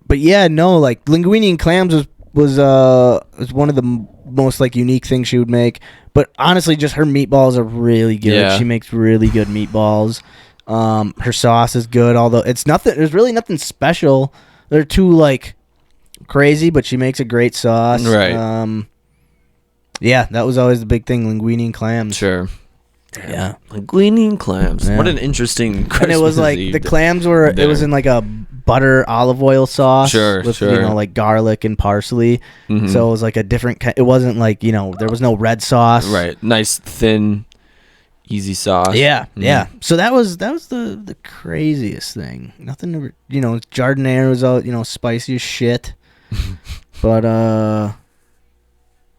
yeah, no, like linguine and clams was one of the most like unique things she would make. But honestly, just her meatballs are really good. Yeah. She makes really good meatballs. Her sauce is good, although there's really nothing special. They're too like crazy, but she makes a great sauce. Right. Yeah, that was always the big thing, linguine and clams. Sure. Yeah. Linguine and clams. Yeah. What an interesting Christmas And it was like Eve the clams were it was in like a butter olive oil sauce with like garlic and parsley. Mm-hmm. So it was like a different it wasn't like, there was no red sauce. Right. Nice thin easy sauce. Yeah. Yeah. So that was the craziest thing. Nothing to, jardinere was all, spicy as shit. But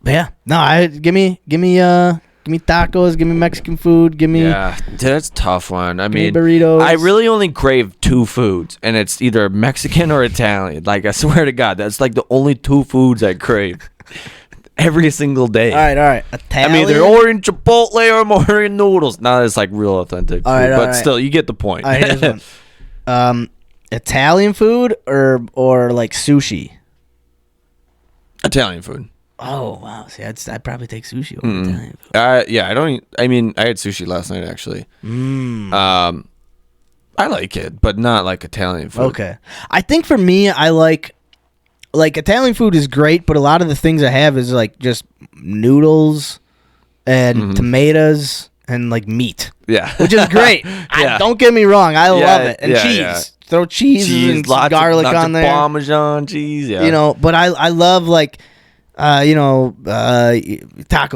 yeah. No, give me tacos, give me Mexican food, give me that's a tough one. I mean, burritos. I really only crave two foods, and it's either Mexican or Italian. Like, I swear to God, that's like the only two foods I crave every single day. All right. Italian. I'm either ordering Chipotle or I'm ordering noodles. Now it's like real authentic food, but still, you get the point. All right, here's one. Italian food or like sushi? Italian food. Oh wow! See, I'd probably take sushi over Italian food. Yeah, I mean, I had sushi last night actually. I like it, but not like Italian food. Okay, I think for me, I like Italian food is great, but a lot of the things I have is like just noodles and tomatoes and like meat. Yeah, which is great. Don't get me wrong, I love it. And cheese. Yeah. Throw cheese and garlic on there. Parmesan cheese. Yeah, but I love like. Tacos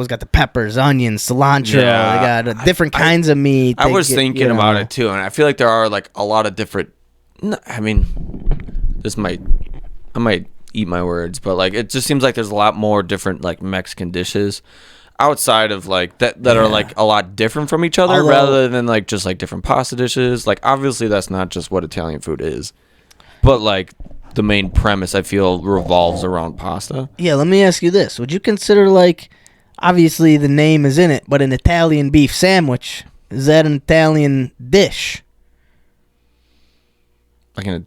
got the peppers, onions, cilantro. Yeah. They got different kinds of meat. I was thinking about it too, and I feel like there are like a lot of different. I mean, I might eat my words, but like it just seems like there's a lot more different like Mexican dishes outside of like that are like a lot different from each other, rather than like just like different pasta dishes. Like obviously that's not just what Italian food is, but like. The main premise I feel revolves around pasta. Yeah, let me ask you this. Would you consider like obviously the name is in it, but an Italian beef sandwich, is that an Italian dish? I guess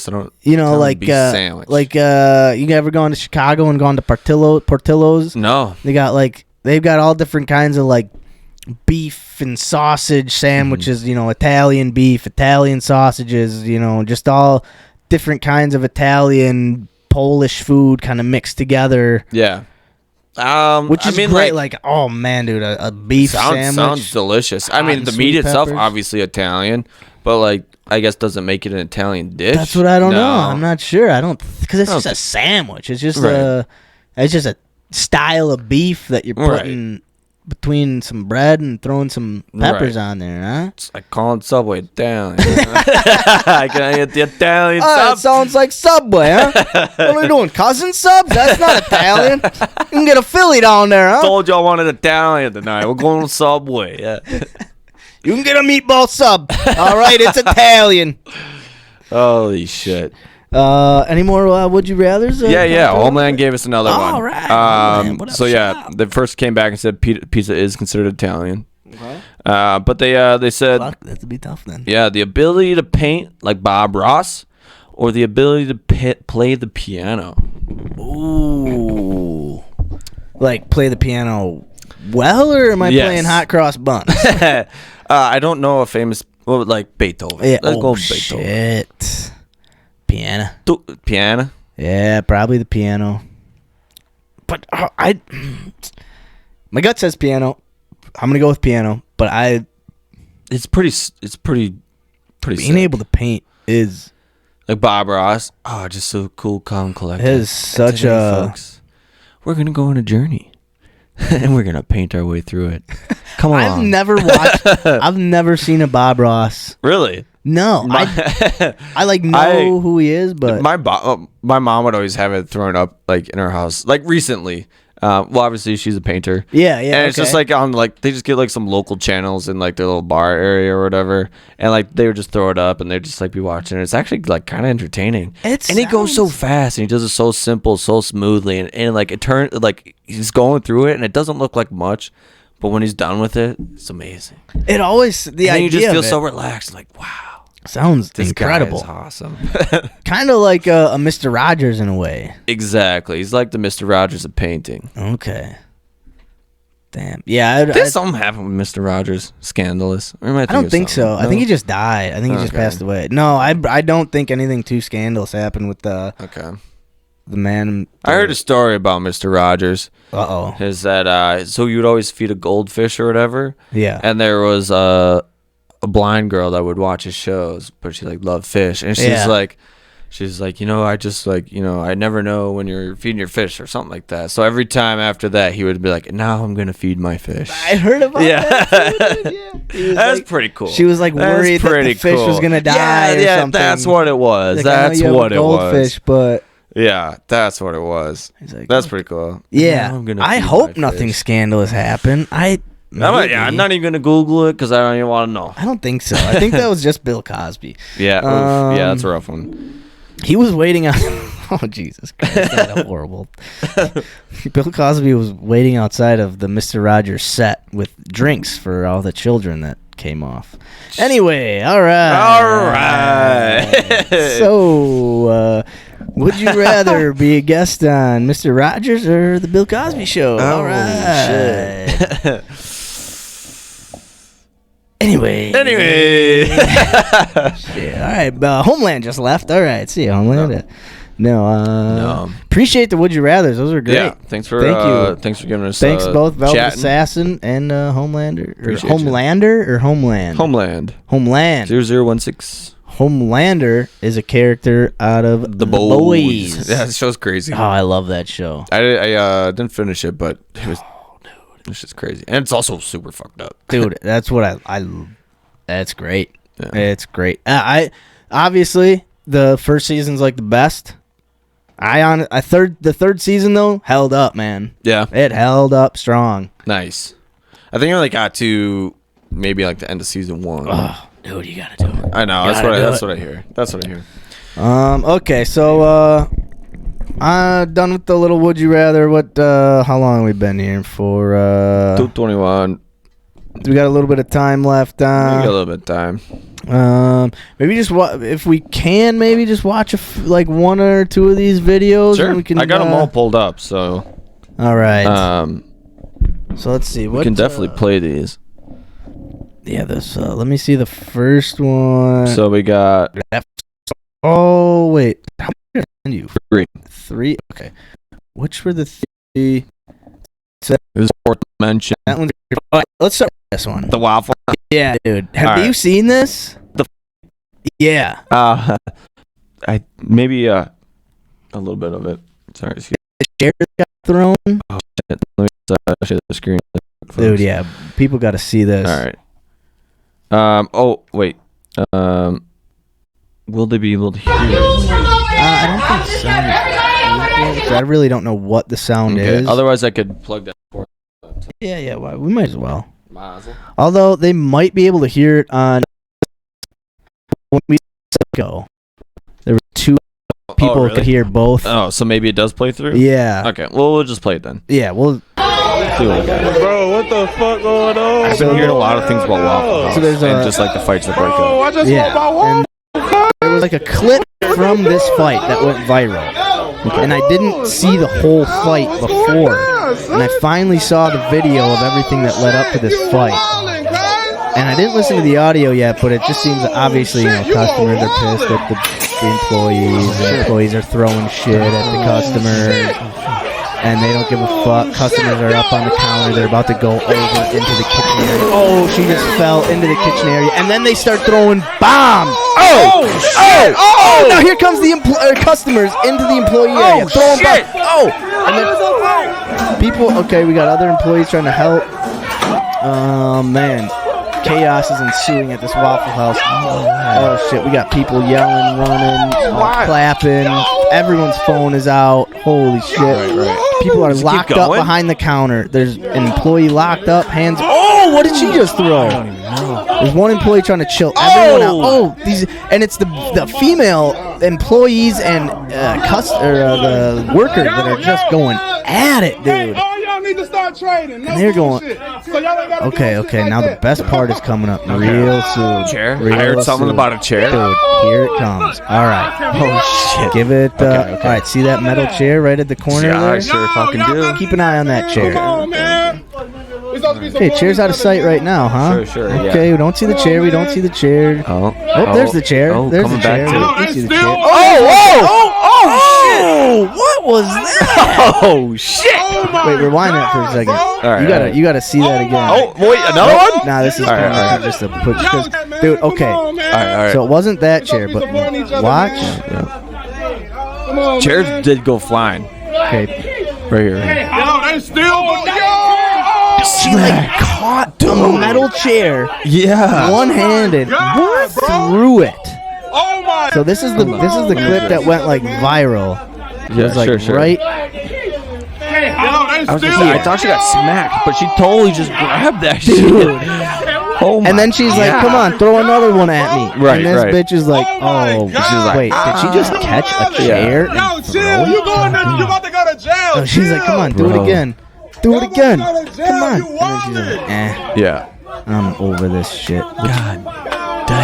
I don't like beef sandwich. Like you ever gone to Chicago and gone to Portillo's? No. They've got all different kinds of like beef and sausage sandwiches, Italian beef, Italian sausages, just all different kinds of Italian, Polish food kind of mixed together. Yeah. Which is great. Like, oh man, dude, a beef sandwich sounds delicious. I mean, the meat itself, obviously Italian, but like, I guess doesn't make it an Italian dish. That's what I don't know. I'm not sure. Because it's just a sandwich. It's just a style of beef that you're putting between some bread and throwing some peppers on there, huh? It's like calling Subway Italian. Can I get the Italian sub? It sounds like Subway, huh? What are we doing? Cousin subs? That's not Italian. You can get a Philly down there, huh? Told you I wanted Italian tonight. We're going to Subway. Yeah. You can get a meatball sub. All right, it's Italian. Holy shit. Any more would you rathers? Yeah. Homeland gave us another one. All right. So yeah, they first came back and said pizza is considered Italian. Okay. But they said that'd be tough then. Yeah, the ability to paint like Bob Ross, or the ability to play the piano. Ooh. Like play the piano well, or am I playing hot cross buns? I don't know a famous like Beethoven. Yeah. Let's go Beethoven. Shit. Piano. Piano? Yeah, probably the piano. But my gut says piano. I'm gonna go with piano. But it's pretty being sick. Able to paint is like Bob Ross. Oh, just so cool, calm, collected. It is such a folks. We're gonna go on a journey, and we're gonna paint our way through it. Come on. I've never seen a Bob Ross. Really? No, I know who he is, but my mom would always have it thrown up like in her house. Like recently, Well, obviously she's a painter. Yeah. And it's just like on like they just get like some local channels in like their little bar area or whatever, and like they would just throw it up and they'd just like be watching it. It's actually like kind of entertaining. And he goes so fast and he does it so simple, so smoothly, and like it turns like he's going through it and it doesn't look like much, but when he's done with it, it's amazing. It always the and idea you just feel of it so relaxed, like wow, sounds this incredible. guy is awesome. Kind of like a Mr. Rogers in a way. Exactly, he's like the Mr. Rogers of painting. Okay. Damn. Yeah. Did something happen with Mr. Rogers? Scandalous? I don't think so. No? I think he just died. I think he just passed away. No, I don't think anything too scandalous happened with the man. I heard a story about Mr. Rogers. Is that so you would always feed a goldfish or whatever? Yeah. And there was a blind girl that would watch his shows, but she like loved fish, and she's like, you know, I just like, you know, I never know when you're feeding your fish or something like that. So every time after that, he would be like, now I'm gonna feed my fish. I heard about that. Yeah. That's like, pretty cool. She was like worried that the fish was gonna die. Yeah, or something. That's what it was. Like, that's what it was. Goldfish, but yeah, that's what it was. Like, that's pretty cool. Yeah, I hope nothing scandalous happened. I'm not even gonna Google it because I don't even want to know. I don't think so. I think that was just Bill Cosby. Yeah, yeah, that's a rough one. He was waiting out. Oh, Jesus Christ. That's horrible. Bill Cosby was waiting outside of the Mr. Rogers set with drinks for all the children that came off. Anyway, all right. So, would you rather be a guest on Mr. Rogers or the Bill Cosby Show? All right. Shit. Anyway. Shit. All right. Homeland just left. All right. See you, Homeland. No. Appreciate the Would You Rathers. Those are great. Yeah. Thank you. Thanks for giving us. Thanks both Velvet chatting. Assassin and Homelander. Appreciate Homelander or Homeland? Homeland. 0016. Homelander is a character out of The Boys. Yeah, the show's crazy. Oh, I love that show. I didn't finish it, but it was. It's just crazy, and it's also super fucked up, dude. That's what I that's great. Yeah. It's great. I obviously the first season's like the best. The third season though held up, man. Yeah, it held up strong. Nice. I think I only got to maybe like the end of season 1. Oh, dude, you gotta do it. I know. That's what I hear. Okay, so done with the little Would You Rather. What? How long have we been here for? 2:21. We got a little bit of time left. We got a little bit of time. Maybe just if we can, maybe just watch like one or two of these videos. Sure. And we can, I got them all pulled up, so. All right. So let's see. We can definitely play these. Yeah. This. Let me see the first one. So we got. Oh wait. How many did I send you? 3. Okay. Which were the 3? It was fourth mention. That one's. All right, let's start with this one. The waffle. Yeah, dude. Have you seen this? Yeah. I maybe a little bit of it. Sorry. Excuse me. The chair got thrown. Oh shit! Let me share the screen. Dude, yeah. People got to see this. All right. Oh wait. Will they be able to hear it? I don't think sound. I really don't know what the sound is. Otherwise, I could plug that for. Yeah. Well, we might as well. Although they might be able to hear it on when we go. There were 2 people who could hear both. Oh, so maybe it does play through? Yeah. Okay. Well, we'll just play it then. Yeah. We'll. Bro, what the fuck going on? I've been hearing a lot of things about Waffle House. So there's and just like the fights that break up. I just want my waffle. There was like a clip from this fight that went viral. And I didn't see the whole fight before. And I finally saw the video of everything that led up to this fight. And I didn't listen to the audio yet, but it just seems that obviously, customers are pissed at the employees. The employees are throwing shit at the customers. And they don't give a fuck. Customers are up on the counter. They're about to go over into the kitchen area. Oh, she just fell into the kitchen area. And then they start throwing bombs. Oh, shit. Oh, now here comes the customers into the employee area. Throwing bombs. Oh, and then people, okay, we got other employees trying to help. Man. chaos is ensuing at this Waffle House. Oh shit, we got people yelling, running, clapping. Everyone's phone is out. Holy shit. Right. People are Does it keep locked up going? behind the counter. There's an employee locked up, hands. Oh, what did she just throw? There's one employee trying to chill everyone out. Oh, and it's the female employees and the workers that are just going at it, dude. Need to start trading. And they're going. Okay. Now the best part is coming up real soon. Chair? Real I heard something soon. about a chair. Dude, here it comes. All right. Oh shit. Give it. Okay. All right. See that metal chair right at the corner Yeah, I there? sure fucking do. Keep an eye on that chair. Come on, man. Okay, chair's out of sight right now, huh? Sure, Okay, we don't see the chair. We don't see the chair. Oh, there's the chair. Oh, There's the coming chair. back to We see the Still- chair. Oh, What was that? oh shit! Wait, rewind that for a second. right, You gotta see that again. Oh, wait, another one? Nah, this is All right. just a push. Dude, okay. All right. So it wasn't that chair, but watch. Chairs did go flying. Okay. Right here. Yo, they still. She like caught a metal chair, Yeah. one-handed, God, bro. threw it. Oh my. So this is the clip that went like viral. It was like right. I was gonna say, I thought she got smacked, but she totally just grabbed that shit. Oh my And then she's like, "Come on, throw another one at me." Right, And this right. bitch is like, Oh my "Oh, God. she's like, wait, did she just catch a chair?" and Yo, throw chill. it? You going there? You about to go to jail? So she's like, "Come on, do it Bro. again, do it again, You're about to go to jail. come on." You And then she's wildin'. like, "Eh, Yeah. I'm over this shit." God.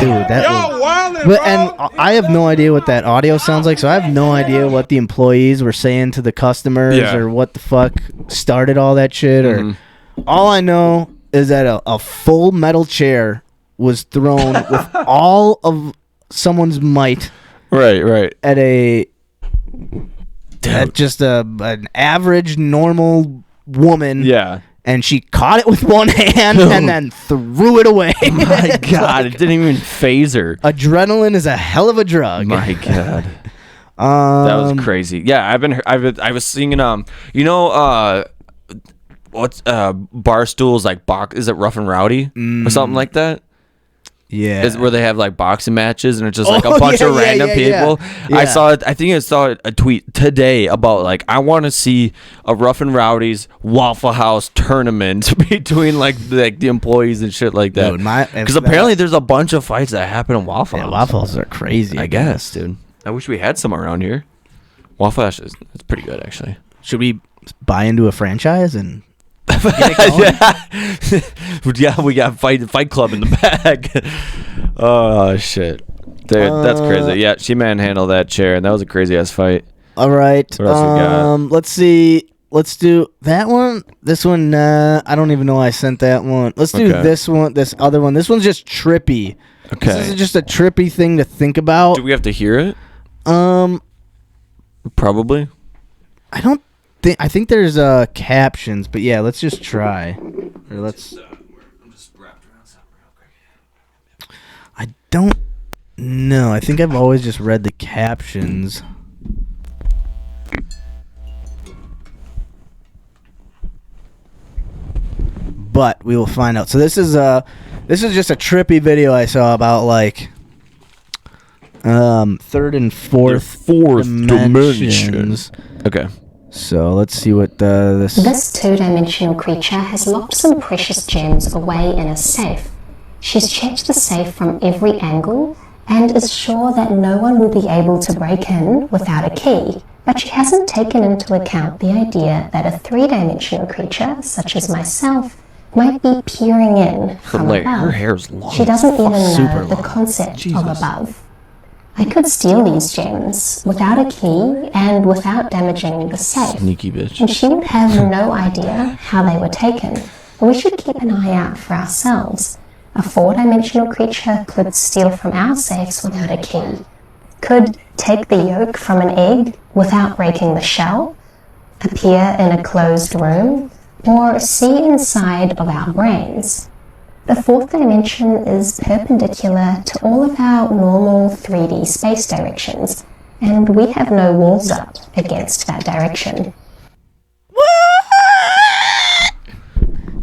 Dude, that was. Yo, wildin', But bro. and I have no idea what that audio sounds like, so I have no idea what the employees were saying to the customers Yeah. or what the fuck started all that shit. Or all I know is that a full metal chair was thrown with all of someone's might Right. at just an average normal woman. Yeah. And she caught it with one hand and then threw it away. My God, it didn't even phase her. Adrenaline is a hell of a drug. My God. That was crazy. Yeah, I was singing what's bar stools like is it Rough and Rowdy or something like that? Yeah. Is where they have like boxing matches and it's just like a Oh, bunch of yeah, random yeah. people. Yeah. I saw a tweet today about like I want to see a Rough and Rowdy's Waffle House tournament between like the employees and shit like that. Dude, Because apparently there's a bunch of fights that happen in Waffle House. Waffles are crazy. I guess, dude. I wish we had some around here. Waffle House it's pretty good actually. Should we buy into a franchise and Yeah, we got Fight Club in the back. Oh shit, dude, that's crazy. Yeah, she manhandled that chair, and that was a crazy ass fight. All right. What else we got? Let's see. Let's do that one. This one, I don't even know why I sent that one. Let's do Okay. this one. This other one. This one's just trippy. Okay. This is just a trippy thing to think about. Do we have to hear it? Probably. I don't think. I think there's captions, but yeah, let's just try. Or let's. I'm just wrapped around something real quick. I don't know. I think I've always just read the captions. But we will find out. So this is just a trippy video I saw about like third and fourth dimensions. Okay. So let's see what this. This two-dimensional creature has locked some precious gems away in a safe. She's checked the safe from every angle and is sure that no one will be able to break in without a key. But she hasn't taken into account the idea that a three-dimensional creature, such as myself, might be peering in from above. Her hair's long. She doesn't even super know the long. concept of above. I could steal these gems without a key and without damaging the safe. Sneaky bitch. And she would have no idea how they were taken. We should keep an eye out for ourselves. A four-dimensional creature could steal from our safes without a key, could take the yolk from an egg without breaking the shell, appear in a closed room, or see inside of our brains. The fourth dimension is perpendicular to all of our normal 3D space directions, and we have no walls up against that direction.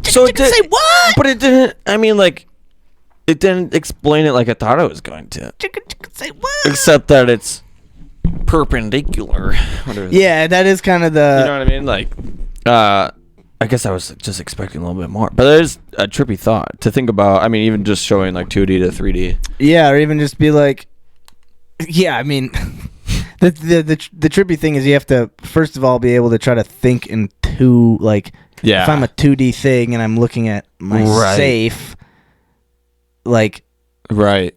So it did, say what? But it didn't. I mean, like, it didn't explain it like I thought it was going to. Say what? Except that it's perpendicular. Whatever. Yeah, that is kind of the. You know what I mean? Like, I guess I was just expecting a little bit more. But it is a trippy thought to think about. I mean, even just showing like 2D to 3D. Yeah, or even just be like, yeah, I mean, the trippy thing is you have to, first of all, be able to try to think in two, like, Yeah. if I'm a 2D thing and I'm looking at my safe, like, Right.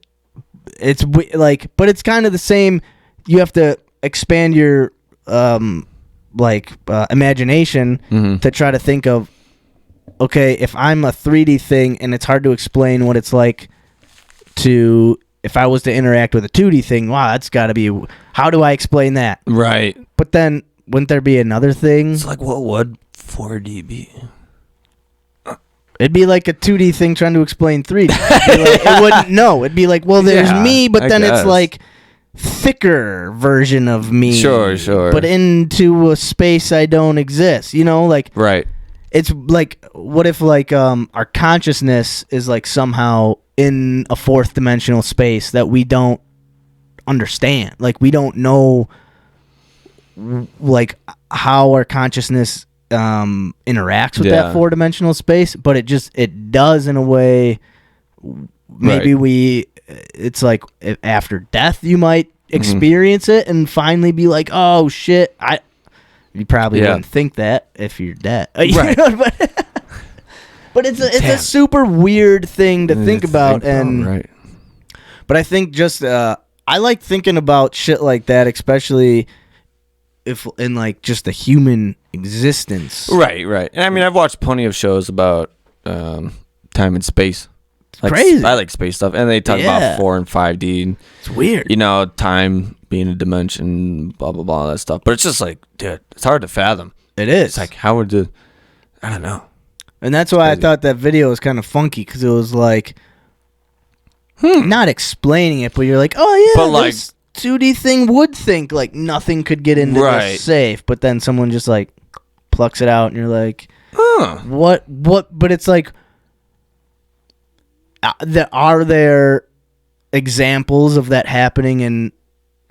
it's like, but it's kind of the same. You have to expand your imagination to try to think of, okay, if I'm a 3D thing and it's hard to explain what it's like to, if I was to interact with a 2D thing, wow, that's got to be, how do I explain that? Right. But then wouldn't there be another thing? It's like, what would 4D be? It'd be like a 2D thing trying to explain 3D. It wouldn't know. It'd be like, well, there's me, but then it's like thicker version of me. Sure. But into a space I don't exist. You know, like Right. it's like, what if like our consciousness is like somehow in a fourth dimensional space that we don't understand. Like we don't know like how our consciousness interacts with that four-dimensional space, but it does in a way. Maybe it's like after death you might experience it and finally be like, oh shit, you probably wouldn't think that if you're dead, right? But it's a super weird thing to think about, but I think just I like thinking about shit like that, especially if in like just the human existence. Right. And I mean, I've watched plenty of shows about time and space. Like, crazy. I like space stuff, and they talk about 4 and 5D. And, it's weird. You know, time being a dimension, blah blah blah, all that stuff. But it's just like, dude, it's hard to fathom. It is. It's like, how would you? I don't know. And that's why I thought that video was kind of funky, because it was like not explaining it, but you're like, oh yeah, but like, this 2D thing would think like nothing could get into this safe, but then someone just like plucks it out, and you're like, what? But it's like, are there examples of that happening in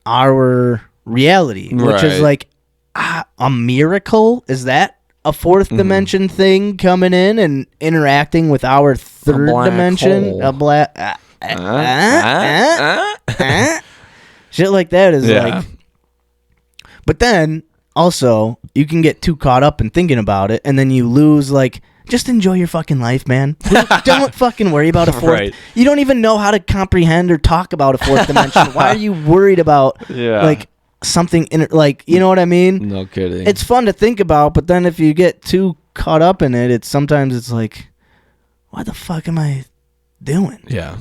our reality, which is like a miracle? Is that a fourth dimension thing coming in and interacting with our third dimension? Hole. A black shit like that is like. But then also you can get too caught up in thinking about it, and then you lose like. Just enjoy your fucking life, man. Don't fucking worry about a fourth. Right. You don't even know how to comprehend or talk about a fourth dimension. Why are you worried about like something like, you know what I mean? No kidding. It's fun to think about, but then if you get too caught up in it, sometimes it's like, what the fuck am I doing? Yeah.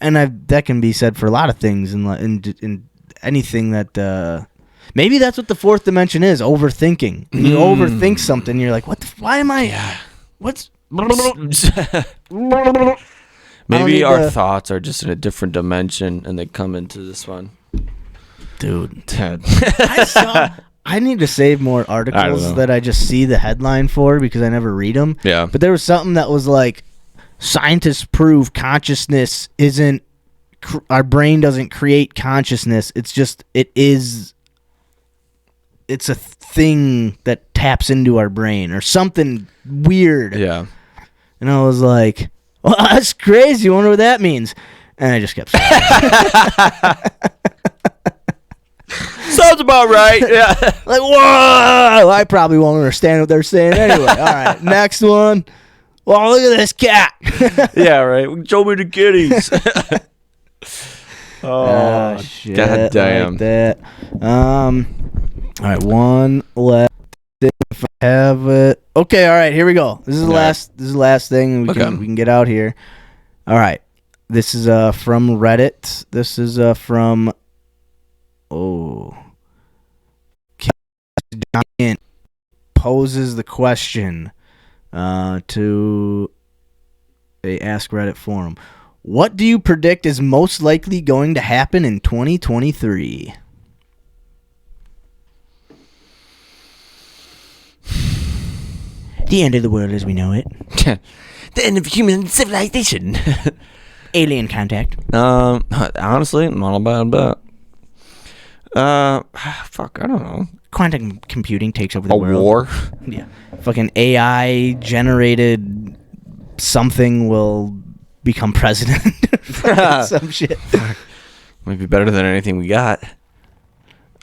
And that can be said for a lot of things in anything that. Maybe that's what the fourth dimension is, overthinking. When you overthink something, you're like, why am I... Yeah. What's... Maybe our thoughts are just in a different dimension, and they come into this one. Dude. I need to save more articles that I just see the headline for, because I never read them. Yeah. But there was something that was like, scientists prove consciousness isn't... Our brain doesn't create consciousness. It's just... It's a thing that taps into our brain or something weird. Yeah. And I was like, well, that's crazy. I wonder what that means. And I just kept saying sounds about right. Yeah. Like, whoa. I probably won't understand what they're saying anyway. All right. Next one. Well, look at this cat. Yeah, right. Show me the kitties. Oh, shit. God damn. Like that. All right, one last thing if I have it. Okay, all right, here we go. This is the last. This is the last thing we can get out here. All right, this is from Reddit. This is from Giant poses the question to a Ask Reddit forum. What do you predict is most likely going to happen in 2023? The end of the world as we know it. The end of human civilization. Alien contact. Honestly, not a bad bet. Fuck, I don't know. Quantum computing takes over the A world. war? Yeah. Fucking AI generated something will become president. Some shit. Might be better than anything we got.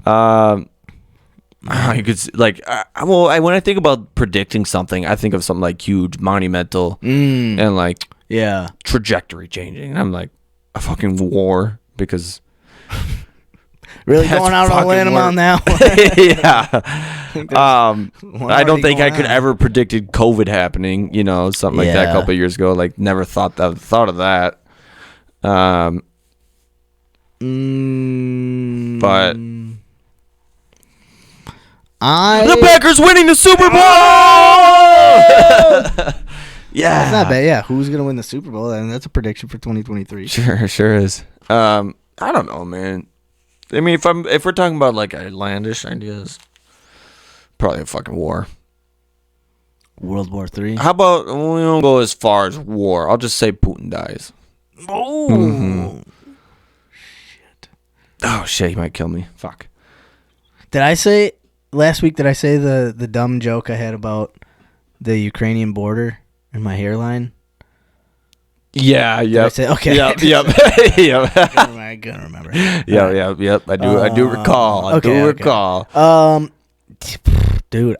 You could when I think about predicting something, I think of something like huge, monumental, and like Yeah. trajectory changing. And I'm like a fucking war because Really That's going out on a fucking limb work. on that one. yeah. I don't think I could ever predicted COVID happening. You know, something like that a Yeah. couple of years ago. Like never thought of that. But the Packers winning the Super Bowl. Yeah, That's not bad. Yeah, who's gonna win the Super Bowl? And that's a prediction for 2023. Sure is. I don't know, man. I mean, if we're talking about like outlandish ideas, probably a fucking war. World War III. How about we don't go as far as war? I'll just say Putin dies. Oh. Oh shit, he might kill me. Fuck. Did I say last week? Did I say the dumb joke I had about the Ukrainian border and my hairline? Yeah. Did I say okay? Yep. I couldn't remember. Yep. I do recall. I do recall. Dude,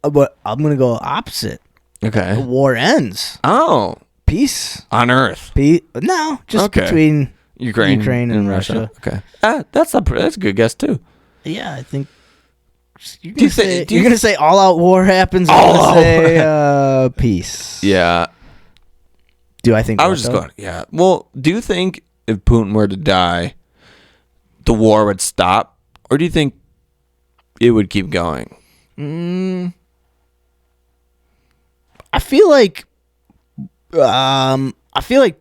but I'm gonna go opposite. Okay. The war ends. Oh, Peace. on Earth. No, just Okay. between Ukraine and Russia. Okay. That's a good guess too. Yeah, I think you're Do you gonna, thi- do you're you- gonna say all out war happens. I'm All gonna say peace. Yeah. Do I think? I was just going. Yeah. Well, do you think if Putin were to die, the war would stop, or do you think it would keep going? I feel like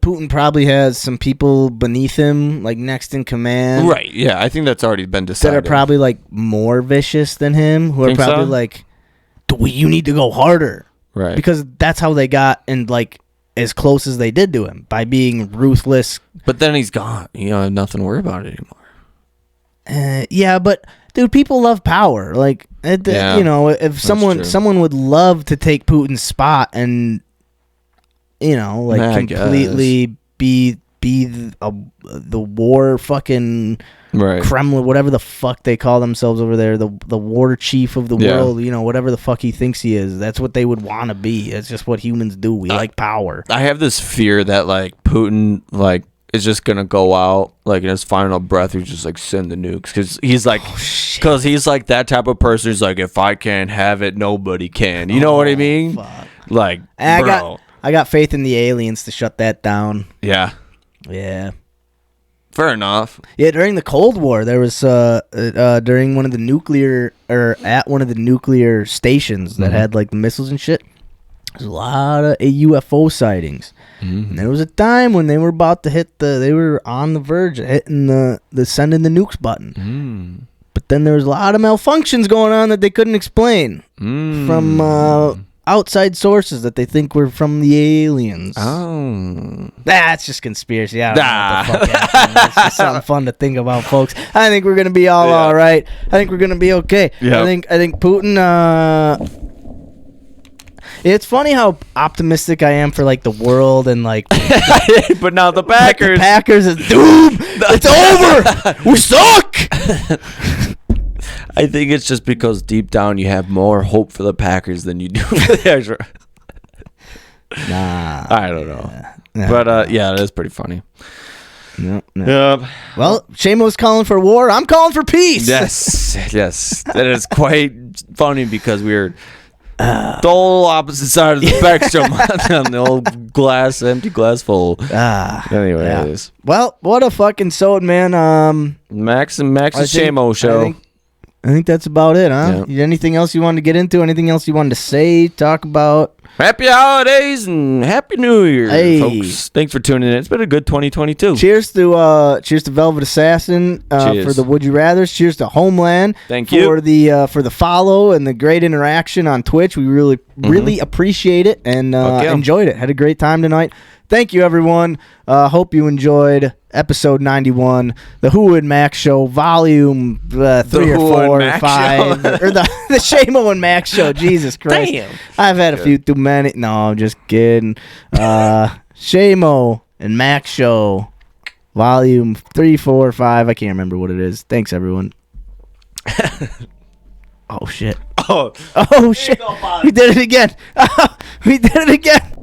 Putin probably has some people beneath him, like next in command, Right. Yeah. I think that's already been that decided. are probably like more vicious than him, who are Think probably so? like, you need to go harder, right. because that's how they got and like as close as they did to him by being ruthless. But then he's gone. You don't have nothing to worry about anymore. Yeah, but dude, people love power. Like, Yeah, you know, if true. someone would love to take Putin's spot and, you know, like I completely be the war fucking Right. Kremlin, whatever the fuck they call themselves over there, the war chief of the Yeah. world, you know, whatever the fuck he thinks he is. That's what they would want to be. It's just what humans do. We like power. I have this fear that like Putin like is just gonna go out like in his final breath. He's just like send the nukes because he's like that type of person who's like, if I can't have it, nobody can. You know what I mean? Fuck. Like, And bro. I got faith in the aliens to shut that down. Yeah. Yeah. Fair enough. Yeah, during the Cold War, there was during one of the nuclear at one of the nuclear stations that had like the missiles and shit. There's a lot of UFO sightings. And there was a time when they were about to they were on the verge of hitting the sending the nukes button. But then there was a lot of malfunctions going on that they couldn't explain from outside sources that they think were from the aliens. Oh. That's just conspiracy. I don't know what the fuck happened. It's just something fun to think about, folks. I think we're gonna be all right. I think we're gonna be okay. Yep. I think Putin. It's funny how optimistic I am for like the world and like But now the the Packers. Packers is doomed. It's over. We suck. I think it's just because deep down you have more hope for the Packers than you do for the Extra. Nah. I don't know. Nah. But yeah, it is pretty funny. No. Yep. Well, Seamo's calling for war. I'm calling for peace. Yes. That is quite funny because we're the whole opposite side of the spectrum on the old empty glass full. Anyways, Well, what a fucking sode, man. Max's I think- Seamo show. I think I think that's about it, huh? Anything else you wanted to get into? Anything else you wanted to say, talk about? Happy holidays and Happy New Year, folks. Thanks for tuning in. It's been a good 2022. Cheers to Velvet Assassin for the Would You Rathers. Cheers to Homeland. Thank you. For the follow and the great interaction on Twitch. We really appreciate it and enjoyed it. Had a great time tonight. Thank you, everyone. Hope you enjoyed episode 91, the HUA and Max Show, volume 3 or 4 or 5, or the Seamo and Max Show. Jesus Christ. Damn. I've had a few too many. No, I'm just kidding. Seamo and Max Show, volume 3, 4, 5. I can't remember what it is. Thanks, everyone. Oh, shit. Oh, shit. We did it again. We did it again.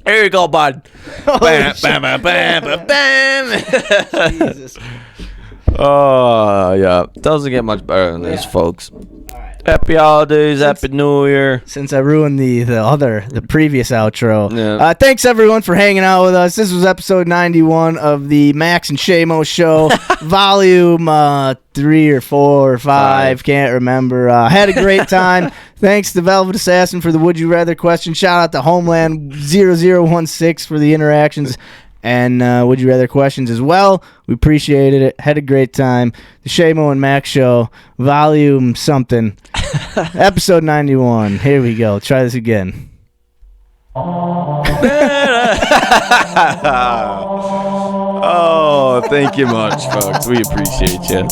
Here you go, bud. Bam, shit. bam, bam, bam, bam. Jesus. Oh, yeah. Doesn't get much better than this, folks. Happy holidays, Happy New Year. Since I ruined the previous outro. Yeah. Thanks, everyone, for hanging out with us. This was episode 91 of the Max and Seamo Show, volume 3 or 4 or 5. Can't remember. Had a great time. Thanks to Velvet Assassin for the Would You Rather question. Shout out to Homeland 0016 for the interactions and Would You Rather questions as well. We appreciated it. Had a great time. The Seamo and Max Show, volume something. Episode 91. Here we go. Try this again. Oh, thank you much, folks. We appreciate you.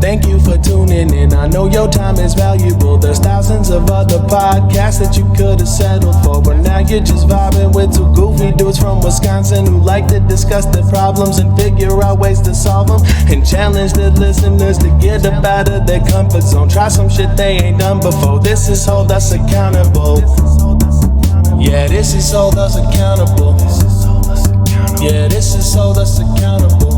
Thank you for tuning in. I know your time is valuable. There's thousands of other podcasts that you could have settled for, but now you're just vibing with two goofy dudes from Wisconsin who like to discuss their problems and figure out ways to solve them, and challenge the listeners to get up out of their comfort zone. Try some shit they ain't done before. This is Hold Us Accountable. Yeah, this is Hold Us Accountable. Yeah, this is Hold Us Accountable.